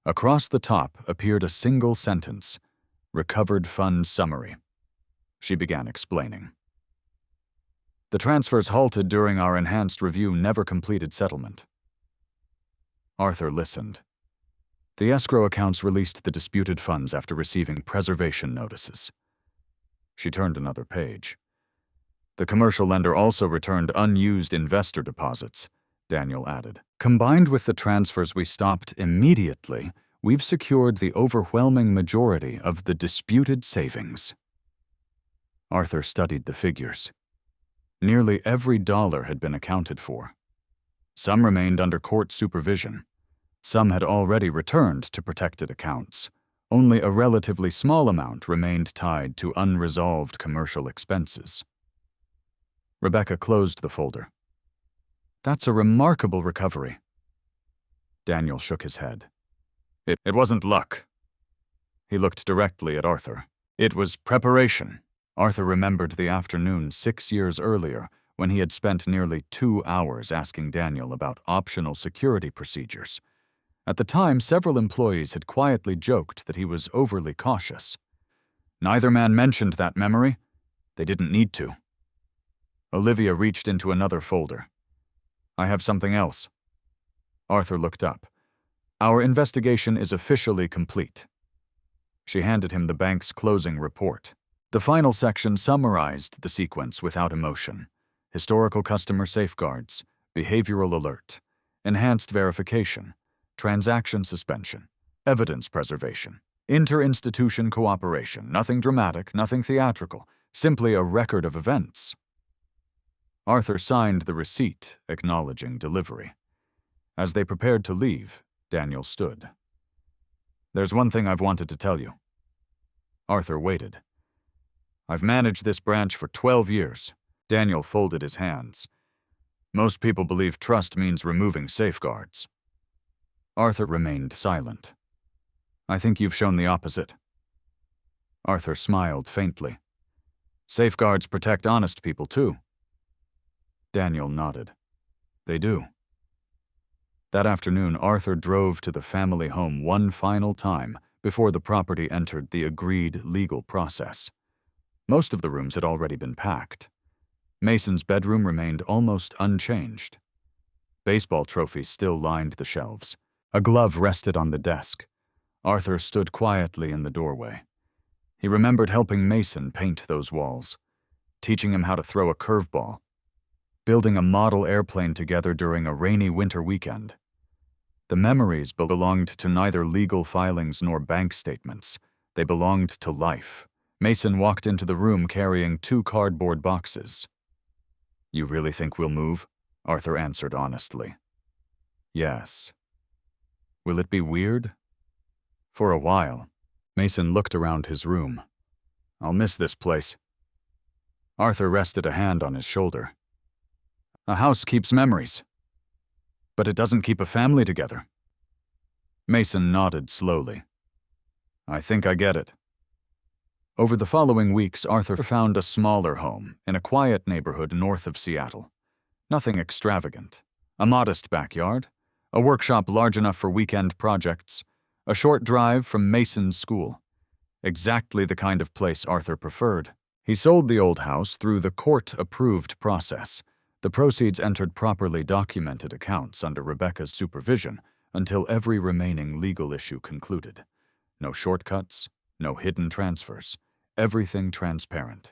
Across the top appeared a single sentence, "Recovered Funds Summary." She began explaining. "The transfers halted during our enhanced review never completed settlement." Arthur listened. "The escrow accounts released the disputed funds after receiving preservation notices." She turned another page. "The commercial lender also returned unused investor deposits," Daniel added. "Combined with the transfers we stopped immediately, we've secured the overwhelming majority of the disputed savings." Arthur studied the figures. Nearly every dollar had been accounted for. Some remained under court supervision. Some had already returned to protected accounts. Only a relatively small amount remained tied to unresolved commercial expenses. Rebecca closed the folder. "That's a remarkable recovery." Daniel shook his head. It wasn't luck." He looked directly at Arthur. "It was preparation." Arthur remembered the afternoon 6 years earlier when he had spent nearly 2 hours asking Daniel about optional security procedures. At the time, several employees had quietly joked that he was overly cautious. Neither man mentioned that memory. They didn't need to. Olivia reached into another folder. I have something else. Arthur looked up. Our investigation is officially complete. She handed him the bank's closing report. The final section summarized the sequence without emotion. Historical customer safeguards, behavioral alert, enhanced verification, transaction suspension, evidence preservation, inter-institution cooperation, nothing dramatic, nothing theatrical, simply a record of events. Arthur signed the receipt, acknowledging delivery. As they prepared to leave, Daniel stood. There's one thing I've wanted to tell you. Arthur waited. I've managed this branch for 12 years. Daniel folded his hands. Most people believe trust means removing safeguards. Arthur remained silent. I think you've shown the opposite. Arthur smiled faintly. Safeguards protect honest people, too. Daniel nodded. They do. That afternoon, Arthur drove to the family home one final time before the property entered the agreed legal process. Most of the rooms had already been packed. Mason's bedroom remained almost unchanged. Baseball trophies still lined the shelves. A glove rested on the desk. Arthur stood quietly in the doorway. He remembered helping Mason paint those walls, teaching him how to throw a curveball, building a model airplane together during a rainy winter weekend. The memories belonged to neither legal filings nor bank statements. They belonged to life. Mason walked into the room carrying 2 cardboard boxes. You really think we'll move? Arthur answered honestly. Yes. Will it be weird? For a while. Mason looked around his room. I'll miss this place. Arthur rested a hand on his shoulder. A house keeps memories, but it doesn't keep a family together. Mason nodded slowly. I think I get it. Over the following weeks, Arthur found a smaller home in a quiet neighborhood north of Seattle. Nothing extravagant. A modest backyard, a workshop large enough for weekend projects, a short drive from Mason's school. Exactly the kind of place Arthur preferred. He sold the old house through the court-approved process. The proceeds entered properly documented accounts under Rebecca's supervision until every remaining legal issue concluded. No shortcuts, no hidden transfers. Everything transparent.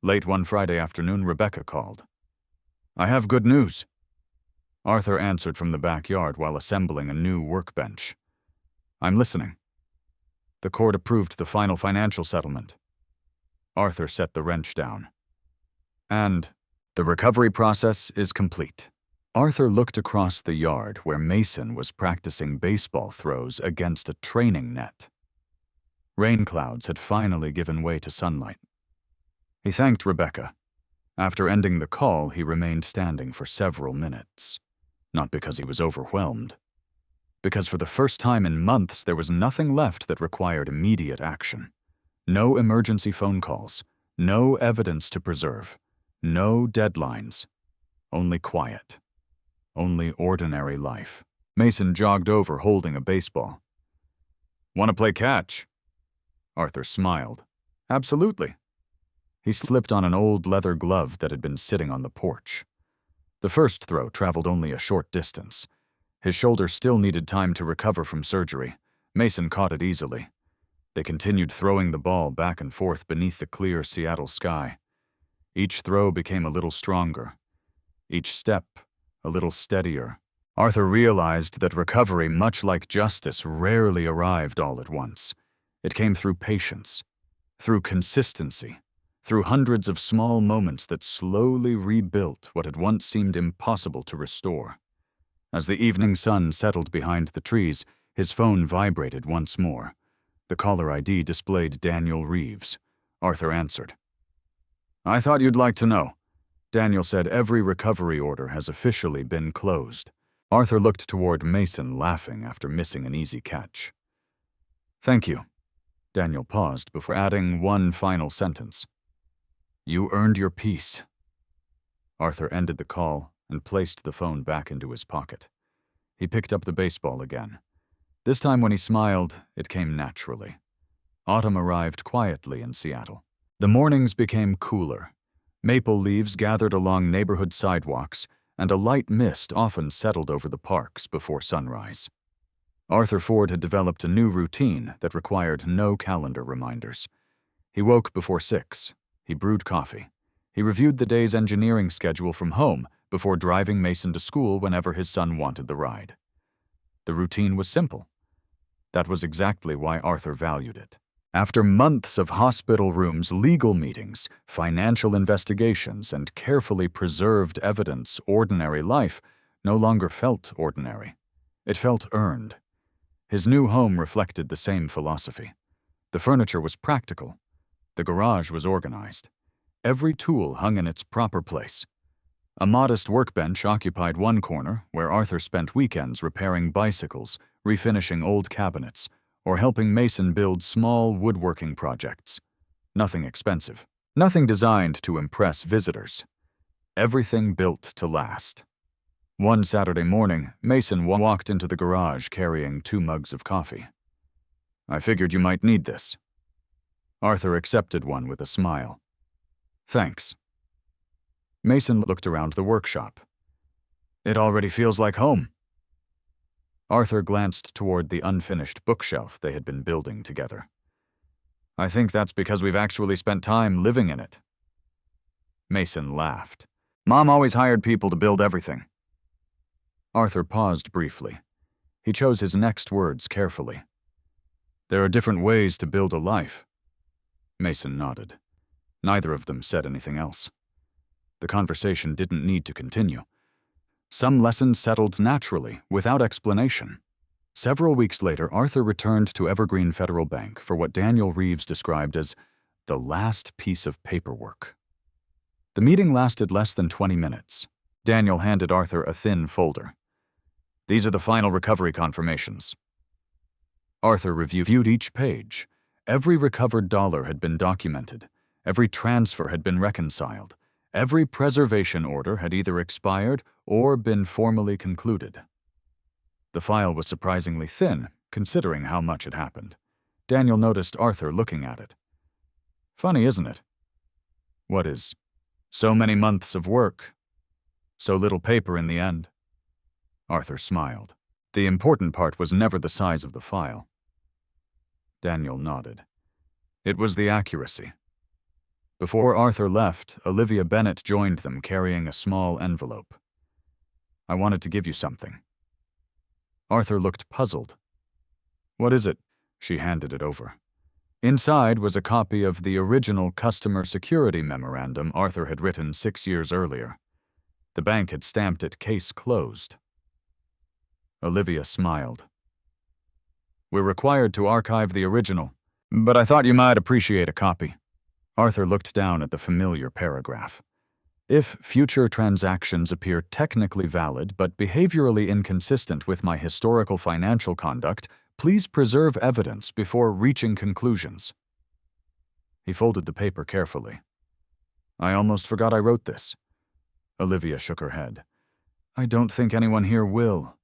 Late one Friday afternoon, Rebecca called. I have good news. Arthur answered from the backyard while assembling a new workbench. I'm listening. The court approved the final financial settlement. Arthur set the wrench down. And the recovery process is complete. Arthur looked across the yard where Mason was practicing baseball throws against a training net. Rain clouds had finally given way to sunlight. He thanked Rebecca. After ending the call, he remained standing for several minutes. Not because he was overwhelmed. Because for the first time in months, there was nothing left that required immediate action. No emergency phone calls. No evidence to preserve. No deadlines. Only quiet. Only ordinary life. Mason jogged over holding a baseball. Want to play catch? Arthur smiled. Absolutely. He slipped on an old leather glove that had been sitting on the porch. The first throw traveled only a short distance. His shoulder still needed time to recover from surgery. Mason caught it easily. They continued throwing the ball back and forth beneath the clear Seattle sky. Each throw became a little stronger. Each step a little steadier. Arthur realized that recovery, much like justice, rarely arrived all at once. It came through patience, through consistency, through hundreds of small moments that slowly rebuilt what had once seemed impossible to restore. As the evening sun settled behind the trees, his phone vibrated once more. The caller ID displayed Daniel Reeves. Arthur answered. I thought you'd like to know. Daniel said every recovery order has officially been closed. Arthur looked toward Mason, laughing after missing an easy catch. Thank you. Daniel paused before adding one final sentence. You earned your peace. Arthur ended the call and placed the phone back into his pocket. He picked up the baseball again. This time when he smiled, it came naturally. Autumn arrived quietly in Seattle. The mornings became cooler. Maple leaves gathered along neighborhood sidewalks, and a light mist often settled over the parks before sunrise. Arthur Ford had developed a new routine that required no calendar reminders. He woke before 6. He brewed coffee. He reviewed the day's engineering schedule from home before driving Mason to school whenever his son wanted the ride. The routine was simple. That was exactly why Arthur valued it. After months of hospital rooms, legal meetings, financial investigations, and carefully preserved evidence, ordinary life no longer felt ordinary. It felt earned. His new home reflected the same philosophy. The furniture was practical. The garage was organized. Every tool hung in its proper place. A modest workbench occupied one corner, where Arthur spent weekends repairing bicycles, refinishing old cabinets, or helping Mason build small woodworking projects. Nothing expensive. Nothing designed to impress visitors. Everything built to last. One Saturday morning, Mason walked into the garage carrying 2 mugs of coffee. "I figured you might need this." Arthur accepted one with a smile. "Thanks." Mason looked around the workshop. "It already feels like home." Arthur glanced toward the unfinished bookshelf they had been building together. "I think that's because we've actually spent time living in it." Mason laughed. "Mom always hired people to build everything." Arthur paused briefly. He chose his next words carefully. "There are different ways to build a life." Mason nodded. Neither of them said anything else. The conversation didn't need to continue. Some lessons settled naturally, without explanation. Several weeks later, Arthur returned to Evergreen Federal Bank for what Daniel Reeves described as the last piece of paperwork. The meeting lasted less than 20 minutes. Daniel handed Arthur a thin folder. "These are the final recovery confirmations." Arthur reviewed each page. Every recovered dollar had been documented. Every transfer had been reconciled. Every preservation order had either expired or been formally concluded. The file was surprisingly thin, considering how much had happened. Daniel noticed Arthur looking at it. "Funny, isn't it? What is? So many months of work. So little paper in the end." Arthur smiled. The important part was never the size of the file. Daniel nodded. It was the accuracy. Before Arthur left, Olivia Bennett joined them carrying a small envelope. "I wanted to give you something." Arthur looked puzzled. "What is it?" She handed it over. Inside was a copy of the original customer security memorandum Arthur had written 6 years earlier. The bank had stamped it case closed. Olivia smiled. "We're required to archive the original, but I thought you might appreciate a copy." Arthur looked down at the familiar paragraph. "If future transactions appear technically valid but behaviorally inconsistent with my historical financial conduct, please preserve evidence before reaching conclusions." He folded the paper carefully. "I almost forgot I wrote this." Olivia shook her head. "I don't think anyone here will."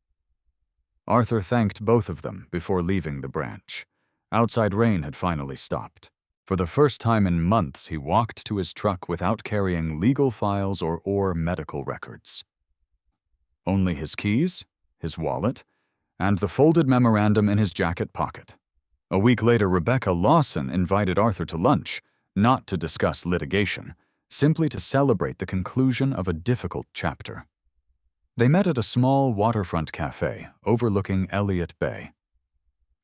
Arthur thanked both of them before leaving the branch. Outside rain had finally stopped. For the first time in months, he walked to his truck without carrying legal files or medical records. Only his keys, his wallet, and the folded memorandum in his jacket pocket. A week later, Rebecca Lawson invited Arthur to lunch, not to discuss litigation, simply to celebrate the conclusion of a difficult chapter. They met at a small waterfront cafe overlooking Elliott Bay.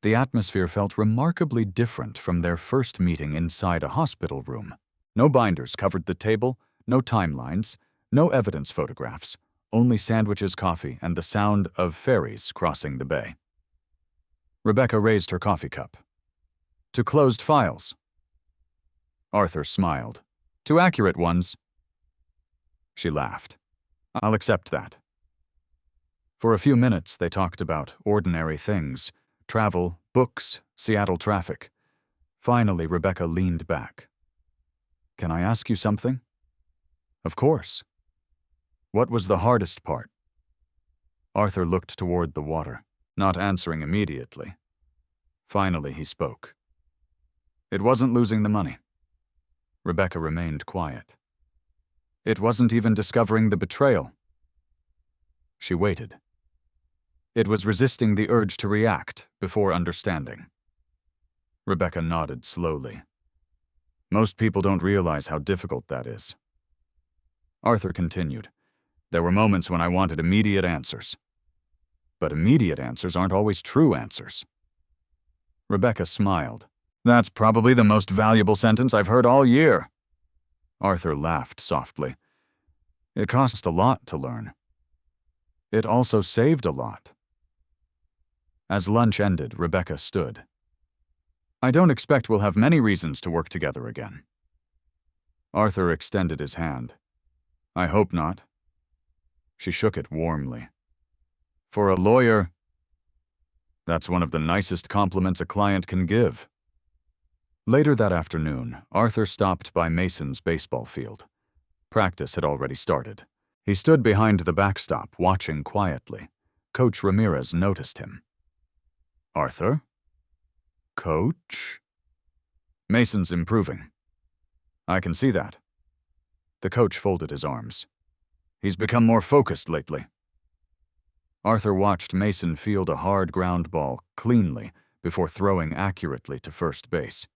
The atmosphere felt remarkably different from their first meeting inside a hospital room. No binders covered the table, no timelines, no evidence photographs, only sandwiches, coffee, and the sound of ferries crossing the bay. Rebecca raised her coffee cup. "To closed files." Arthur smiled. "To accurate ones." She laughed. "I'll accept that." For a few minutes, they talked about ordinary things. Travel, books, Seattle traffic. Finally, Rebecca leaned back. "Can I ask you something?" "Of course." "What was the hardest part?" Arthur looked toward the water. not answering immediately. Finally, he spoke. It wasn't losing the money. Rebecca remained quiet. It wasn't even discovering the betrayal. She waited. It was resisting the urge to react before understanding. Rebecca nodded slowly. Most people don't realize how difficult that is. Arthur continued. There were moments when I wanted immediate answers. But immediate answers aren't always true answers. Rebecca smiled. That's probably the most valuable sentence I've heard all year. Arthur laughed softly. It cost a lot to learn. It also saved a lot. As lunch ended, Rebecca stood. I don't expect we'll have many reasons to work together again. Arthur extended his hand. I hope not. She shook it warmly. For a lawyer, that's one of the nicest compliments a client can give. Later that afternoon, Arthur stopped by Mason's baseball field. Practice had already started. He stood behind the backstop, watching quietly. Coach Ramirez noticed him. Arthur? Coach? Mason's improving. I can see that. The coach folded his arms. He's become more focused lately. Arthur watched Mason field a hard ground ball cleanly before throwing accurately to first base.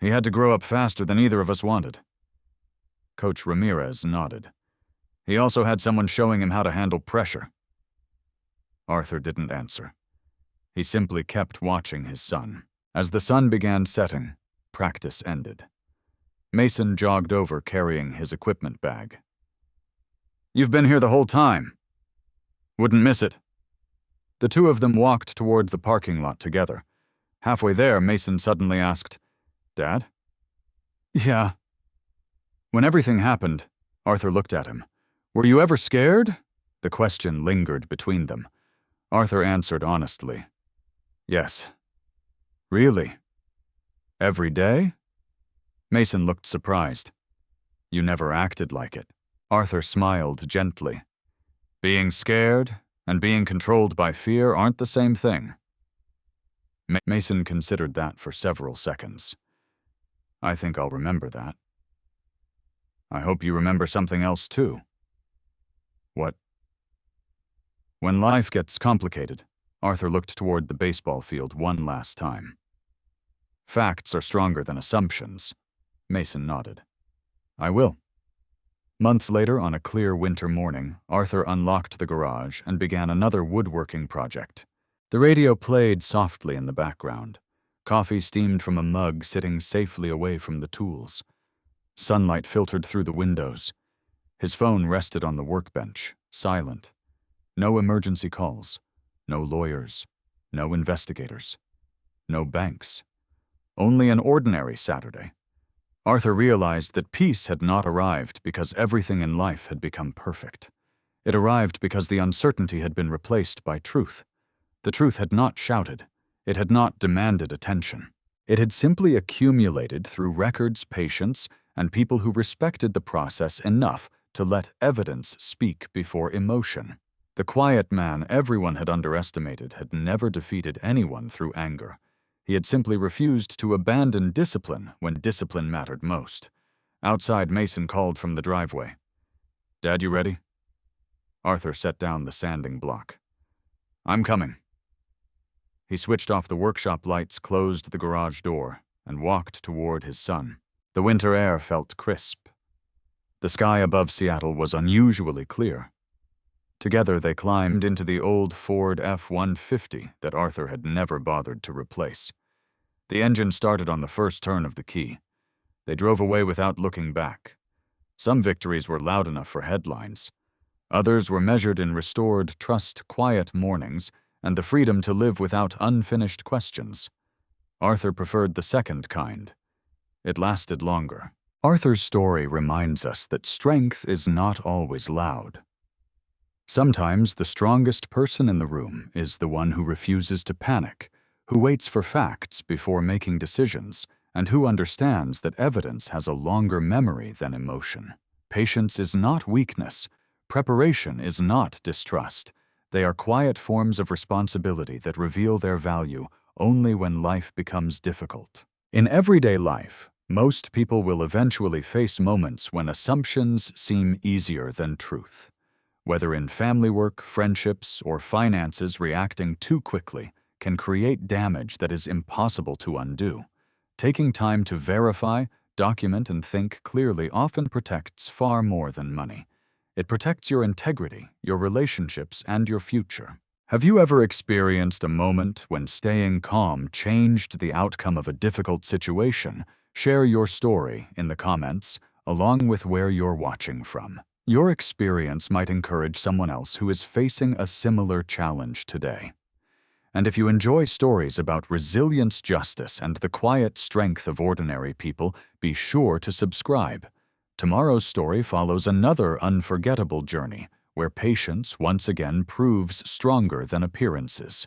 He had to grow up faster than either of us wanted. Coach Ramirez nodded. He also had someone showing him how to handle pressure. Arthur didn't answer. He simply kept watching his son. As the sun began setting, practice ended. Mason jogged over carrying his equipment bag. You've been here the whole time. Wouldn't miss it. The two of them walked toward the parking lot together. Halfway there, Mason suddenly asked, Dad? Yeah. When everything happened, Arthur looked at him. Were you ever scared? The question lingered between them. Arthur answered honestly. Yes. Really? Every day? Mason looked surprised. You never acted like it. Arthur smiled gently. Being scared and being controlled by fear aren't the same thing. Mason considered that for several seconds. I think I'll remember that. I hope you remember something else too. What? When life gets complicated, Arthur looked toward the baseball field one last time. Facts are stronger than assumptions. Mason nodded. I will. Months later, on a clear winter morning, Arthur unlocked the garage and began another woodworking project. The radio played softly in the background. Coffee steamed from a mug sitting safely away from the tools. Sunlight filtered through the windows. His phone rested on the workbench, silent. No emergency calls. No lawyers. No investigators. No banks. Only an ordinary Saturday. Arthur realized that peace had not arrived because everything in life had become perfect. It arrived because the uncertainty had been replaced by truth. The truth had not shouted. It had not demanded attention. It had simply accumulated through records, patience, and people who respected the process enough to let evidence speak before emotion. The quiet man everyone had underestimated had never defeated anyone through anger. He had simply refused to abandon discipline when discipline mattered most. Outside, Mason called from the driveway. Dad, you ready? Arthur set down the sanding block. I'm coming. He switched off the workshop lights, closed the garage door, and walked toward his son. The winter air felt crisp. The sky above Seattle was unusually clear. Together they climbed into the old Ford F-150 that Arthur had never bothered to replace. The engine started on the first turn of the key. They drove away without looking back. Some victories were loud enough for headlines. Others were measured in restored trust, quiet mornings, and the freedom to live without unfinished questions. Arthur preferred the second kind. It lasted longer. Arthur's story reminds us that strength is not always loud. Sometimes the strongest person in the room is the one who refuses to panic, who waits for facts before making decisions, and who understands that evidence has a longer memory than emotion. Patience is not weakness. Preparation is not distrust. They are quiet forms of responsibility that reveal their value only when life becomes difficult. In everyday life, most people will eventually face moments when assumptions seem easier than truth. Whether in family work, friendships, or finances, reacting too quickly can create damage that is impossible to undo. Taking time to verify, document, and think clearly often protects far more than money. It protects your integrity, your relationships, and your future. Have you ever experienced a moment when staying calm changed the outcome of a difficult situation? Share your story in the comments, along with where you're watching from. Your experience might encourage someone else who is facing a similar challenge today. And if you enjoy stories about resilience, justice, and the quiet strength of ordinary people, be sure to subscribe. Tomorrow's story follows another unforgettable journey, where patience once again proves stronger than appearances.